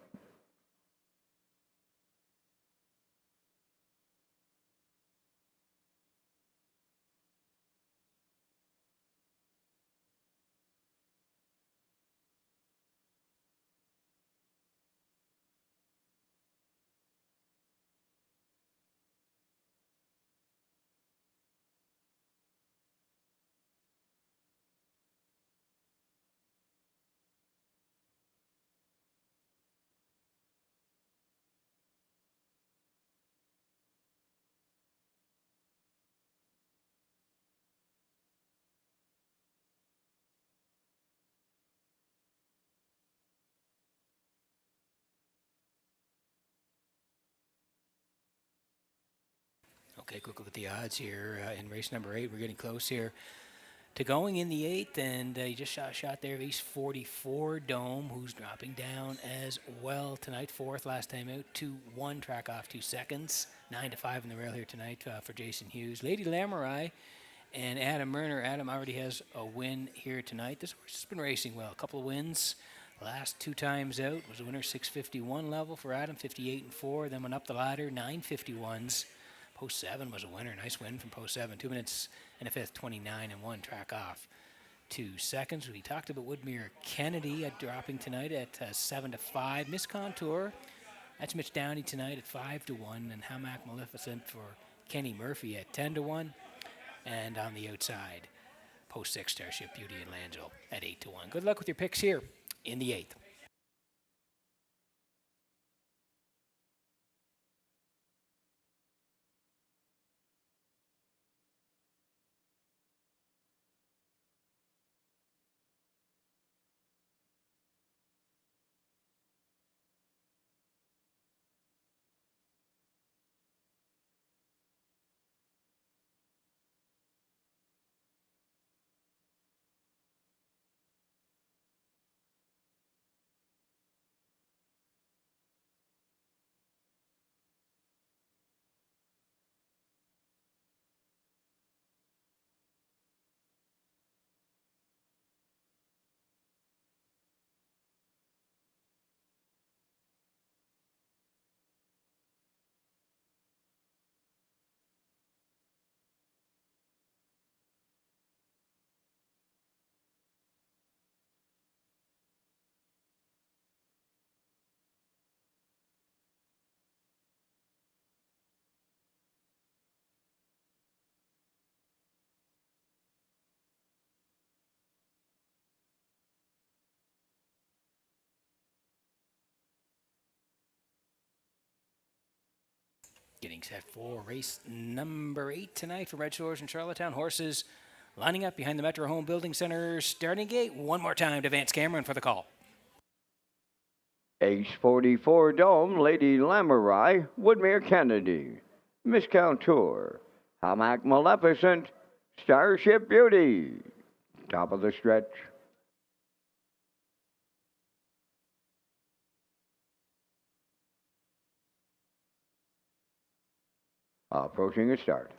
Okay, quick look at the odds here in race number 8. We're getting close here to going in the 8th, and you just shot a shot there of Ace 44 Dome, who's dropping down as well tonight. 4th last time out, 2-1, track off 2 seconds. 9-5 in the rail here tonight for Jason Hughes. Lady Lamorai and Adam Murner. Adam already has a win here tonight. This horse has been racing well. A couple of wins. Last 2 times out was a winner, 651 level for Adam, 58-4. Then went up the ladder, 951s. Post 7 was a winner. Nice win from Post 7. 2 minutes and a 5th, 29-1. Track off 2 seconds. We talked about Woodmere Kennedy dropping tonight at 7-5. Miss Contour. That's Mitch Downey tonight at 5-1. And Hamac Maleficent for Kenny Murphy at 10-1. And on the outside, Post 6 Starship Beauty and Langell at 8-1. Good luck with your picks here in the 8th. Getting set for race number 8 tonight for Redshores in Charlottetown. Horses lining up behind the Metro Home Building Center starting gate. One more time to Vance Cameron for the call. Ace 44 Dome, Lady Lamorai, Woodmere Kennedy, Miss Contour, Hamac Maleficent, Starship Beauty. Top of the stretch. approaching its start.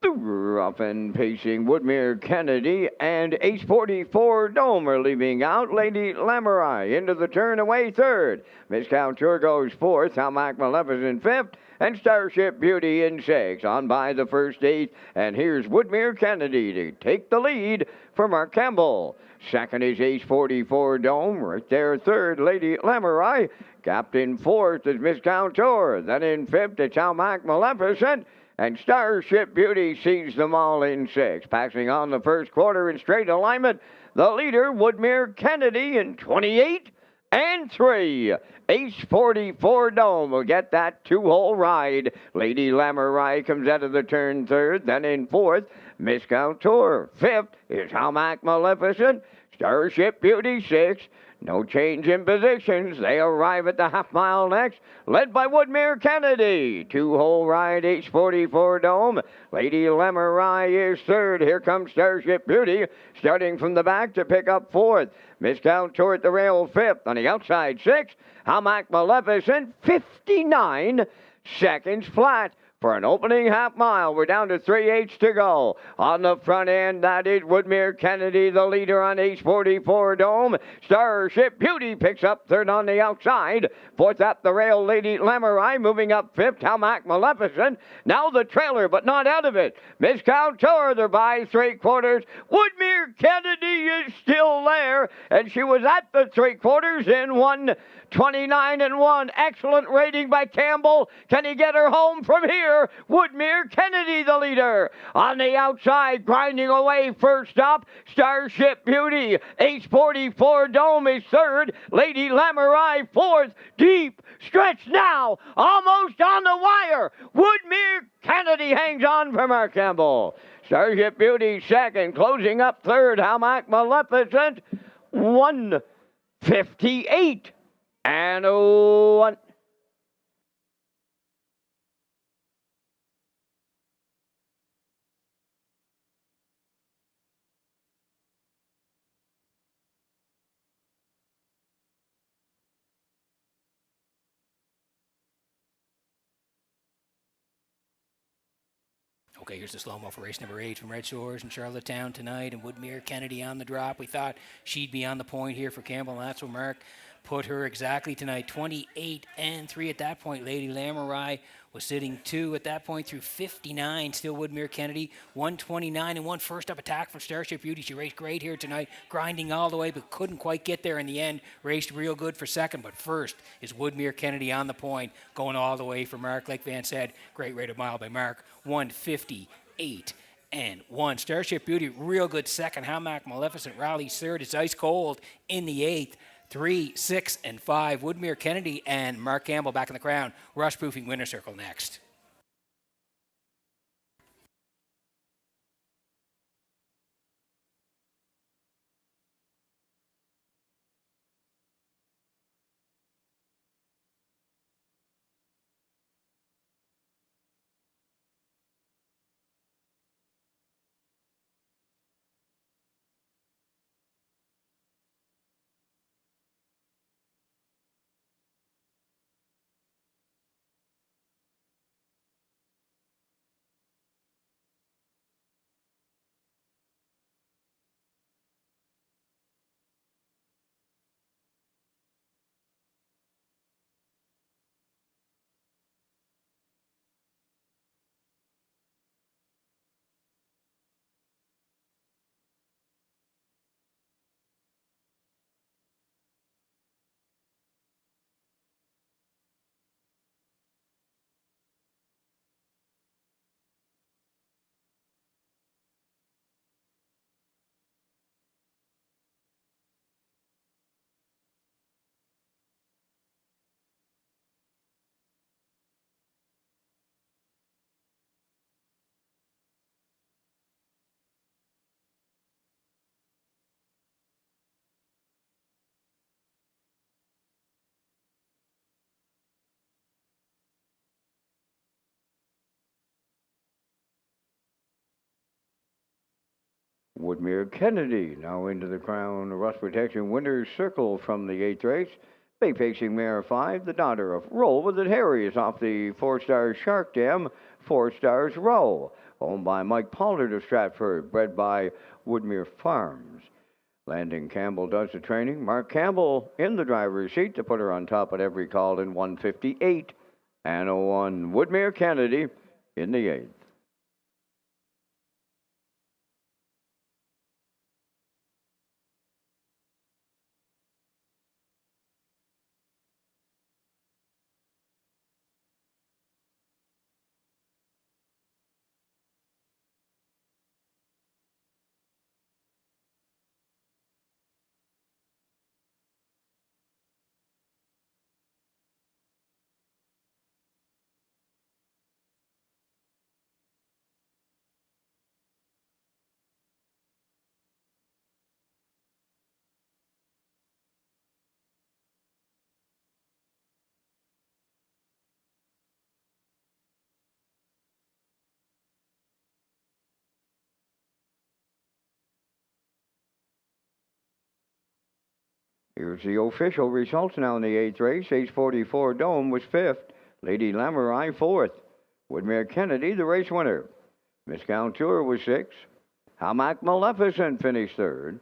Rough and pacing Woodmere Kennedy and H44 Dome are leaving out. Lady Lamurai into the turn away third. Miss Couture goes fourth. Hamac Maleficent fifth. And Starship Beauty in sixth. On by the first eight. And here's Woodmere Kennedy to take the lead for Mark Campbell. Second is H44 Dome. Right there third, Lady Lamurai. Gapped in fourth is Miss Couture. Then in fifth, it's Hamac Maleficent. And Starship Beauty sees them all in sixth. Passing on the first quarter in straight alignment, the leader, Woodmere Kennedy, in 28 and 3. H44 Dome will get that two-hole ride. Lady Lamurai comes out of the turn third. Then in fourth, Miss Couture. Fifth is Hamac Maleficent. Starship Beauty sixth. No change in positions. They arrive at the half mile next, led by Woodmere Kennedy. Two-hole ride, H44 Dome. Lady Lamurai is third. Here comes Starship Beauty, starting from the back to pick up fourth. Miss Couture at the rail fifth. On the outside, sixth. Hamac Maleficent, 59 seconds flat. For an opening half mile, we're down to 3/8 to go. On the front end, that is Woodmere Kennedy, the leader on H44 Dome. Starship Beauty picks up third on the outside. Fourth at the rail, Lady Lamurai moving up fifth. Hamac Maleficent. Now the trailer, but not out of it. Miss Couture, they're by three-quarters. Woodmere Kennedy is still there, and she was at the three-quarters in 1:29 and 1. Excellent rating by Campbell. Can he get her home from here? Woodmere Kennedy, the leader. On the outside, grinding away first stop, Starship Beauty. H44 Dome is third. Lady Lamurai fourth. Deep stretch now. Almost on the wire. Woodmere Kennedy hangs on for Mark Campbell. Starship Beauty second. Closing up third. Hamac Maleficent. 1:58 and 1. Okay, here's the slow-mo for race number 8 from Red Shores in Charlottetown tonight, and Woodmere Kennedy on the drop. We thought she'd be on the point here for Campbell, and that's what Mark put her exactly tonight. 28 and 3 at that point. Lady Lamurai was sitting 2 at that point through 59. Still Woodmere Kennedy, 1:29 and 1. First up attack from Starship Beauty. She raced great here tonight, grinding all the way, but couldn't quite get there in the end. Raced real good for second, but first is Woodmere Kennedy on the point, going all the way for Mark. Like Van said, great rate of mile by Mark, 1:58 and 1. Starship Beauty, real good second. Hamac Maleficent rallies third. It's ice cold in the 8th. 3, 6, and 5. Woodmere Kennedy and Mark Campbell back in the crown. Rush proofing winner circle next. Woodmere Kennedy now into the Crown Rust Protection winner's circle from the 8th race. Big Pacing Mare 5, the daughter of Roll with It Harry, is off the 4 Stars Shark Dam, 4 Stars Row. Owned by Mike Pollard of Stratford, bred by Woodmere Farms. Landon Campbell does the training. Mark Campbell in the driver's seat to put her on top at every call in 158. And a 1 Woodmere Kennedy in the 8th. Here's the official results now in the 8th race. Ace 44 Dome was 5th. Lady Lamurai 4th. Woodmere Kennedy, the race winner. Miss Tour was 6th. Hamac Maleficent finished 3rd.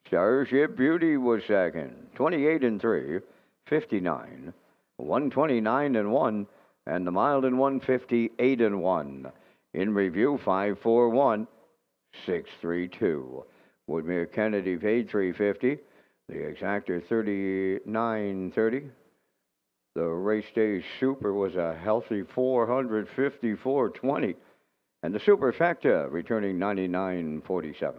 Starship Beauty was 2nd. 28 and 3. 59. 129 and 1. And the Mild and 158 and 1. In review, 541 632. Woodmere Kennedy paid 350. The exactor 39.30. The race day super was a healthy 454.20. And the superfecta returning 99.47.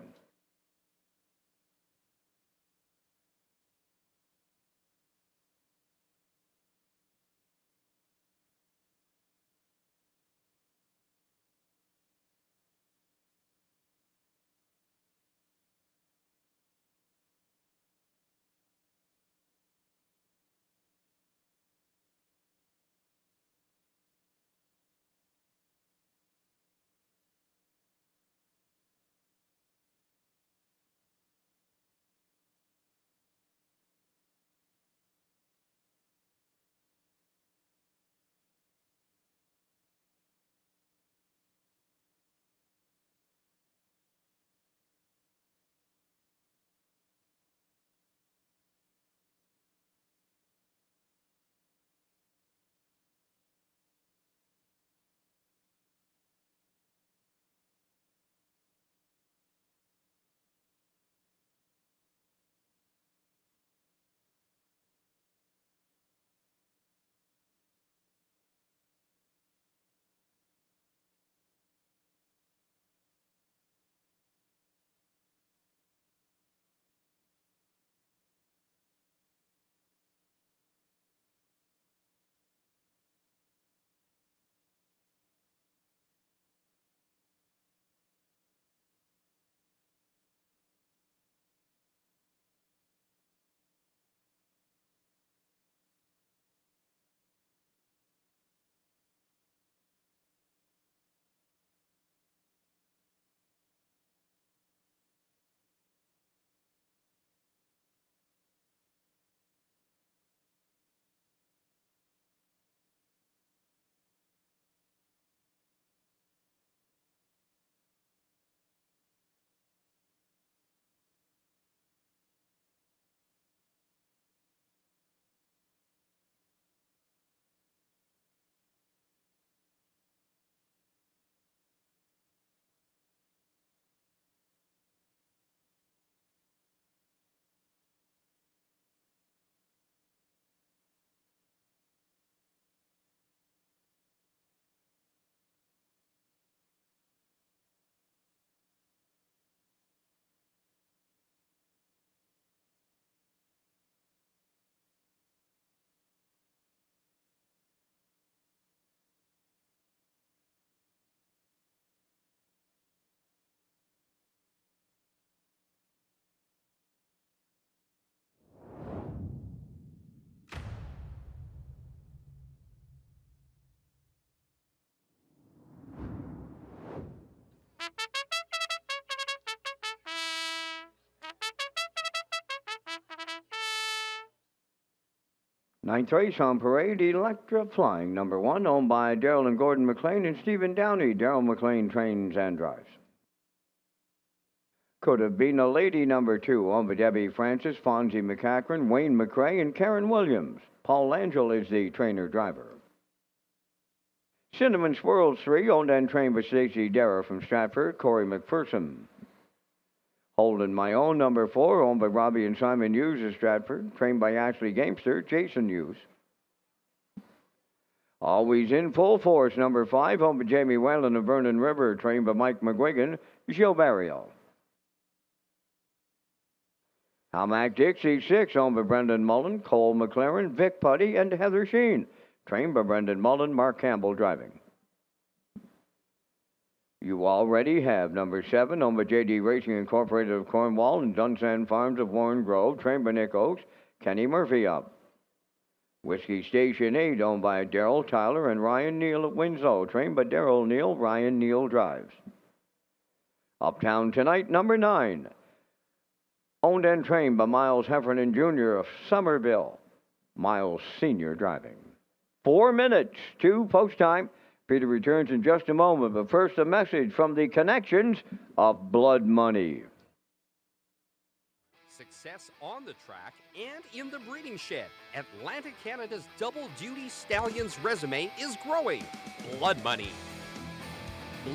Ninth race on parade, Electra Flying, number 1, owned by Daryl and Gordon McLean and Stephen Downey. Daryl McLean trains and drives. Could Have Been a Lady, number 2, owned by Debbie Francis, Fonzie McCachran, Wayne McRae, and Karen Williams. Paul Langell is the trainer-driver. Cinnamon Swirls 3, owned and trained by Stacey Darragh from Stratford, Corey McPherson. Holding My Own, number 4, owned by Robbie and Simon Hughes of Stratford, trained by Ashley Gamester, Jason Hughes. Always in Full Force, number 5, owned by Jamie Whalen of Vernon River, trained by Mike McGuigan, Gilles Barrio. Hamac Dixie 6, owned by Brendan Mullen, Cole McLaren, Vic Putty, and Heather Sheen, trained by Brendan Mullen, Mark Campbell driving. You already have number 7, owned by JD Racing Incorporated of Cornwall and Dunsand Farms of Warren Grove, trained by Nick Oakes, Kenny Murphy up. Whiskey Station 8, owned by Darrell Tyler and Ryan Neal of Winslow, trained by Darrell Neal, Ryan Neal drives. Uptown Tonight, number 9, owned and trained by Miles Heffernan Jr. of Somerville, Miles Sr. driving. 4 minutes to post time. Peter returns in just a moment, but first a message from the connections of Blood Money. Success on the track and in the breeding shed. Atlantic Canada's double-duty stallions resume is growing. Blood Money.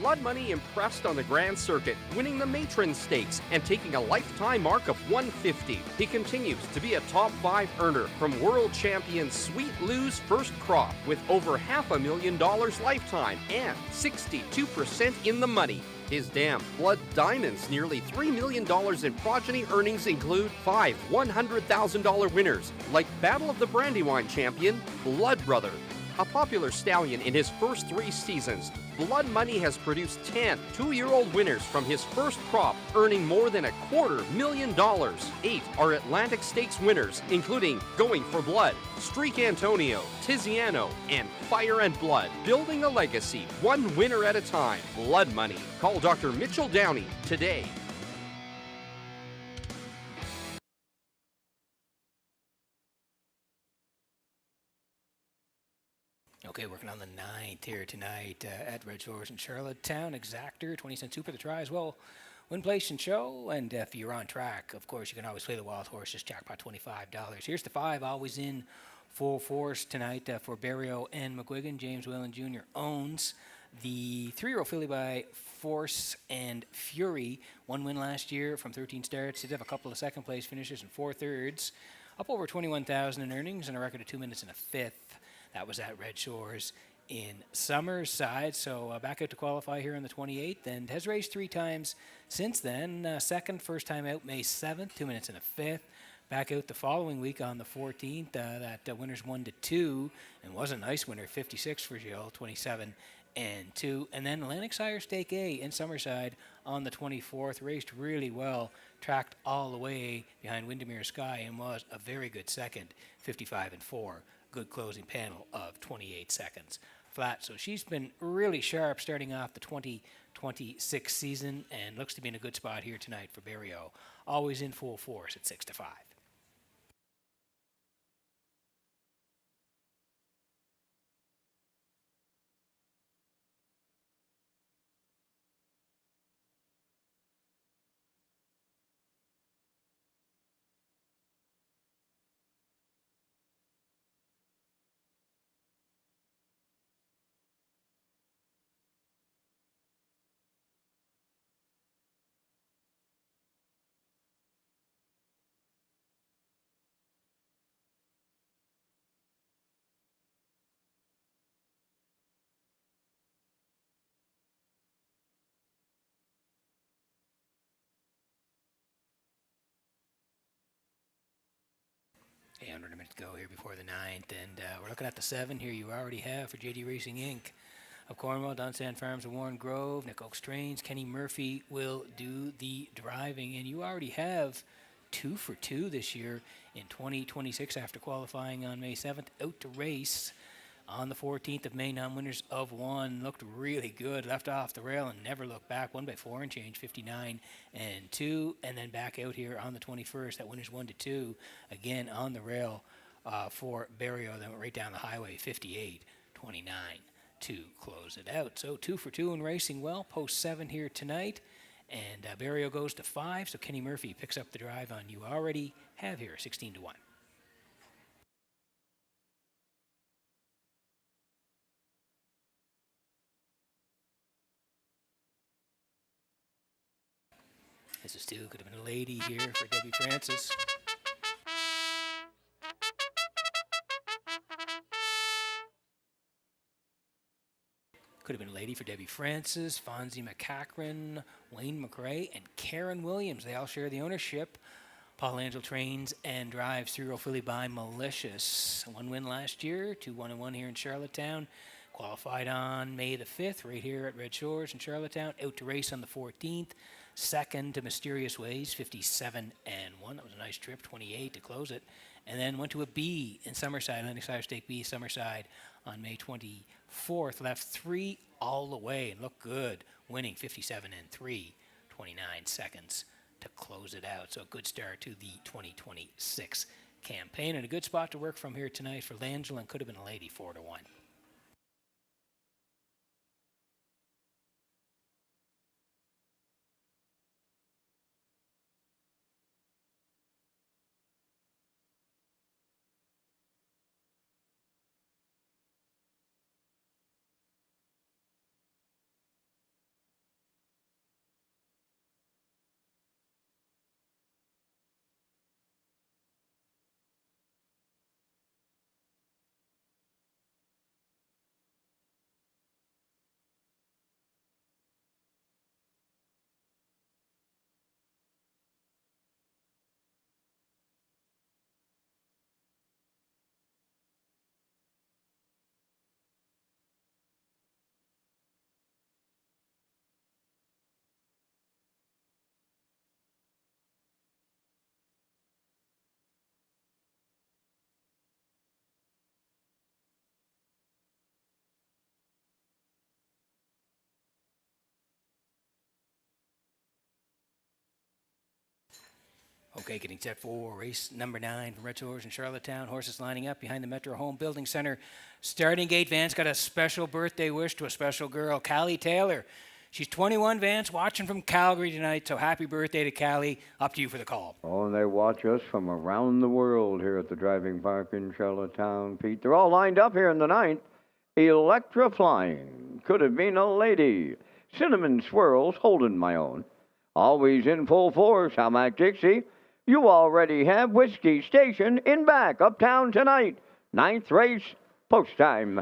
Blood Money impressed on the Grand Circuit, winning the Matron Stakes and taking a lifetime mark of 150. He continues to be a top 5 earner from world champion Sweet Lou's first crop with over $500,000 lifetime and 62% in the money. His Damn Blood Diamonds' nearly $3 million in progeny earnings include 5 $100,000 winners like Battle of the Brandywine champion Blood Brother. A popular stallion in his first 3 seasons, Blood Money has produced 10 two-year-old winners from his first crop, earning more than $250,000. 8 are Atlantic Stakes winners, including Going for Blood, Streak Antonio, Tiziano, and Fire and Blood. Building a legacy, one winner at a time. Blood Money. Call Dr. Mitchell Downey today. Okay, working on the 9th here tonight at Red Shores in Charlottetown. Exactor, 20 cents super the try as well. Win, place, and show. And if you're on track, of course, you can always play the wild horses. Jackpot $25. Here's the 5, always in full force tonight for Barrio and McGuigan. James Whalen Jr. owns the 3-year-old filly by Force and Fury. 1 win last year from 13 starts. Did have a couple of second place finishes and 4 thirds. Up over 21,000 in earnings and a record of 2 minutes and a 5th. That was at Red Shores in Summerside. So back out to qualify here on the 28th and has raced 3 times since then. Second, first time out May 7th, 2 minutes and a 5th. Back out the following week on the 14th. That winner's 1-2 and was a nice winner, 56 for Gilles, 27 and 2. And then Atlantic Sire Stake A in Summerside on the 24th. Raced really well, tracked all the way behind Windermere Sky and was a very good second, 55 and 4. Good closing panel of 28 seconds flat. So she's been really sharp starting off the 2026 season and looks to be in a good spot here tonight for Barrio. Always in full force at 6-5. Okay, under a minute to go here before the 9th, and we're looking at the 7 here you already have for JD Racing Inc. of Cornwall, Dunsand Farms of Warren Grove, Nick Oakes Trains, Kenny Murphy will do the driving, and you already have 2 for 2 this year in 2026 after qualifying on May 7th, out to race on the 14th of May. Non-winners of 1 looked really good, left off the rail and never looked back. 1 by 4 and change, 59 and 2, and then back out here on the 21st. That winner's 1-2 again on the rail. for Barrio. Then went right down the highway, 58-29 to close it out. So 2 for 2 in racing well, post 7 here tonight. And Barrio goes to 5, so Kenny Murphy picks up the drive on You Already Have Here, 16-1. This is two, could have been a lady here for Debbie Francis. Could have been a lady for Debbie Francis, Fonzie McCachran, Wayne McRae, and Karen Williams. They all share the ownership. Paul Angel trains and drives 3-year-old filly by Malicious. 1 win last year, 2-1-1 here in Charlottetown. Qualified on May the 5th, right here at Red Shores in Charlottetown. Out to race on the 14th. Second to Mysterious Ways, 57-1. That was a nice trip, 28 to close it. And then went to a B in Summerside, Atlantic Sire Stake B, Summerside on May 24th. Left 3 all the way and looked good, winning 57-3, 29 seconds to close it out. So a good start to the 2026 campaign and a good spot to work from here tonight for Langell and Could Have Been a Lady, 4-1. Okay, getting set for race number 9 from Red Shores in Charlottetown. Horses lining up behind the Metro Home Building Center. Starting gate, Vance got a special birthday wish to a special girl, Callie Taylor. She's 21, Vance, watching from Calgary tonight, so happy birthday to Callie. Up to you for the call. Oh, and they watch us from around the world here at the driving park in Charlottetown, Pete. They're all lined up here in the 9th. Electra Flying, Could Have Been a Lady. Cinnamon Swirls, Holding My Own. Always in full force, Hamac Dixie. You Already Have Whiskey Station in back, uptown tonight. 9th race, post time.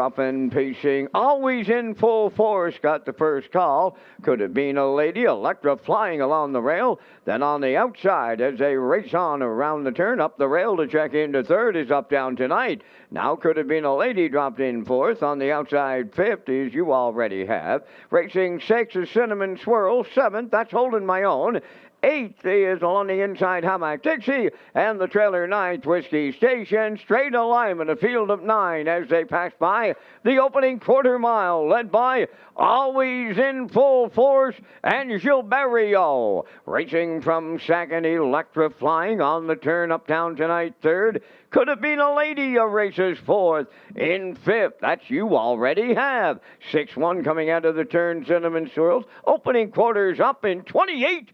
Up and pacing, always in full force, got the first call. Could Have Been a Lady. Electra Flying along the rail. Then on the outside as they race on around the turn, up the rail to check into 3rd is Up Down Tonight. Now Could Have Been a Lady dropped in 4th. On the outside 5th is You Already Have. Racing 6 is Cinnamon Swirl. 7th, that's Holding My Own. 8th is along the inside Hamac Dixie, and the trailer 9th Whiskey Station. Straight alignment, a field of 9 as they pass by the opening quarter mile, led by Always in Full Force and Gilberto. Racing from 2nd, Electra Flying on the turn, Uptown Tonight 3rd. Could Have Been a Lady, a races 4th. In 5th, that's You Already Have. 6-1 coming out of the turn, Cinnamon Swirls. Opening quarters up in 28.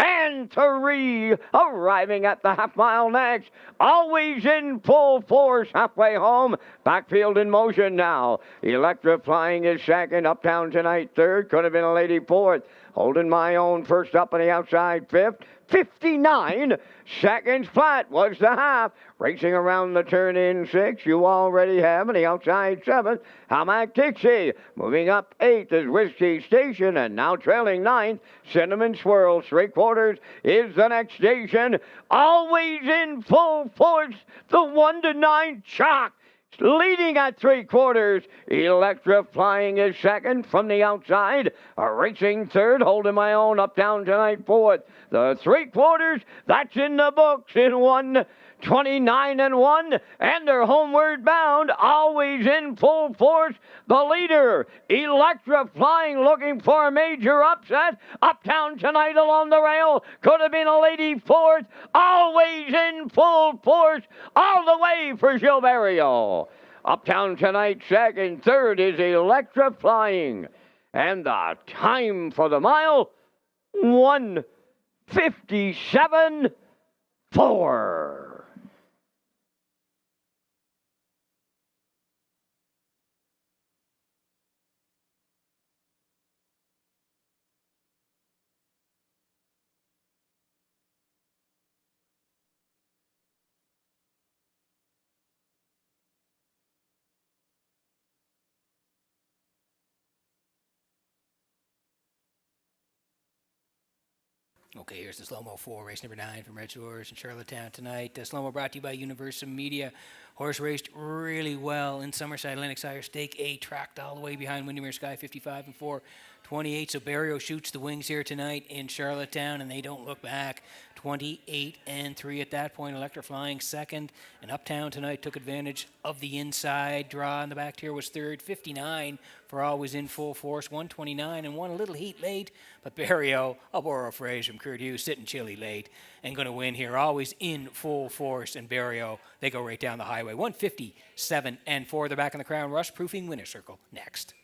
And 3, arriving at the half-mile next. Always in full force, halfway home. Backfield in motion now. Electra Flying is 2nd. Uptown Tonight 3rd. Could Have Been a Lady 4th. Holding My Own first up on the outside 5th. 59 seconds flat was the half. Racing around the turn in 6, You Already Have. On the outside 7th, Hamac Dixie. Moving up 8th is Whiskey Station. And now trailing 9th, Cinnamon Swirl. 3/4 is the next station. Always in full force, the 1-9 Chalk. Leading at 3/4, Electra Flying is 2nd from the outside. A racing 3rd, Holding My Own, Uptown Tonight 4th. The 3/4, that's in the books in 1, 29 and 1, and they're homeward bound, always in full force. The leader, Electra Flying, looking for a major upset. Uptown Tonight along the rail, could have been a lady fourth, always in full force, all the way for Gilberto. Uptown Tonight second, third is Electra Flying. And the time for the mile, 1:57.4. Okay, here's the slow-mo 4, race number 9 from Red Shores in Charlottetown tonight. The slow-mo brought to you by Universal Media. Horse raced really well in Summerside Atlantic Sire Stake A, tracked all the way behind Windermere Sky, 55 and 4, 28. So Barrio shoots the wings here tonight in Charlottetown, and they don't look back. 28 and 3 at that point. Electra Flying second, and Uptown Tonight took advantage of the inside draw. In the back tier was third. 59 for all was in full force. 129 and one a little heat late, but Barrio, a borrow phrase from Kurt Hughes, sitting chilly late and going to win here. Always in full force, and Barrio, they go right down the highway. 157 and 4. They're back in the Crown Rush Proofing Winner Circle next.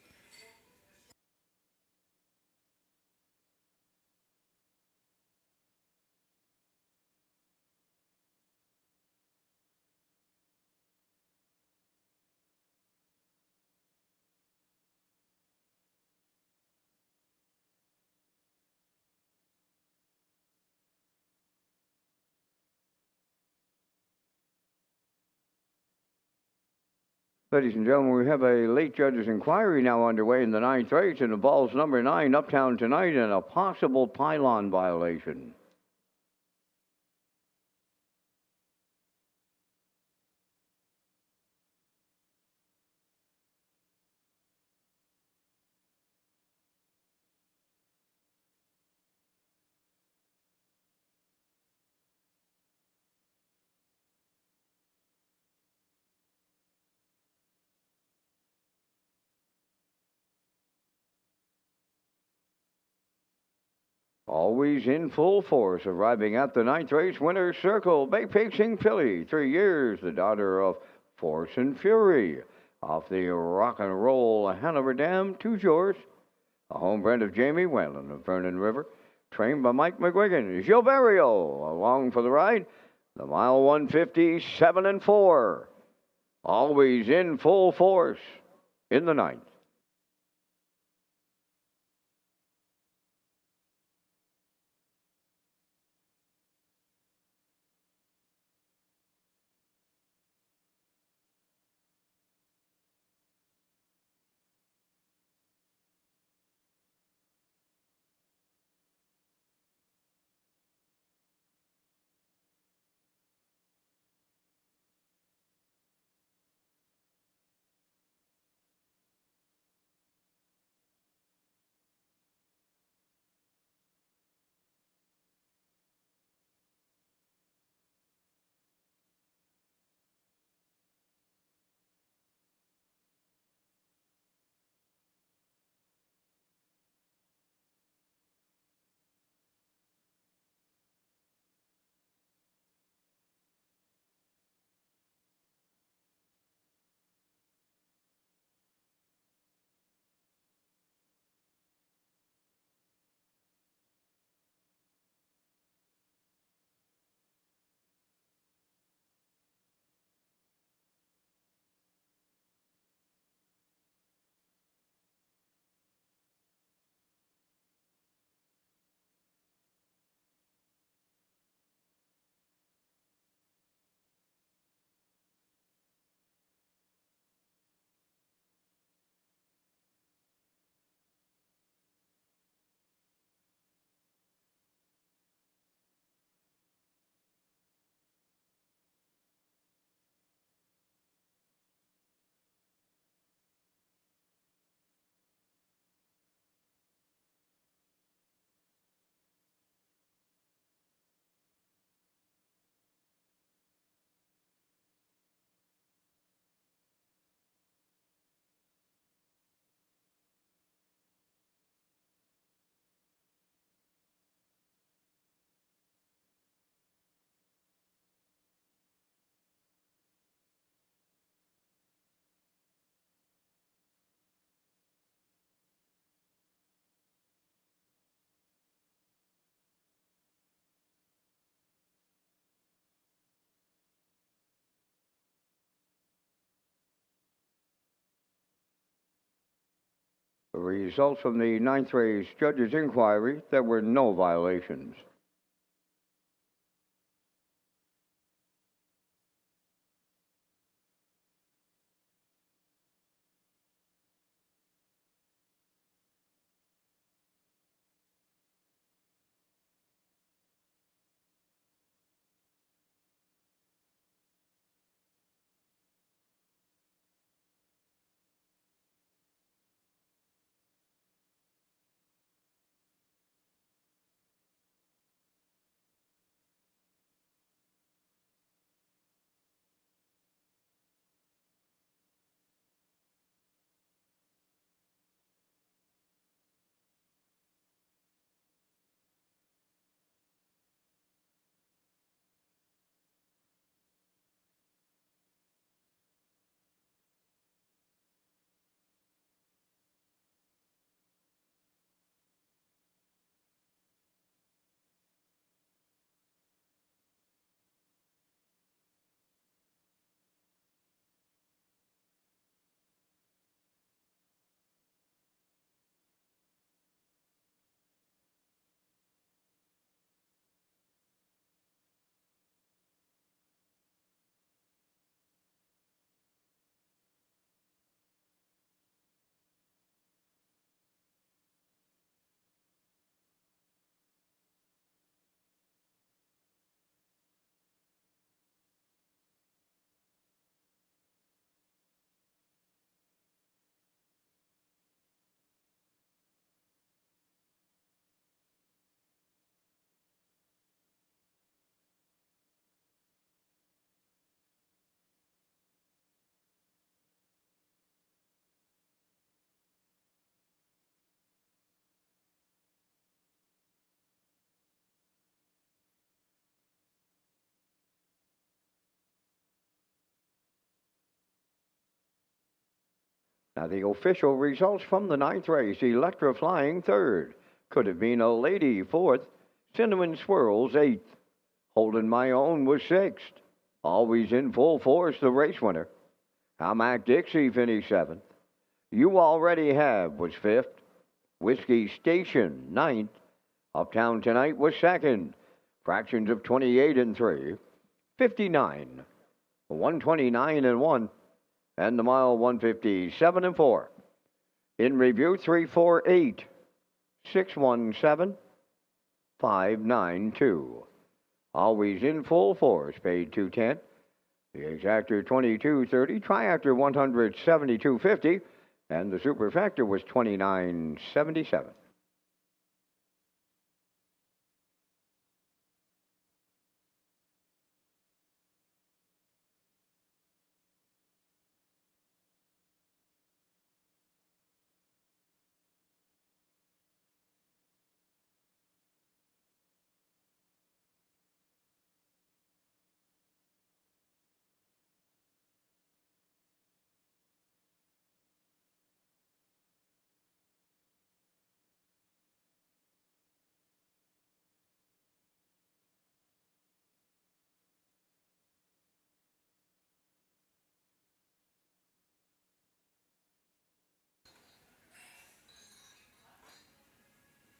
Ladies and gentlemen, we have a late judge's inquiry now underway in the ninth race, and involves number 9, Uptown Tonight, and a possible pylon violation. Always in full force, arriving at the ninth race winner's circle, Bay Pacing Filly, 3 years, the daughter of Force and Fury. Off the Rock and Roll Hanover Dam, 2 Yours, a homebred of Jamie Whalen of Vernon River, trained by Mike McGuigan. Gilberto along for the ride, the mile 1:57 and 4. Always in full force in the ninth. Results from the ninth race judges' inquiry, there were no violations. Now, the official results from the ninth race, Electra flying third. Could have been a lady fourth. Cinnamon Swirls eighth. Holding My Own was sixth. Always in Full Force, the race winner. Hamac Dixie finished seventh. You Already Have was fifth. Whiskey Station ninth. Uptown Tonight was second. Fractions of 28 and 3. 59. 129 and 1. And the mile 157 and 4. In review 348 617 592. Always in Full Force, paid 210. The exactor 2230, triactor 172.50, and the superfactor was 29.77.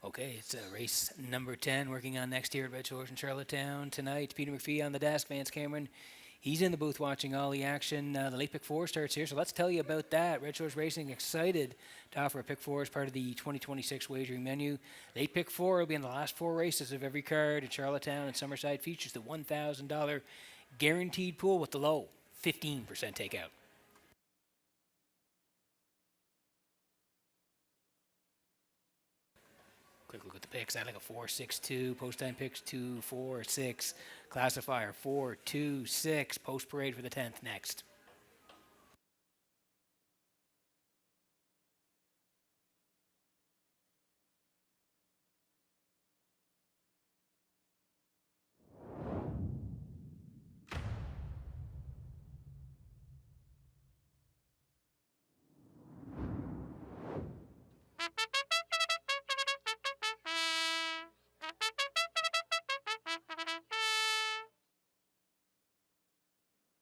Okay, it's race number 10 working on next here at Redshores in Charlottetown tonight. Peter McPhee on the desk, Vance Cameron. He's in the booth watching all the action. The late pick four starts here, so let's tell you about that. Redshores Racing excited to offer a pick four as part of the 2026 wagering menu. Late pick four will be in the last four races of every card at Charlottetown and Summerside. Features the $1,000 guaranteed pool with the low 15% takeout. Quick look at the picks. I like a 4-6-2. Post time picks 2-4-6. Classifier 4-2-6. Post parade for the 10th next.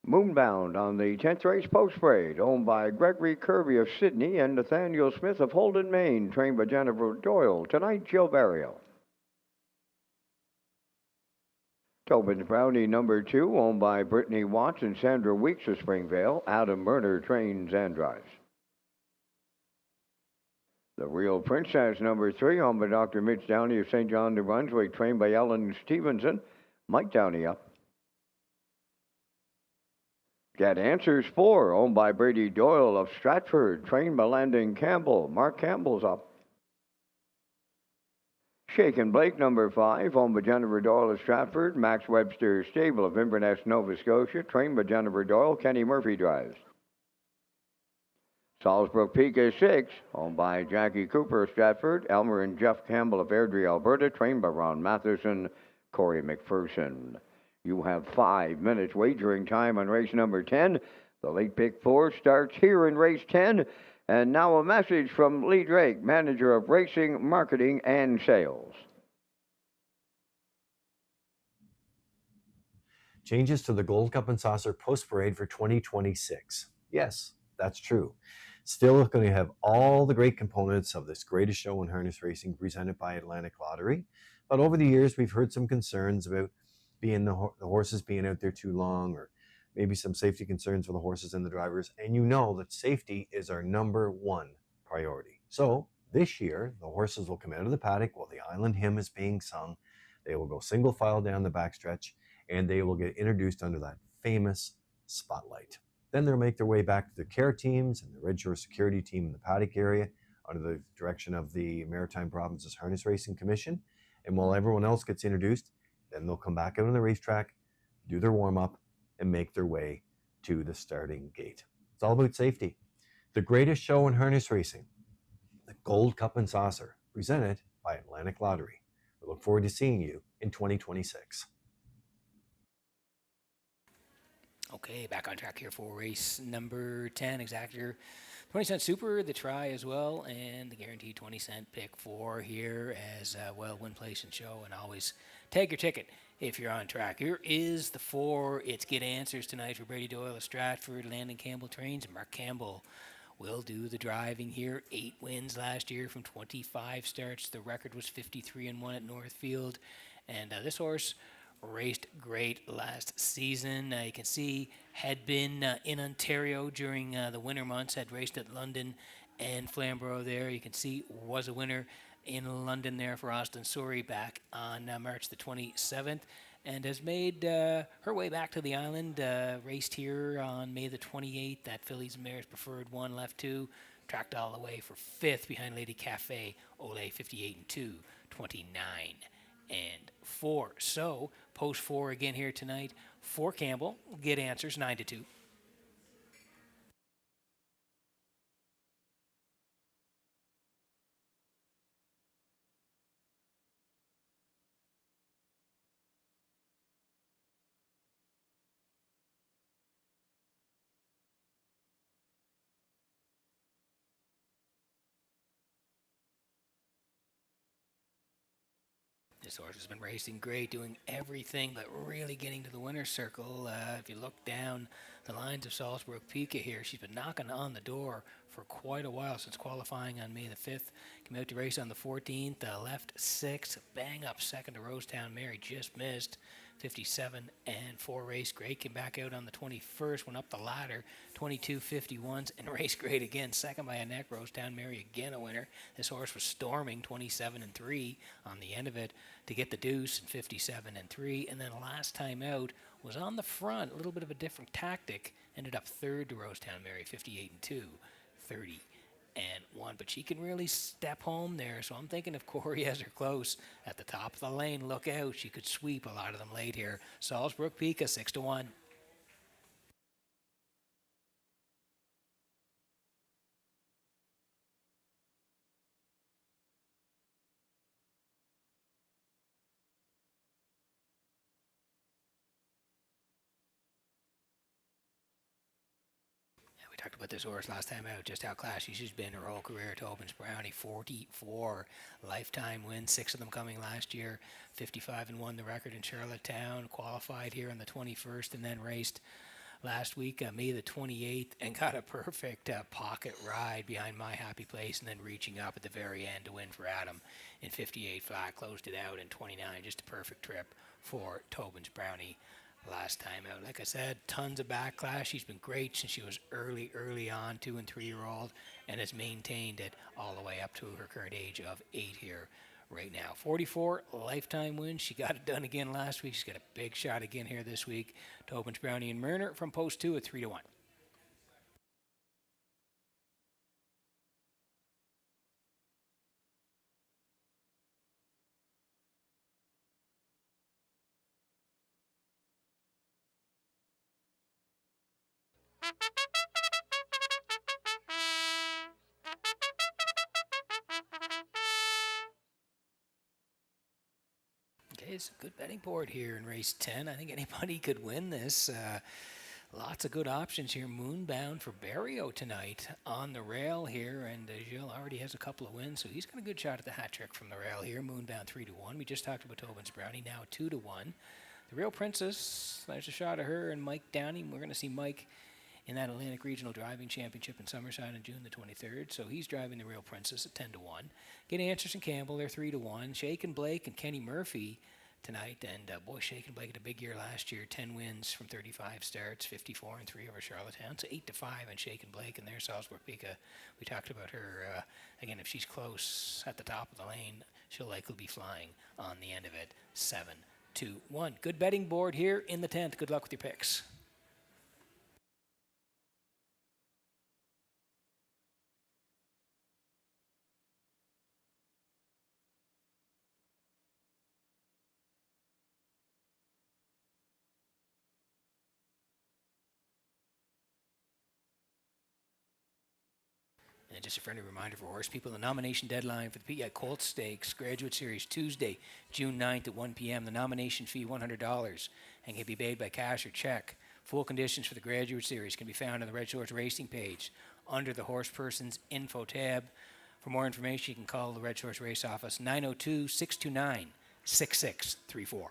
Moonbound on the 10th race post parade, owned by Gregory Kirby of Sydney and Nathaniel Smith of Holden, Maine, trained by Jennifer Doyle. Tonight, Jill Barrio. Tobin's Brownie number 2, owned by Brittany Watts and Sandra Weeks of Springvale. Adam Murner trains and drives. The Real Princess number 3, owned by Dr. Mitch Downey of St. John, New Brunswick, trained by Ellen Stevenson. Mike Downey up. Get Answers 4, owned by Brady Doyle of Stratford, trained by Landon Campbell. Mark Campbell's up. Shake and Blake number 5, owned by Jennifer Doyle of Stratford. Max Webster Stable of Inverness, Nova Scotia, trained by Jennifer Doyle. Kenny Murphy drives. Salisbrook Peak is 6, owned by Jackie Cooper of Stratford. Elmer and Jeff Campbell of Airdrie, Alberta, trained by Ron Matheson. Corey McPherson. You have 5 minutes wagering time on race number 10. The late pick 4 starts here in race 10. And now a message from Lee Drake, manager of racing, marketing, and sales. Changes to the Gold Cup and Saucer Post Parade for 2026. Yes, that's true. Still going to have all the great components of this greatest show in harness racing presented by Atlantic Lottery. But over the years, we've heard some concerns about the horses being out there too long, or maybe some safety concerns for the horses and the drivers. And you know that safety is our number 1 priority. So this year, the horses will come out of the paddock while the Island Hymn is being sung. They will go single file down the backstretch, and they will get introduced under that famous spotlight. Then they'll make their way back to their care teams and the Redshores security team in the paddock area under the direction of the Maritime Provinces Harness Racing Commission. And while everyone else gets introduced, then they'll come back out on the racetrack, do their warm-up, and make their way to the starting gate. It's all about safety. The greatest show in harness racing, the Gold Cup and Saucer, presented by Atlantic Lottery. We look forward to seeing you in 2026. Okay, back on track here for race number 10, Exactor 20-cent Super, the try as well, and the guaranteed 20-cent pick 4 here as well, win, place, and show, and always take your ticket if you're on track. Here is the 4. It's Get Answers tonight for Brady Doyle of Stratford. Landon Campbell trains, and Mark Campbell will do the driving here. 8 wins last year from 25 starts. The record was 53-1 at Northfield, and this horse raced great last season. You can see had been in Ontario during the winter months, had raced at London and Flamborough there. You can see was a winner in London there for Austin Surrey back on March the 27th, and has made her way back to the island. Raced here on May the 28th at Fillies and Mares Preferred 1, left 2, tracked all the way for 5th behind Lady Cafe, Ole 58-2, 29 and 4. So post 4 again here tonight for Campbell. Get Answers 9-2. This horse has been racing great, doing everything but really getting to the winner's circle. If you look down the lines of Salisbrook Pika here, she's been knocking on the door for quite a while since qualifying on May the 5th. Came out to race on the 14th, left 6th, bang up second to Rosetown Mary, just missed. 57-4 race great. Came back out on the 21st, went up the ladder, 22-51s, and race great again. Second by a neck, Rosetown Mary again a winner. This horse was storming 27-3 on the end of it to get the deuce in 57-3. And then last time out was on the front, a little bit of a different tactic. Ended up third to Rosetown Mary, 58-2, 30-1. But she can really step home there. So I'm thinking if Corey has her close at the top of the lane, look out. She could sweep a lot of them late here. Salisbrook Pika, 6-1. We talked about this horse last time out, just how classy she's been her whole career. Tobin's Brownie, 44 lifetime wins, 6 of them coming last year, 55-1 the record in Charlottetown, qualified here on the 21st, and then raced last week, May the 28th, and got a perfect pocket ride behind My Happy Place, and then reaching up at the very end to win for Adam in 58 flat. Closed it out in 29. Just a perfect trip for Tobin's Brownie last time out. Like I said, tons of backlash. She's been great since she was early on, 2 and 3-year-old, and has maintained it all the way up to her current age of 8 here right now. 44 lifetime wins. She got it done again last week. She's got a big shot again here this week. Tobin's Brownie and Murner from post 2 at 3-1. Okay, it's a good betting board here in race 10. I think anybody could win this. Lots of good options here. Moonbound for Barrio tonight on the rail here, and Gilles already has a couple of wins, so he's got a good shot at the hat trick from the rail here. Moonbound 3-1. We just talked about Tobin's Brownie, now 2-1. The Real Princess, there's a shot of her and Mike Downey. We're going to see Mike in that Atlantic Regional Driving Championship in Summerside on June the 23rd. So he's driving the Real Princess at 10-1. Get Answers and Campbell, they're 3-1. Shake and Blake and Kenny Murphy tonight. And boy, Shake and Blake had a big year last year. 10 wins from 35 starts, 54 and 3 over Charlottetown. So 8-5 on Shake and Blake. And there's Salzburg Pika. We talked about her. Again, if she's close at the top of the lane, she'll likely be flying on the end of it. 7-1. Good betting board here in the 10th. Good luck with your picks. And just a friendly reminder for horse people, the nomination deadline for the PEI Colts Stakes Graduate Series Tuesday, June 9th at 1 p.m. The nomination fee $100 and can be paid by cash or check. Full conditions for the Graduate Series can be found on the Red Shores Racing page under the Horse Person's Info tab. For more information, you can call the Red Shores Race Office 902-629-6634.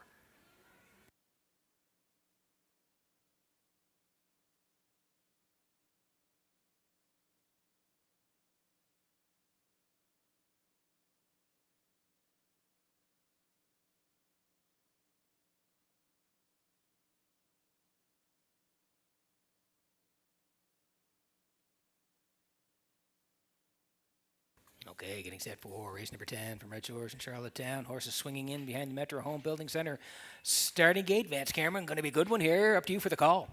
Okay, getting set for race number 10 from Red Shores in Charlottetown. Horses swinging in behind the Metro Home Building Center. Starting gate, Vance Cameron, going to be a good one here. Up to you for the call.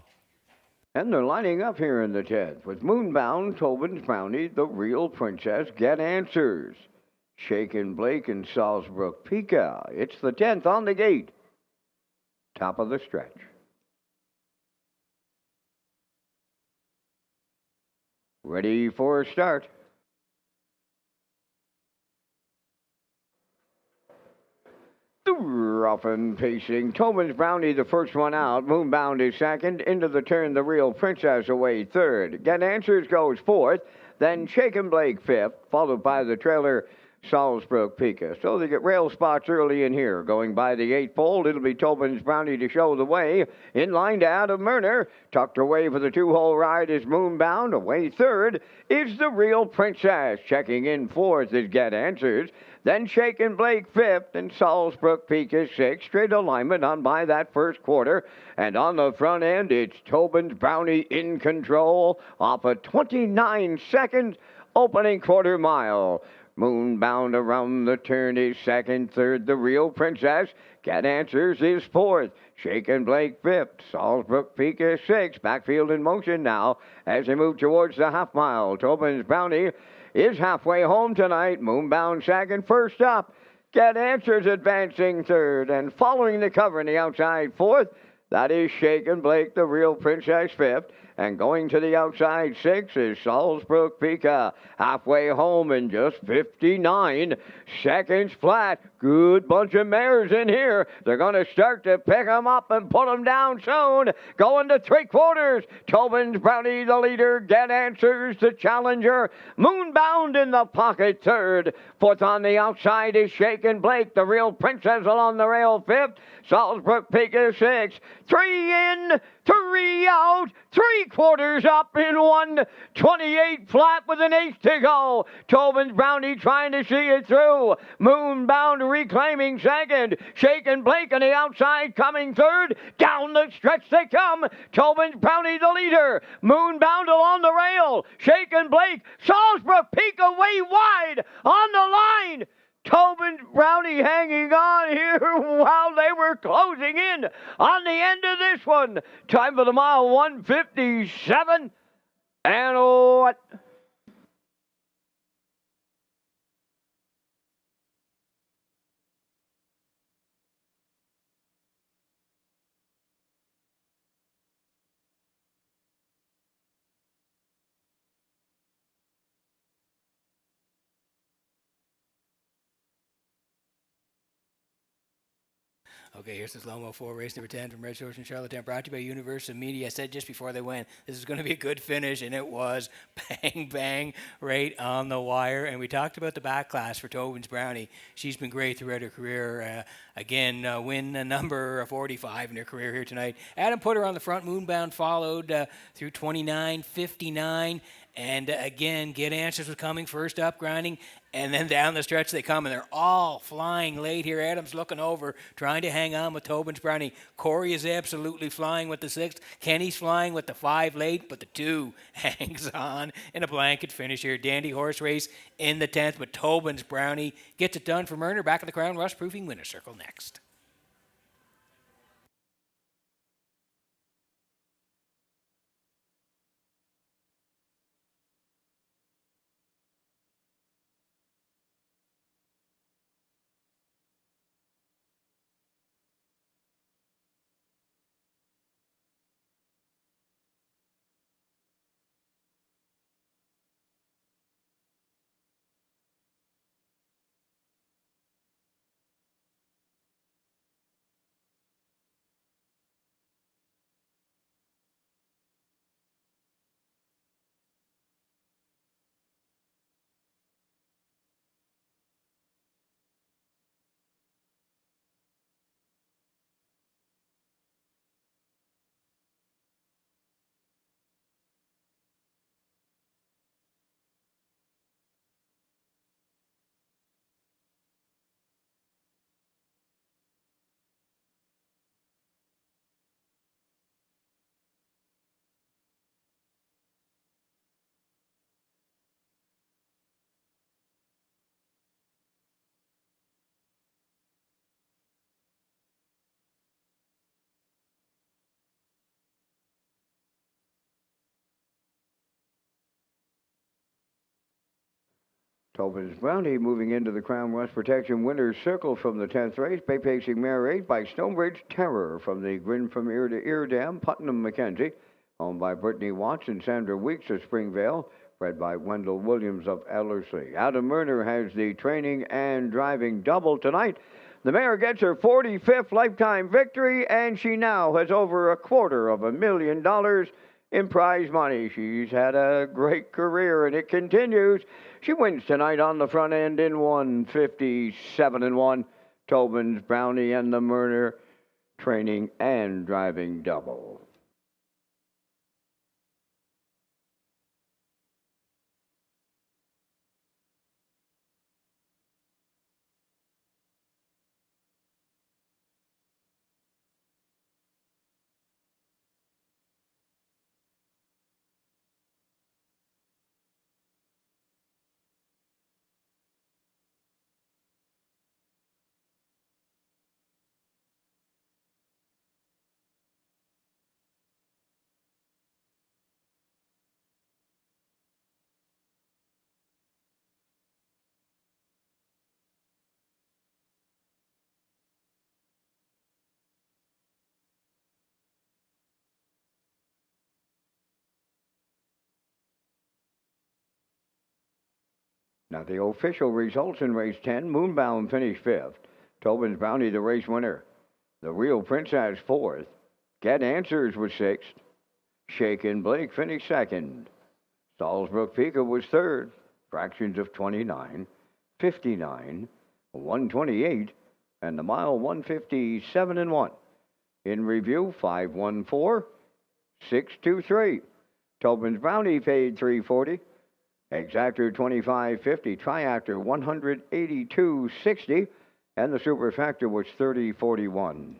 And they're lining up here in the 10th with Moonbound, Tobin's Brownie, the Real Princess, Get Answers, Shake and Blake, and Salzburg Pika. It's the 10th on the gate. Top of the stretch. Ready for a start. Rough and pacing. Tobin's Brownie, the first one out. Moonbound is second. Into the turn, the Real Princess away third. Get Answers goes fourth. Then Shake and Blake fifth, followed by the trailer Salzburg Pika. So they get rail spots early in here. Going by the eightfold, it'll be Tobin's Brownie to show the way. In line to Adam Murner. Tucked away for the two-hole ride is Moonbound. Away third is the Real Princess. Checking in fourth is Get Answers. Then Shake and Blake fifth, and Salzburg Pika sixth. Straight alignment on by that first quarter. And on the front end, it's Tobin's Brownie in control off a 29 seconds opening quarter mile. Moonbound around the turn is second, third, the Real Princess. Get Answers is fourth. Shake and Blake fifth. Salzburg Pika sixth. Backfield in motion now as they move towards the half mile. Tobin's Brownie is halfway home tonight. Moonbound second. First up, Get Answers advancing third. And following the cover in the outside fourth, that is Shake and Blake, the Real Princess fifth. And going to the outside six is Salzburg Pika. Halfway home in just 59 seconds flat. Good bunch of mares in here. They're going to start to pick them up and put them down soon. Going to three quarters. Tobin's Brownie, the leader. Get Answers, the challenger. Moonbound in the pocket third. Fourth on the outside is Shake and Blake. The Real Princess along the rail fifth. Salzburg Pika sixth. 3 in. 3 out, 3/4 up in 128 flat with an ace to go. Tobin's Brownie trying to see it through. Moonbound reclaiming second. Shaken Blake on the outside coming third. Down the stretch they come. Tobin's Brownie the leader. Moonbound along the rail. Shaken Blake. Salisbury Peak away wide on the line. Tobin's Brownie hanging on here while they were closing in on the end of this one. Time for the mile 157. And what? Okay, here's the slow-mo for race number 10 from Red Shores in Charlottetown, brought to you by Universal Media. I said just before they went, this is going to be a good finish, and it was. Bang, bang, right on the wire. And we talked about the back class for Tobin's Brownie. She's been great throughout her career. Win number 45 in her career here tonight. Adam put her on the front. Moonbound followed through 29.59. And again, Get Answers was coming first up, grinding, and then down the stretch they come, and they're all flying late here. Adams looking over, trying to hang on with Tobin's Brownie. Corey is absolutely flying with the 6th. Kenny's flying with the 5 late, but the 2 hangs on in a blanket finish here. Dandy horse race in the 10th, but Tobin's Brownie gets it done for Murner. Back of the Crown Rust Proofing winner circle next. Tobin's Brownie moving into the Crown Rust Protection winner's circle from the 10th race. Bay Pacing Mare 8 by Stonebridge Terror from the Grin from Ear to Ear Dam, Putnam Mackenzie. Owned by Brittany Watts and Sandra Weeks of Springvale. Bred by Wendell Williams of Ellerslie. Adam Murner has the training and driving double tonight. The mare gets her 45th lifetime victory, and she now has over $250,000 in prize money. She's had a great career, and it continues. She wins tonight on the front end in 157-1. Tobin's Brownie and the Murner training and driving double. Now the official results in race 10, Moonbound finished 5th. Tobin's Brownie the race winner. The Real Princess 4th. Get Answers was 6th. Shaken Blake finished 2nd. Salisbury Pika was 3rd. Fractions of 29, 59, 128, and the mile 157-1. In review, 514, 623. Tobin's Brownie paid $340. Exactor $25.50. Triactor $182.60. And the Superfactor was $30.41.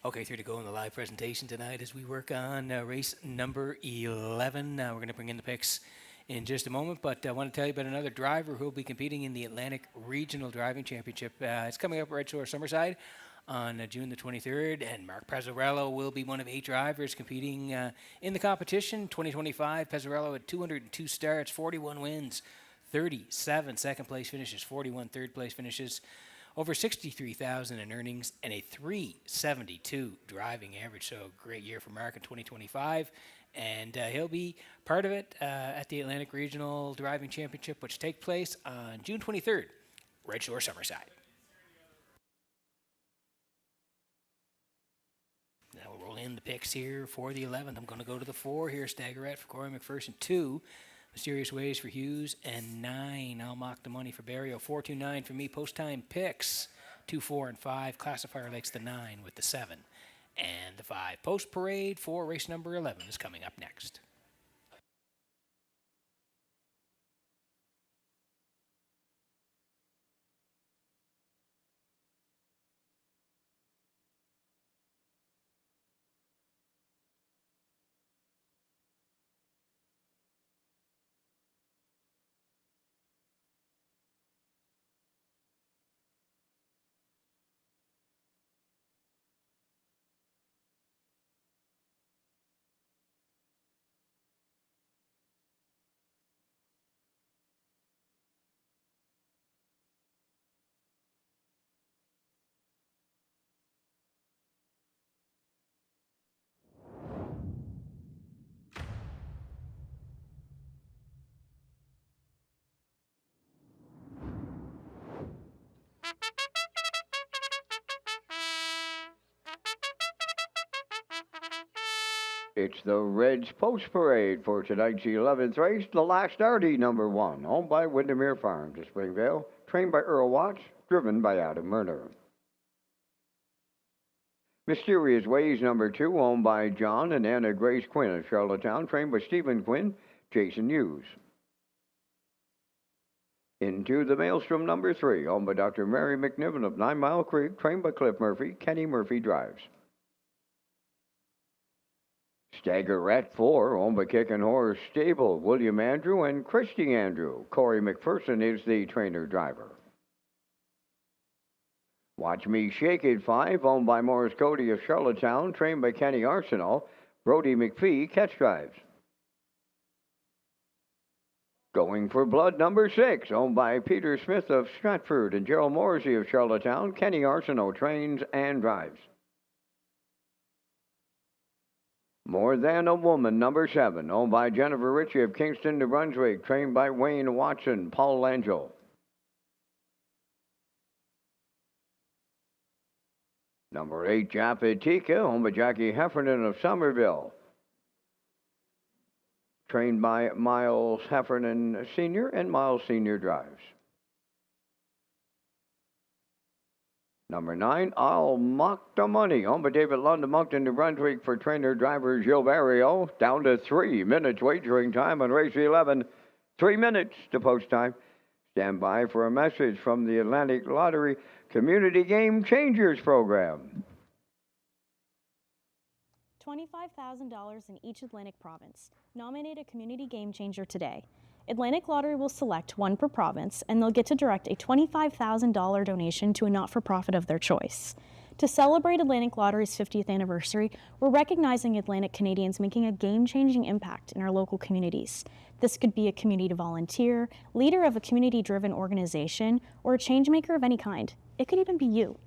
Okay, through to go in the live presentation tonight as we work on race number 11. We're going to bring in the picks in just a moment, but I want to tell you about another driver who will be competing in the Atlantic Regional Driving Championship. It's coming up at Redshores Summerside on June the 23rd, and Mark Pezzarello will be one of 8 drivers competing in the competition. 2025, Pezzarello had 202 starts, 41 wins, 37 second place finishes, 41 third place finishes, over 63,000 in earnings, and a 372 driving average. So great year for Mark in 2025. And he'll be part of it at the Atlantic Regional Driving Championship, which take place on June 23rd, Red Shore, Summerside. Now we'll roll in the picks here for the 11th. I'm going to go to the 4 here. Staggerette for Corey McPherson, 2. Mysterious Ways for Hughes, and 9. I'll mock the money for Barrio. 429 for me. Post time picks 2, 4, and 5. Classifier likes the 9 with the 7 and the 5. Post parade for race number 11 is coming up next. It's the Reds Post Parade for tonight's 11th race, the Last Artie number 1, owned by Windermere Farms of Springvale, trained by Earl Watts, driven by Adam Murner. Mysterious Ways number 2, owned by John and Anna Grace Quinn of Charlottetown, trained by Stephen Quinn, Jason Hughes. Into the Maelstrom number 3, owned by Dr. Mary McNiven of 9 Mile Creek, trained by Cliff Murphy, Kenny Murphy drives. Staggerette 4, owned by Kickin' Horse Stable, William Andrew and Christy Andrew. Corey McPherson is the trainer-driver. Watch Me Shake It 5, owned by Morris Cody of Charlottetown, trained by Kenny Arsenal, Brody McPhee, catch drives. Going for Blood number 6, owned by Peter Smith of Stratford and Gerald Morrissey of Charlottetown, Kenny Arsenal trains and drives. More Than a Woman, number 7, owned by Jennifer Ritchie of Kingston, New Brunswick, trained by Wayne Watson, Paul Angel. Number 8, Japatika, owned by Jackie Heffernan of Somerville. trained by Miles Heffernan Sr. and Miles Sr. drives. Number 9, I'll Mock the Money. Owned by David Lund of Moncton, New Brunswick for trainer-driver Gil Barrio. Down to 3 minutes wagering time on race 11. 3 minutes to post time. Stand by for a message from the Atlantic Lottery Community Game Changers program. $25,000 in each Atlantic province. Nominate a community game changer today. Atlantic Lottery will select one per province, and they'll get to direct a $25,000 donation to a not-for-profit of their choice. To celebrate Atlantic Lottery's 50th anniversary, we're recognizing Atlantic Canadians making a game-changing impact in our local communities. This could be a community volunteer, leader of a community-driven organization, or a changemaker of any kind. It could even be you.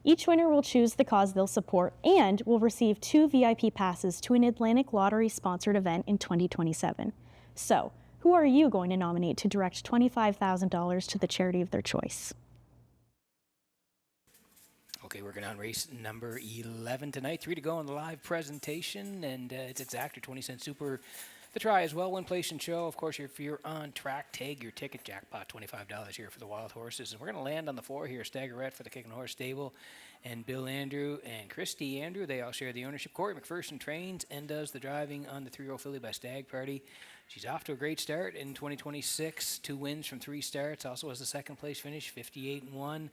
Each winner will choose the cause they'll support and will receive 2 VIP passes to an Atlantic Lottery-sponsored event in 2027. So, who are you going to nominate to direct $25,000 to the charity of their choice? Okay, working on race number 11 tonight. 3 to go on the live presentation, and it's Exactor 20-cent super. The try as well, win, place, and show. Of course, if you're on track, tag your ticket. Jackpot $25 here for the Wild Horses. And we're going to land on the floor here. Staggerette for the Kicking Horse Stable. And Bill Andrew and Christy Andrew, they all share the ownership. Corey McPherson trains and does the driving on the 3-year-old filly by Stag Party. She's off to a great start in 2026. 2 wins from 3 starts. Also has a second place finish, 58-1.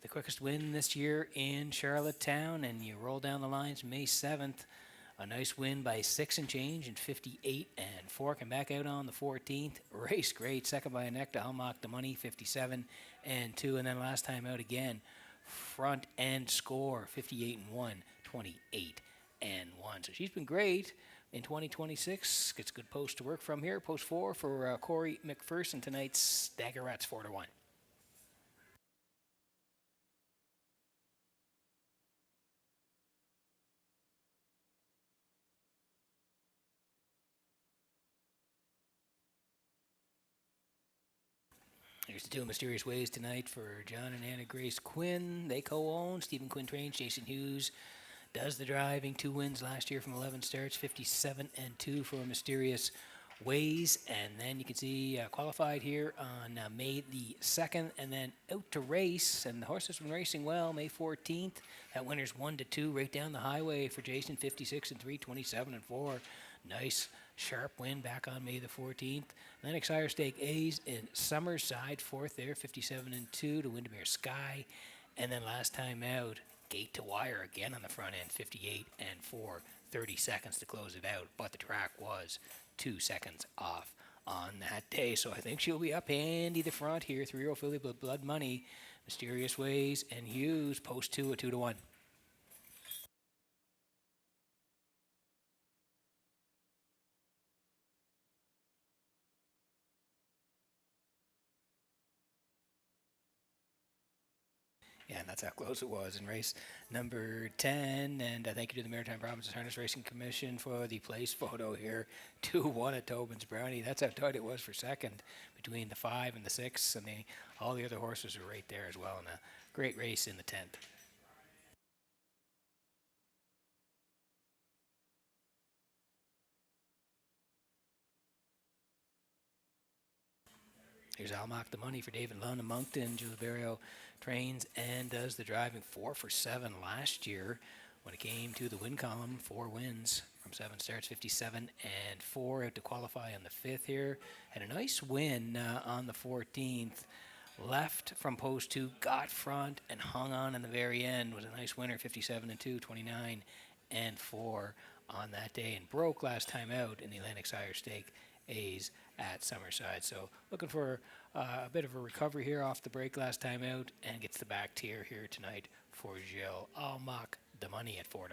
The quickest win this year in Charlottetown. And you roll down the lines May 7th. A nice win by 6 and change and 58-4. Come back out on the 14th. Race great. Second by a neck to Mock the Money, 57-2. And then last time out again, front end score, 58-1, 28-1. So she's been great in 2026. Gets good post to work from here. Post 4 for Corey McPherson tonight's Staggerettes 4-1. Here's the 2 Mysterious Ways tonight for John and Anna Grace Quinn. They co-own. Stephen Quinn trains. Jason Hughes does the driving. 2 wins last year from 11 starts. 57-2 for Mysterious Ways. And then you can see qualified here on May the 2nd. And then out to race. And the horse has been racing well. May 14th. That winner's 1-2 right down the highway for Jason. 56-3, 27-4. Nice sharp win back on May the 14th. Atlantic Sire Stake A's in Summerside, 4th there, 57-2 to Windermere Sky. And then last time out, Gate to Wire again on the front end, 58-4, 30 seconds to close it out. But the track was 2 seconds off on that day. So I think she'll be up handy the front here. 3-year-old filly, Blood Money, Mysterious Ways, and Hughes, post 2 at 2-1. Yeah, and that's how close it was in race number 10. And thank you to the Maritime Provinces Harness Racing Commission for the place photo here. 2-1 at Tobin's Brownie. That's how tight it was for second between the 5 and the 6. And all the other horses were right there as well. And a great race in the 10th. Here's I'll Mock the Money for David Lund of Moncton. Julie Barrio trains and does the driving. 4 for 7 last year. When it came to the win column, 4 wins from 7 starts, 57-4 out to qualify on the 5th here. Had a nice win on the 14th. Left from post 2, got front, and hung on in the very end. Was a nice winner, 57-2, 29-4 on that day. And broke last time out in the Atlantic Sire Stake A's at Summerside. So looking for a bit of a recovery here off the break last time out, and gets the back tier here tonight for Gilles. I'll Mock the Money at 4-5.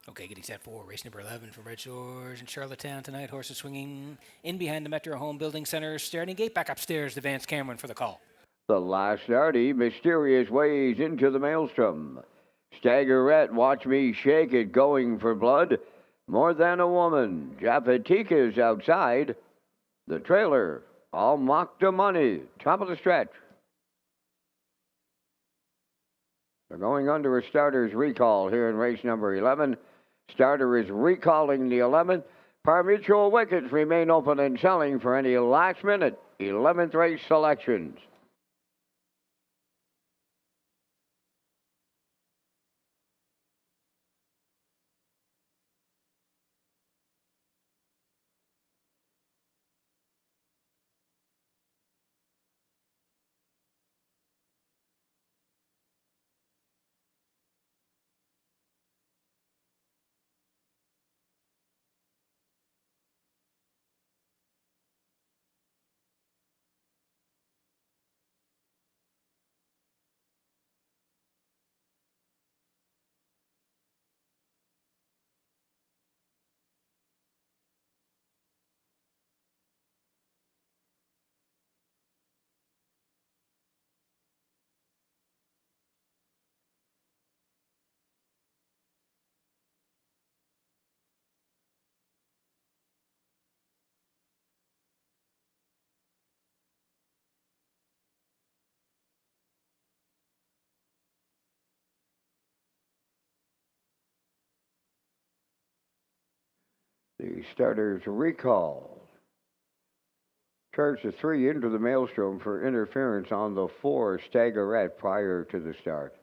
Okay, getting set for race number 11 from Red Shores in Charlottetown tonight. Horses swinging in behind the Metro Home Building Center. Starting gate back upstairs to Vance Cameron for the call. The last starty, Mysterious Ways into the Maelstrom. Staggerette, Watch Me Shake It, Going for Blood. More Than a Woman. Japatika's outside. The trailer, All Mock the Money, top of the stretch. They're going under a starter's recall here in race number 11. Starter is recalling the 11th. Par-mutual wickets remain open and selling for any last-minute 11th race selections. The starter's recall. Charged the 3 into the Maelstrom for interference on the 4 Staggerette prior to the start.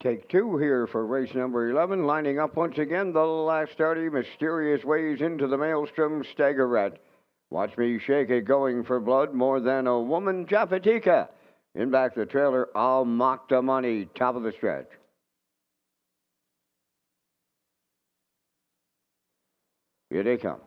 Take 2 here for race number 11. Lining up once again, the last starter, Mysterious Ways into the Maelstrom, Staggerette. Watch Me Shake It, Going for Blood, More Than a Woman, Japatika. In back the trailer, I'll Mock the Money, top of the stretch. Here they come.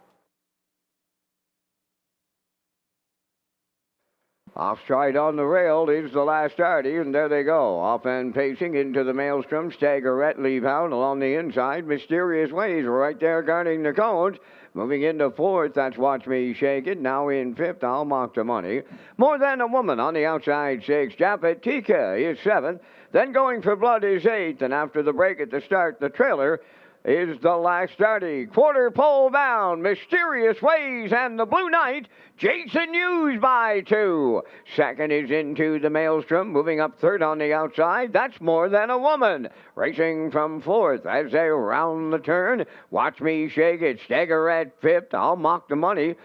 Off stride on the rail is the last starty, and there they go. Off and pacing into the maelstrom. Staggerette leave out along the inside. Mysterious Ways right there guarding the cones. Moving into fourth, that's Watch Me Shake It. Now in fifth, I'll Mock the Money. More Than a Woman on the outside six. Japatika is seventh. Then Going for Blood is eighth. And after the break at the start, the trailer is the last starty. Quarter pole bound, Mysterious Ways and the Blue Knight, Jason Hughes by 2. Second is Into the Maelstrom, moving up third on the outside. That's More Than a Woman. Racing from fourth as they round the turn. Watch Me Shake It. Staggerette fifth. I'll Mock the Money.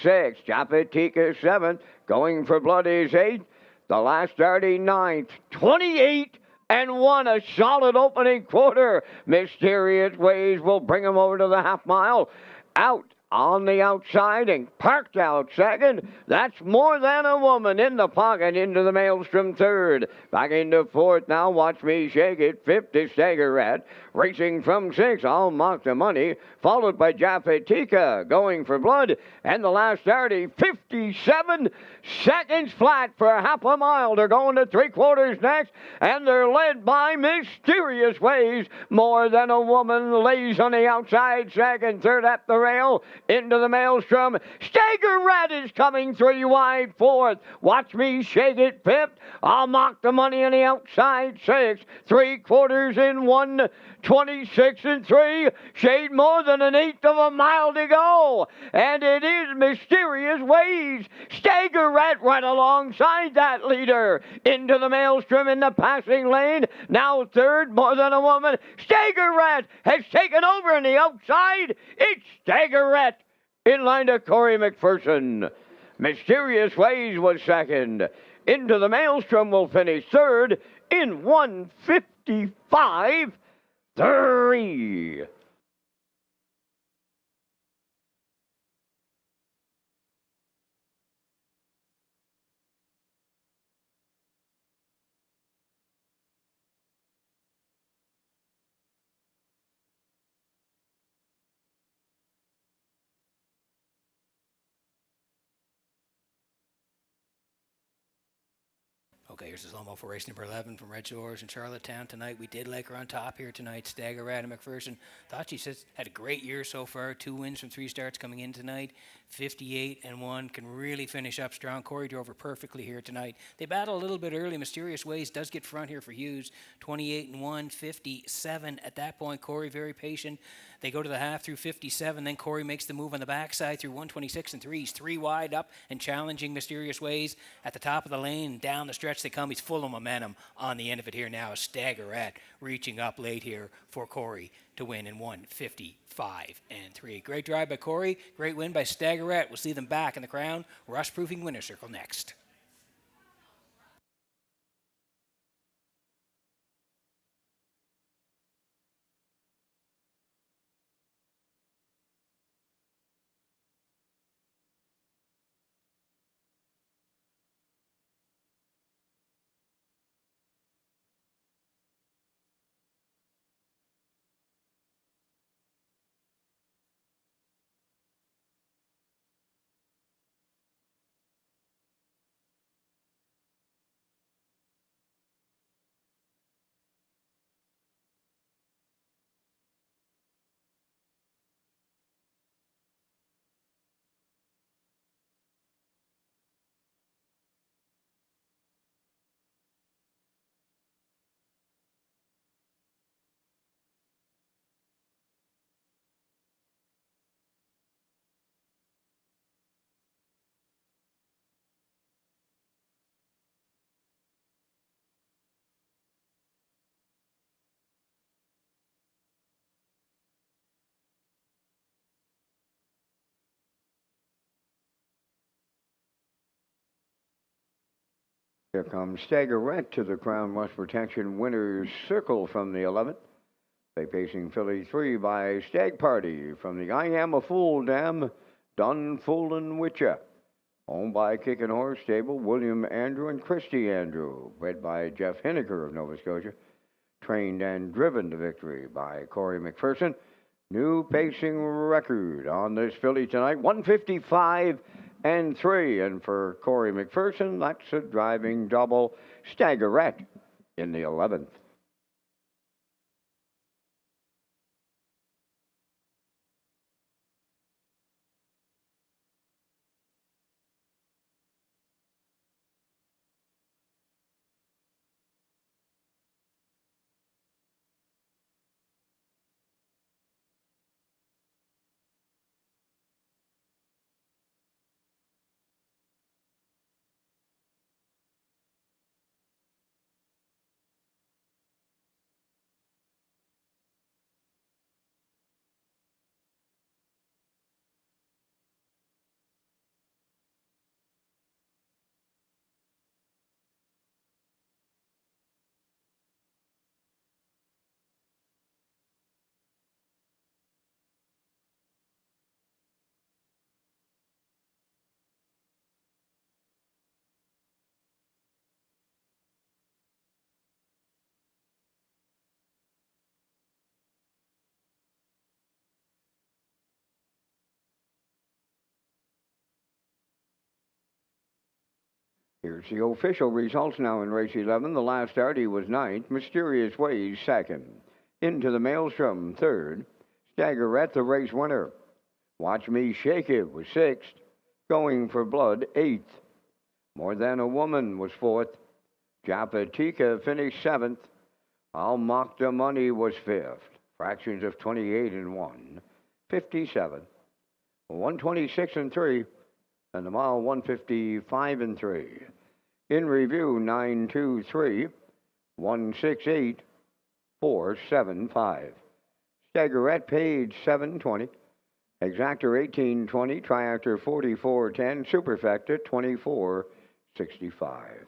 Sixth. Japatika seventh. Going for Blood is eighth. The last starty ninth. 28 and 1, a solid opening quarter. Mysterious Ways will bring him over to the half mile. Out on the outside and parked out second. That's More Than a Woman in the pocket into the maelstrom third. Back into fourth now. Watch Me Shake It. Fifth is Staggerette. Racing from sixth, I'll Mock the Money. Followed by Japatika Going for Blood. And the last starty, 57 seconds flat for half a mile. They're going to three quarters next. And they're led by Mysterious Ways. More Than a Woman lays on the outside second. Third at the rail. Into the maelstrom. Staggerette is coming three wide fourth. Watch Me Shake It fifth. I'll Mock the Money on the outside sixth. Three quarters in 1:26 and 3. Shade more than an eighth of a mile to go. And it is Mysterious Ways. Staggerette right alongside that leader. Into the maelstrom in the passing lane. Now third, More Than a Woman. Staggerette has taken over on the outside. It's Staggerette in line to Corey McPherson. Mysterious Ways was second. Into the maelstrom will finish third in 1:55.3. Okay, here's the slow-mo for race number 11 from Red Shores in Charlottetown tonight. We did like her on top here tonight. Staggerette and McPherson. Thought she had a great year so far. 2 wins from 3 starts coming in tonight. 58 and 1. Can really finish up strong. Corey drove her perfectly here tonight. They battle a little bit early. Mysterious Ways does get front here for Hughes. 28 and 1. 57 at that point. Corey very patient. They go to the half through 57. Then Corey makes the move on the backside through 1:26 and 3. He's 3 wide up and challenging Mysterious Ways at the top of the lane. Down the stretch they come. He's full of momentum on the end of it here now. Staggerette reaching up late here for Corey to win in 1:55 and 3. Great drive by Corey. Great win by Staggerette. We'll see them back in the Crown Rust-Proofing Winner's Circle next. Here comes Staggerette to the Crown West Protection Winners Circle from the 11th. They pacing filly 3 by Stag Party from the I Am a Fool Dam, Done Foolin' Witcha. Owned by Kickin' Horse Stable, William Andrew and Christy Andrew. Bred by Jeff Hinneker of Nova Scotia. Trained and driven to victory by Corey McPherson. New pacing record on this filly tonight, 1:55 and 3. And for Corey McPherson, that's a driving double. Staggerette in the 11th. Here's the official results now in race 11. The last start, he was ninth. Mysterious Ways, second. Into the Maelstrom, third. Staggerette, the race winner. Watch Me Shake It was sixth. Going for Blood, eighth. More Than a Woman was fourth. Japatika finished seventh. I'll Mock the Money was fifth. Fractions of 28 and 1. 57. 126 and 3. And the mile 155 and 3. In review 923 168 475. Staggerette page 720. Exactor 1820. Triactor 4410. Superfecta 2465.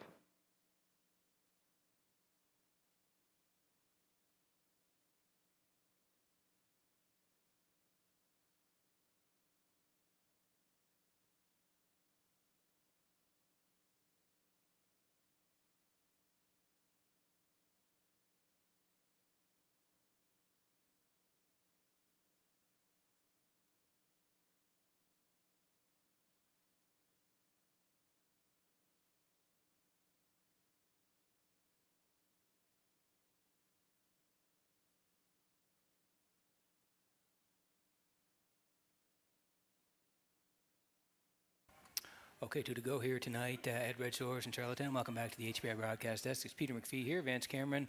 Okay, two to go here tonight at Red Shores in Charlottetown. Welcome back to the HBI broadcast desk. It's Peter McPhee here, Vance Cameron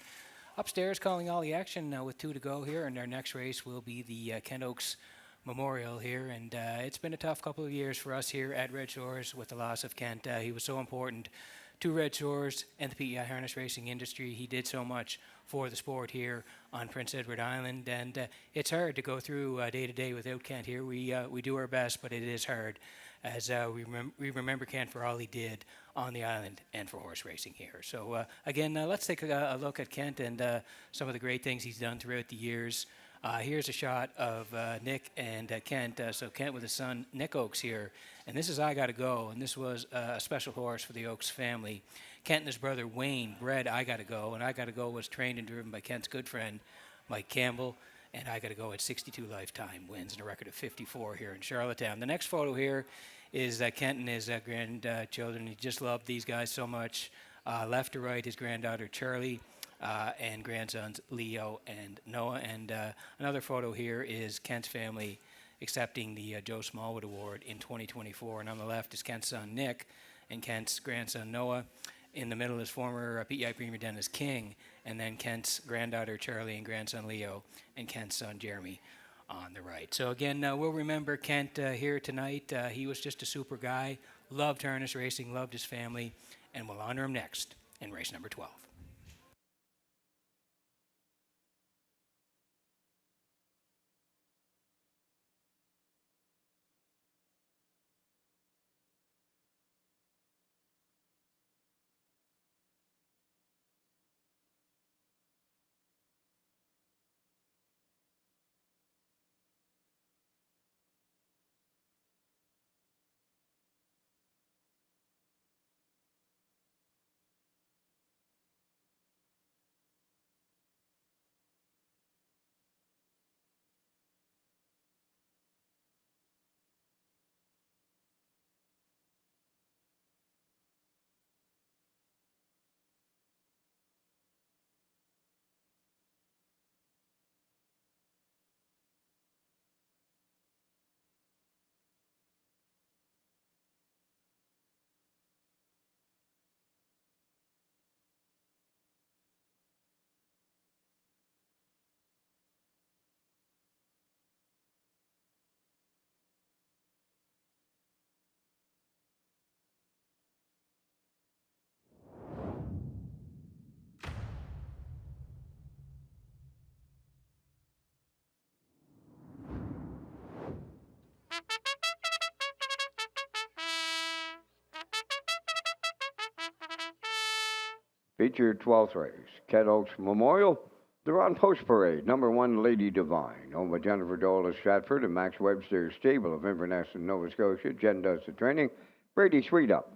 upstairs calling all the action with two to go here. And our next race will be the Kent Oaks Memorial here. And it's been a tough couple of years for us here at Red Shores with the loss of Kent. He was so important to Red Shores and the PEI harness racing industry. He did so much for the sport here on Prince Edward Island. And it's hard to go through day to day without Kent here. We do our best, but it is hard, as we remember Kent for all he did on the island and for horse racing here. So again, let's take a look at Kent and some of the great things he's done throughout the years. Here's a shot of Nick and Kent. So Kent with his son, Nick Oaks here. And this is I Gotta Go. And this was a special horse for the Oaks family. Kent and his brother Wayne bred I Gotta Go. And I Gotta Go was trained and driven by Kent's good friend, Mike Campbell. And I Gotta Go at 62 lifetime wins and a record of 54 here in Charlottetown. The next photo here is Kent and his grandchildren. He just loved these guys so much. Left to right, his granddaughter Charlie and grandsons Leo and Noah. And another photo here is Kent's family accepting the Joe Smallwood Award in 2024. And on the left is Kent's son Nick and Kent's grandson Noah. In the middle is former PEI Premier Dennis King, and then Kent's granddaughter Charlie and grandson Leo, and Kent's son Jeremy on the right. So again, we'll remember Kent here tonight. He was just a super guy, loved harness racing, loved his family, and we'll honor him next in race number 12. Featured 12th race, Ket Oaks Memorial. They're on post parade. Number 1, Lady Divine, owned by Jennifer Dole of Stratford and Max Webster Stable of Inverness in Nova Scotia. Jen does the training. Brady Sweet up.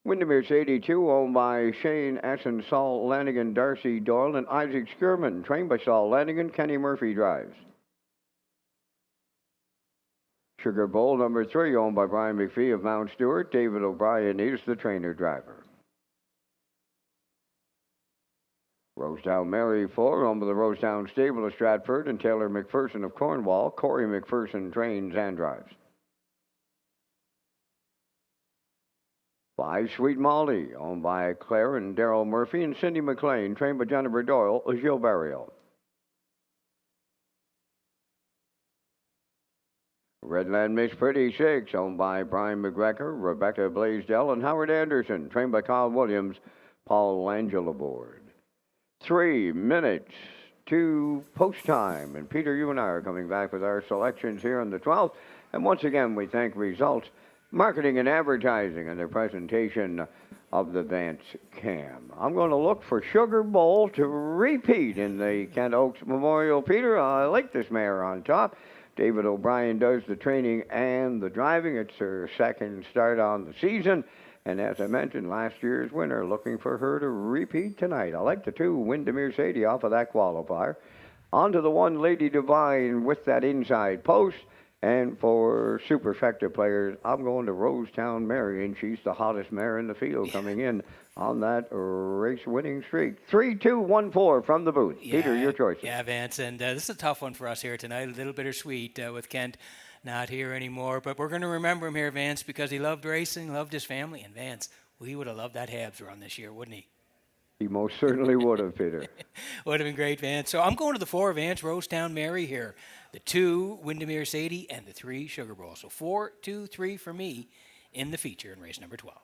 Windermere's 82, owned by Shane Essen, Saul Lanigan, Darcy Doyle, and Isaac Skirman, trained by Saul Lanigan. Kenny Murphy drives. Sugar Bowl, number 3, owned by Brian McPhee of Mount Stewart. David O'Brien is the trainer driver. Rosetown Mary 4, owned by the Rosetown Stable of Stratford and Taylor McPherson of Cornwall. Corey McPherson trains and drives. 5, Sweet Molly, owned by Claire and Daryl Murphy and Cindy McLean, trained by Jennifer Doyle of Gilles Barrio. Redland Miss Pretty 6, owned by Brian McGregor, Rebecca Blaisdell, and Howard Anderson, trained by Carl Williams, Paul Langell aboard. 3 minutes to post time. And Peter, you and I are coming back with our selections here on the 12th. And once again, we thank Results Marketing and Advertising and their presentation of the Vance Cam. I'm going to look for Sugar Bowl to repeat in the Kent Oaks Memorial. Peter, I like this mare on top. David O'Brien does the training and the driving. It's her second start on the season. And as I mentioned, last year's winner, looking for her to repeat tonight. I like the 2, Windermere Sadie, off of that qualifier. On to the 1, Lady Divine, with that inside post. And for superfecta players, I'm going to Rosetown Mary, and she's the hottest mare in the field coming in on that race-winning streak. 3, 2, 1, 4 from the booth. Yeah, Peter, your choice. Yeah, Vance, and this is a tough one for us here tonight. A little bittersweet with Kent not here anymore, but we're going to remember him here, Vance, because he loved racing, loved his family, and Vance, he would have loved that Habs run this year, wouldn't he? He most certainly would have, Peter. Would have been great, Vance. So I'm going to the 4, Vance, Rosetown Mary here. The 2, Windermere Sadie, and the 3, Sugar Bowl. So 4, 2, 3 for me in the feature in race number 12.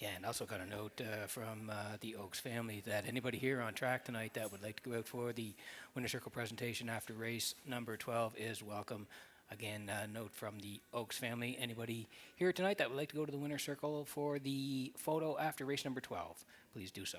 Yeah, and also got a note from the Oaks family that anybody here on track tonight that would like to go out for the Winner Circle presentation after race number 12 is welcome. Again, note from the Oaks family. Anybody here tonight that would like to go to the Winner Circle for the photo after race number 12, please do so.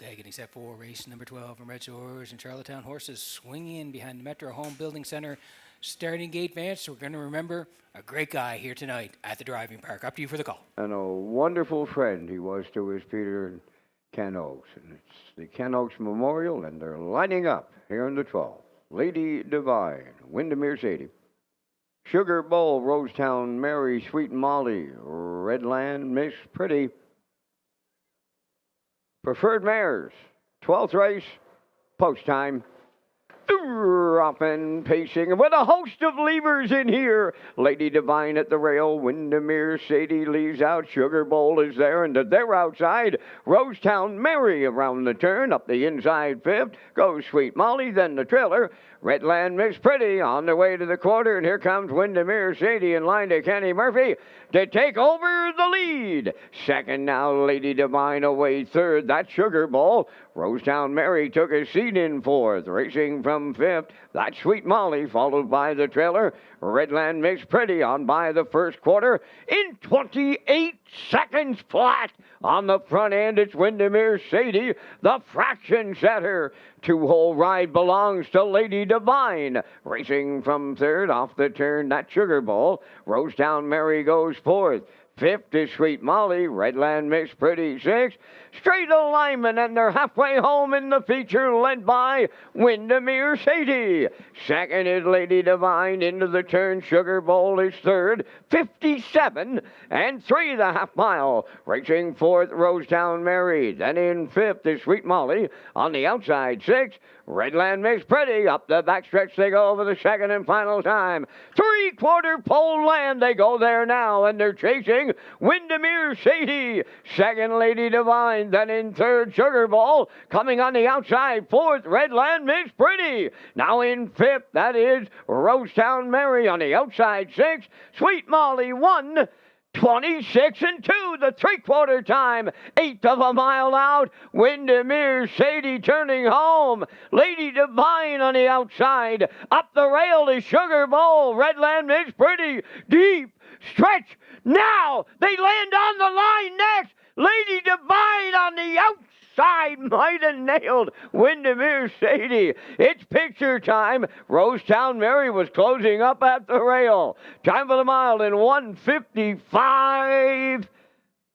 Okay, getting set for race number 12 from Red Shores and Charlottetown. Horses swinging in behind the Metro Home Building Center. Starting gate, Vance. We're going to remember a great guy here tonight at the driving park. Up to you for the call. And a wonderful friend he was to his Peter and Ken Oaks. And it's the Ken Oaks Memorial, and they're lining up here in the 12. Lady Divine, Windermere Sadie. Sugar Bowl, Rosetown, Mary, Sweet Molly, Redland, Miss Pretty. Preferred Mares, 12th race, post time. Dropping, pacing, with a host of levers in here. Lady Divine at the rail. Windermere Sadie leaves out. Sugar Bowl is there, and they're outside. Rosetown Mary around the turn. Up the inside fifth goes Sweet Molly, then the trailer. Redland Miss Pretty on the way to the quarter, and here comes Windermere Sadie in line to Kenny Murphy to take over the lead. Second now, Lady Divine away third. That's Sugar Bowl. Rosetown Mary took a seat in fourth. Racing from fifth, that's Sweet Molly, followed by the trailer. Redland Miss Pretty on by the first quarter in 28 seconds flat. On the front end, it's Windermere Sadie, the fraction setter. Two-hole ride belongs to Lady Divine. Racing from third, off the turn, that Sugar Bowl. Rosetown Mary goes fourth. Fifth is Sweet Molly, Redland Miss Pretty sixth. Straight alignment, and they're halfway home in the feature, led by Windermere Sadie. Second is Lady Divine, into the turn, Sugar Bowl is third, 57 and 3 the half mile. Racing fourth, Rosetown Mary. Then in fifth is Sweet Molly. On the outside, sixth, Redland Miss Pretty. Up the backstretch they go for the second and final time. Three-quarter pole land, they go there now, and they're chasing Windermere Sadie. Second, Lady Divine. Then in third, Sugar Bowl. Coming on the outside, fourth, Redland Miss Pretty. Now in fifth, that is Rosetown Mary. On the outside, sixth, Sweet Molly, 1:26 and 2, the three-quarter time, eighth of a mile out. Windermere Sadie turning home. Lady Divine on the outside. Up the rail is Sugar Bowl. Redland Miss Pretty. Deep stretch. Now they land on the line next. Lady Divine on the outside might have nailed Windermere Sadie. It's picture time. Rosetown Mary was closing up at the rail. Time for the mile in 1:55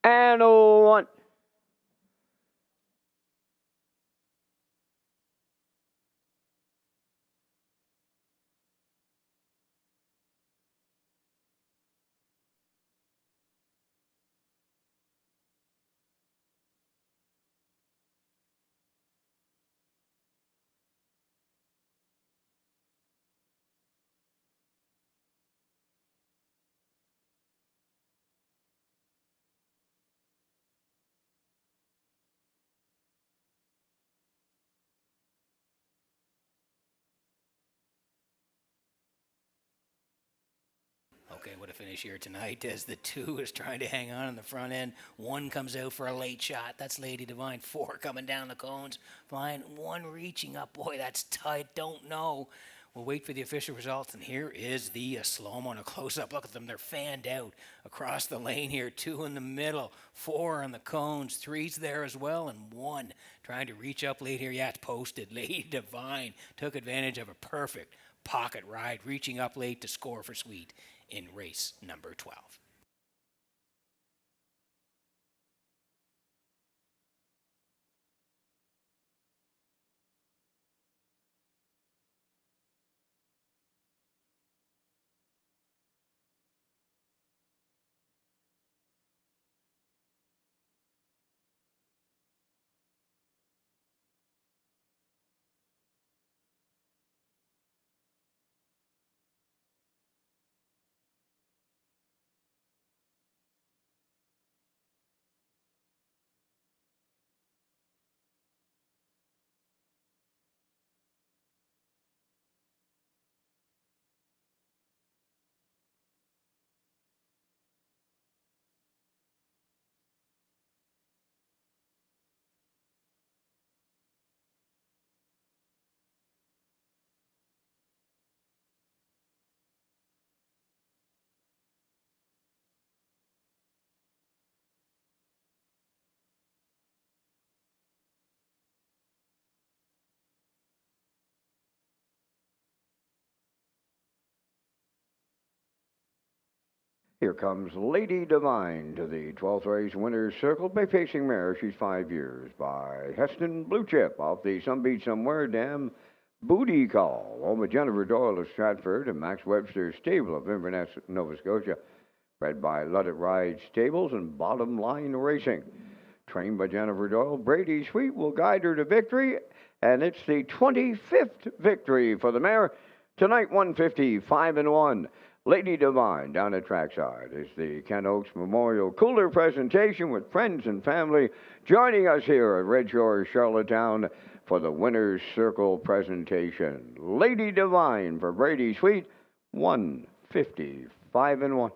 and 1. Okay, what a finish here tonight as the two is trying to hang on in the front end. One comes out for a late shot. That's Lady Divine. Four coming down the cones. Fine. One reaching up. Boy, that's tight. Don't know. We'll wait for the official results. And here is the slow-mo and a close-up. Look at them. They're fanned out across the lane here. Two in the middle. Four on the cones. Three's there as well. And one trying to reach up late here. Yeah, it's posted. Lady Divine took advantage of a perfect pocket ride, reaching up late to score for Sweet in race number 12. Here comes Lady Divine to the 12th race winner's circle by Pacing Mare. She's 5 years by Heston Blue Chip off the Some Beach Somewhere Dam Booty Call. Home of Jennifer Doyle of Stratford and Max Webster's Stable of Inverness, Nova Scotia. Bred by Luddit Ride Stables and Bottom Line Racing. Trained by Jennifer Doyle, Brady Sweet will guide her to victory, and it's the 25th victory for the mare. Tonight, 155-1. Lady Divine down at trackside is the Ken Oaks Memorial Cooler presentation with friends and family joining us here at Red Shores, Charlottetown for the Winner's Circle presentation. Lady Divine for Brady Sweet, 155-1.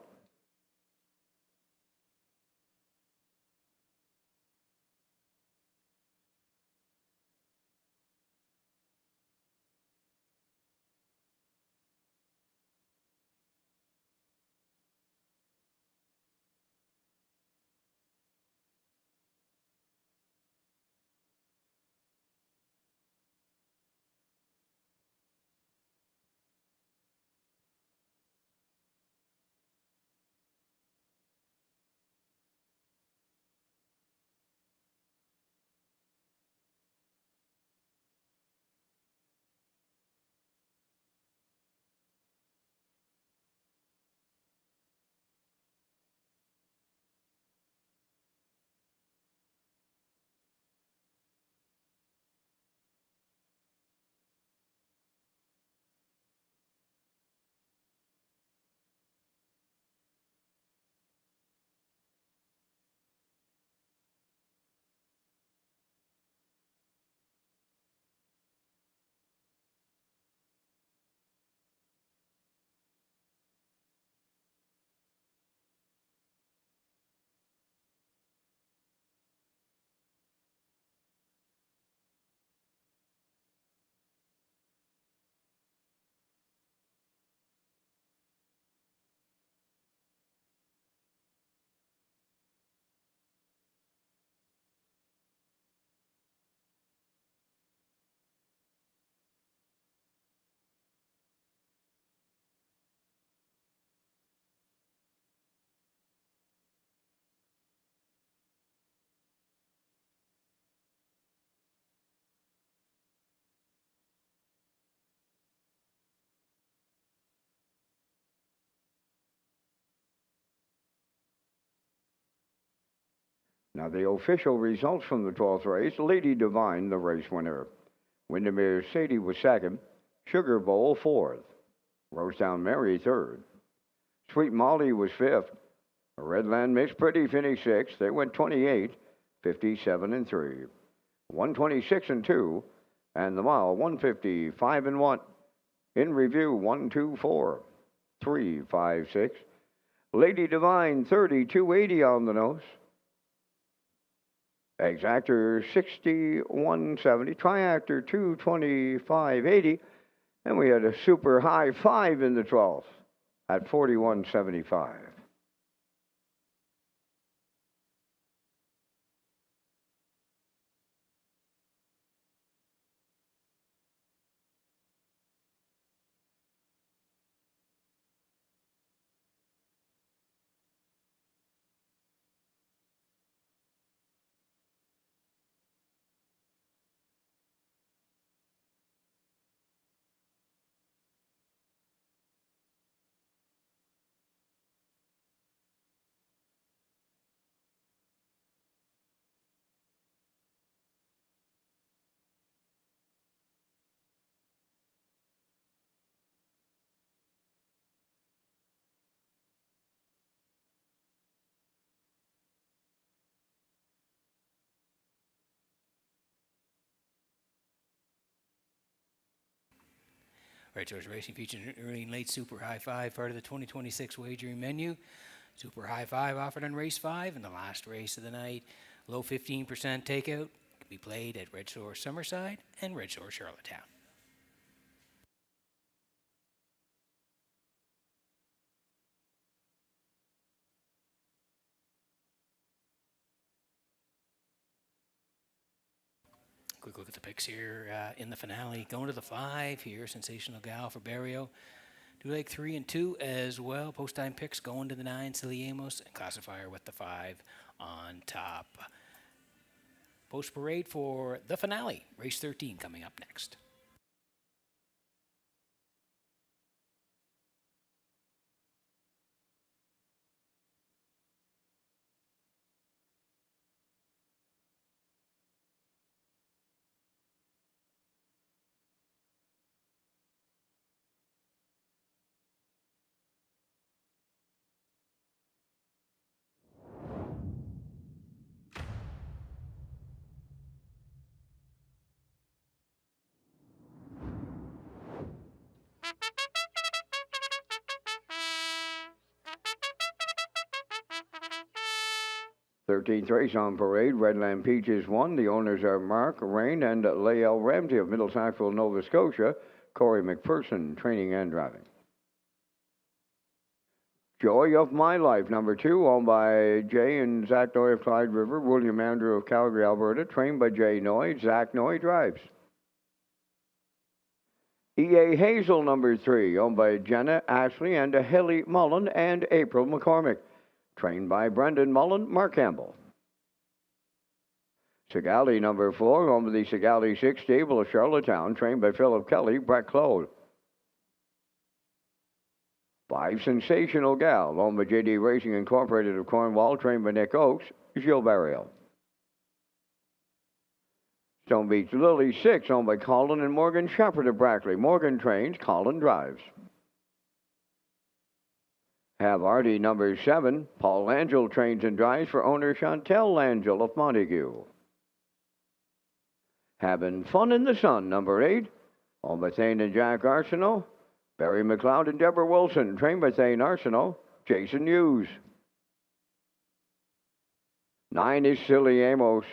Now, the official results from the 12th race, Lady Divine, the race winner. Windermere Sadie was second. Sugar Bowl, fourth. Rosetown Mary, third. Sweet Molly was fifth. Redland Miss Pretty finished sixth. They went 28, 57 and 3. 126 and 2. And the mile, 155 and 1. In review, 124, 356. Lady Divine, 3280 on the nose. Exactor 6170, Triactor 22580, and we had a super high 5 in the 12th at 4175. Redshores Racing featured an early and late Super High Five, part of the 2026 wagering menu. Super High Five offered on race 5 and the last race of the night. Low 15% takeout can be played at Red Shores Summerside and Red Shores Charlottetown. Quick look at the picks here in the finale. Going to the 5 here, Sensational Gal for Barrio. Do like 3 and 2 as well. Post time picks going to the 9, Silly Amos, and Classifier with the 5 on top. Post parade for the finale, race 13 coming up next. Thirteenth race on parade. Redland Peaches won. The owners are Mark Rain and Lael Ramsey of Middle Sackville, Nova Scotia. Corey McPherson, training and driving. Joy of My Life, number 2, owned by Jay and Zach Noy of Clyde River. William Andrew of Calgary, Alberta, trained by Jay Noy. Zach Noy drives. EA Hazel, number 3, owned by Jenna Ashley and Helly Mullen and April McCormick. Trained by Brendan Mullen, Mark Campbell. Sigali, number 4, owned by the Sigali 6 stable of Charlottetown, trained by Philip Kelly, Brett Claude. 5 Sensational Gal, owned by JD Racing Incorporated of Cornwall, trained by Nick Oakes, Gilles Barrio. Stone Beach Lily 6, owned by Colin and Morgan Shepherd of Brackley. Morgan trains, Colin drives. Have Artie, number 7, Paul Langell trains and drives for owner Chantel Langell of Montague. Having Fun in the Sun, number 8, owned by Thane and Jack Arsenault. Barry McLeod and Deborah Wilson, trained by Thane Arsenault, Jason Hughes. 9 is Silly Amos,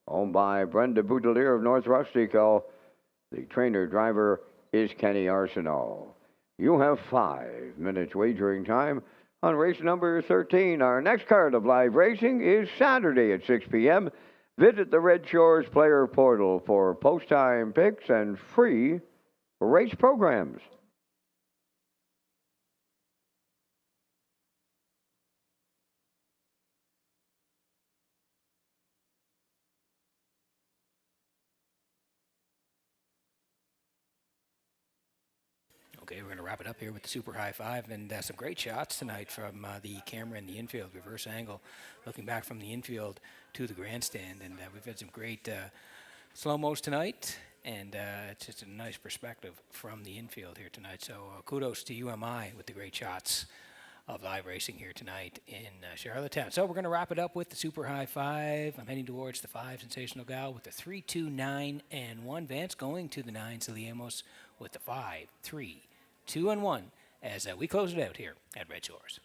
owned by Brenda Boudelier of North Rustico. The trainer-driver is Kenny Arsenault. You have 5 minutes wagering time on race number 13. Our next card of live racing is Saturday at 6 p.m. Visit the Red Shores player portal for post-time picks and free race programs. Okay, we're going to wrap it up here with the Super High Five and some great shots tonight from the camera in the infield, reverse angle, looking back from the infield to the grandstand. And we've had some great slow-mos tonight, and it's just a nice perspective from the infield here tonight. So kudos to UMI with the great shots of live racing here tonight in Charlottetown. So we're going to wrap it up with the Super High Five. I'm heading towards the 5 Sensational Gal with the 3, 2, 9, and 1. Vance going to the 9 Siliamos with the 5, 3, 2, and 1 as we close it out here at Red Shores.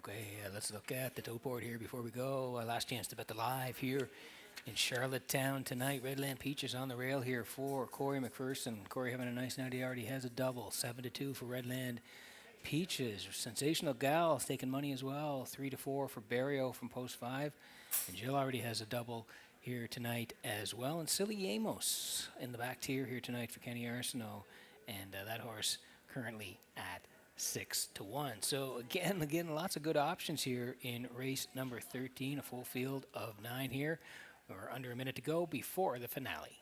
Okay, let's look at the tote board here before we go. Last chance to bet the live here in Charlottetown tonight. Redland Peaches on the rail here for Corey McPherson. Corey having a nice night. He already has a double. 7-2 for Redland Peaches. Sensational Gals taking money as well. 3-4 for Barrio from post 5. And Jill already has a double here tonight as well. And Silly Amos in the back tier here tonight for Kenny Arsenault. And that horse currently at 6-1. So again, lots of good options here in race number 13. A full field of 9 here. We're under a minute to go before the finale.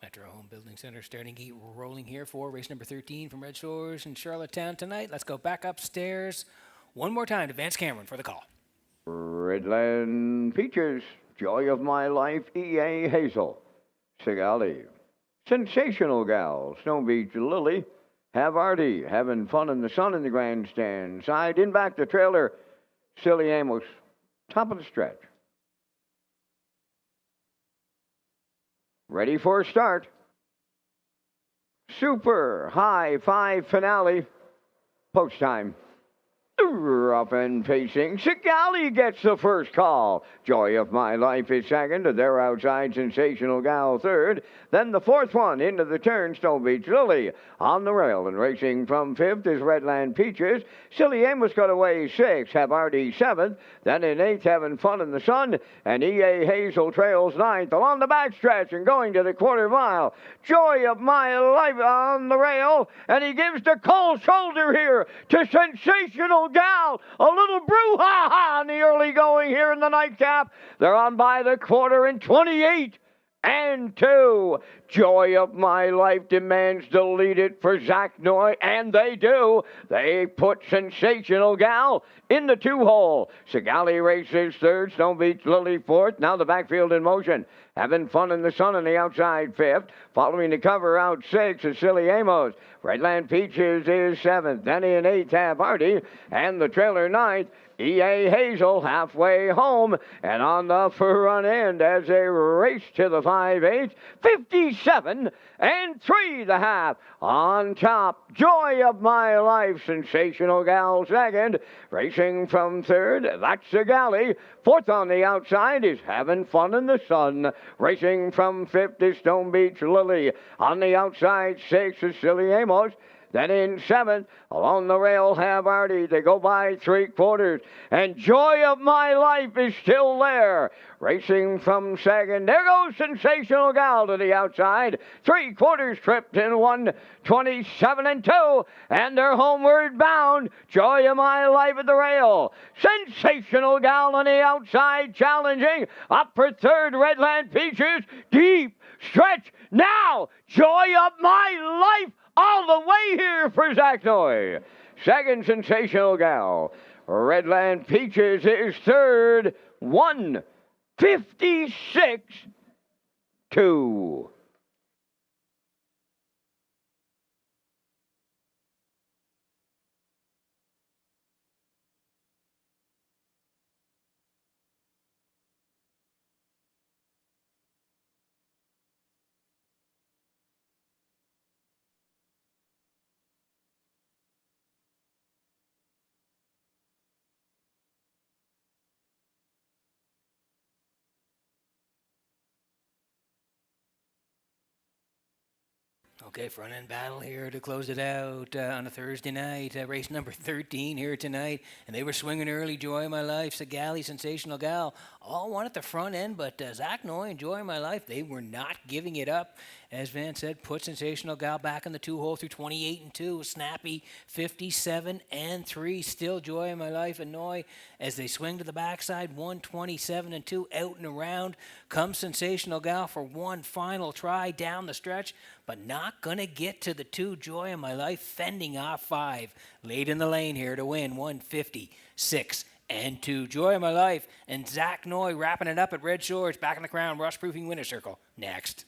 Metro Home Building Center starting gate rolling here for race number 13 from Red Shores in Charlottetown tonight. Let's go back upstairs one more time to Vance Cameron for the call. Redland Peaches, Joy of My Life, E.A. Hazel, Sigali, Sensational Gal, Snow Beach Lily, Have Artie, Having Fun in the Sun in the grandstand, side in back the trailer, Silly Amos, top of the stretch. Ready for a start. Super High Five Finale, post time. Up and pacing, Sigali gets the first call. Joy of My Life is second. They're outside, Sensational Gal third. Then the fourth one into the turn, Stone Beach Lily on the rail. And racing from fifth is Redland Peaches. Silly Amos got away sixth. Have Artie seventh. Then in eighth, Having Fun in the Sun. And E.A. Hazel trails ninth along the backstretch and going to the quarter mile. Joy of My Life on the rail. And he gives the cold shoulder here to Sensational Gal. A little brouhaha in the early going here in the nightcap. They're on by the quarter in 28 and 2. Joy of My Life demands to lead it for Zach Noy, and they do. They put Sensational Gal in the 2-hole. Sigali races third, Stone Beach Lily fourth. Now the backfield in motion. Having Fun in the Sun on the outside fifth. Following the cover out sixth is Silly Amos. Redland Peaches is seventh. Then in eighth, Have Artie. And the trailer ninth, E.A. Hazel halfway home. And on the front end as they race to the 5/8, 57 and 3 the half. On top, Joy of My Life, Sensational Gal second. Racing from third, that's Sigali. Fourth on the outside is Having Fun in the Sun. Racing from fifth is Stone Beach Lily. On the outside, sixth is Silly Amos. Then in seventh, along the rail have Artie. They go by 3/4. And Joy of My Life is still there. Racing from second. There goes Sensational Gal to the outside. 3/4 tripped in 1:27 and 2. And they're homeward bound. Joy of My Life at the rail. Sensational Gal on the outside challenging. Up for third, Redland Peaches. Deep stretch now. Joy of My Life all the way here for Zach Noy. Second, Sensational Gal. Redland Peaches is third. 1:56.2. Okay, front end battle here to close it out on a Thursday night. Race number 13 here tonight. And they were swinging early. Joy of My Life, Sagali, Sensational Gal. All won at the front end, but Zach Noy and Joy of My Life, they were not giving it up. As Van said, put Sensational Gal back in the 2 hole through 28 and 2. Snappy 57 and 3. Still Joy of My Life and Noy as they swing to the backside. 127 and 2 out and around. Comes Sensational Gal for one final try down the stretch, but not going to get to the 2. Joy of My Life fending off 5. Late in the lane here to win 156 and 2. Joy of My Life and Zach Noy wrapping it up at Red Shores. Back in the Crown Rush Proofing Winner Circle next.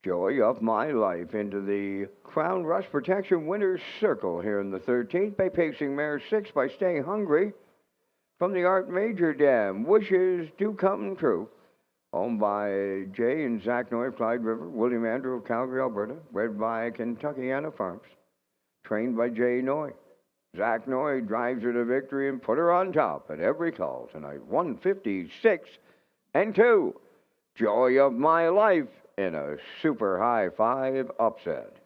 Joy of My Life into the Crown Rush Protection Winners Circle here in the 13th by pacing mare 6 by Stay Hungry from the Art Major Dam. Wishes do come true. Owned by Jay and Zach Noy of Clyde River, William Andrew of Calgary, Alberta, bred by Kentuckiana Farms, trained by Jay Noy. Zach Noy drives her to victory and put her on top at every call tonight. 156 and 2. Joy of My Life in a super high 5 upset.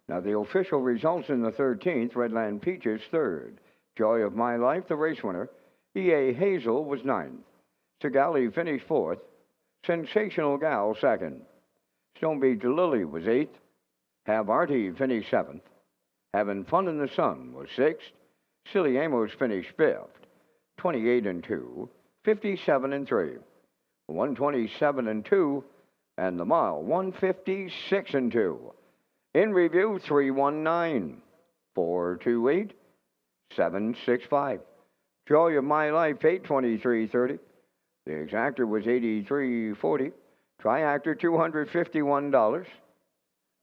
Now, the official results in the 13th, Redland Peaches third. Joy of My Life, the race winner. E.A. Hazel was ninth. Sigali finished fourth. Sensational Gal second. Stone Beach Lily was eighth. Have Artie finished seventh. Having Fun in the Sun was sixth. Silly Amos finished fifth. 28 and 2. 57 and 3. 127 and 2. And the mile 156 and 2. In review 319. 428. 765. Joy of My Life 823.30. The exactor was 83.40. Triactor $251.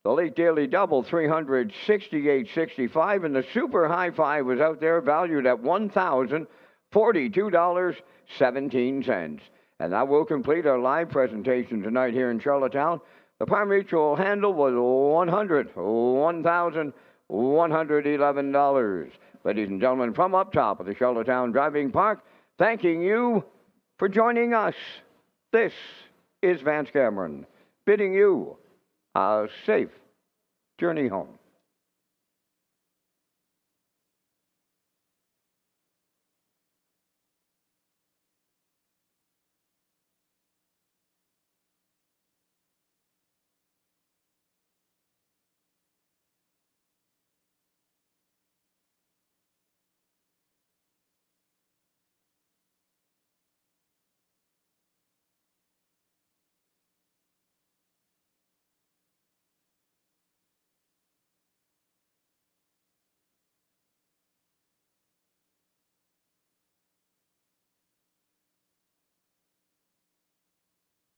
The late daily double $368.65, and the super high five was out there valued at $1,042.17. And that will complete our live presentation tonight here in Charlottetown. The Par Mutual handle was $111. Ladies and gentlemen, from up top of the Charlottetown Driving Park, thanking you for joining us. This is Vance Cameron bidding you a safe journey home.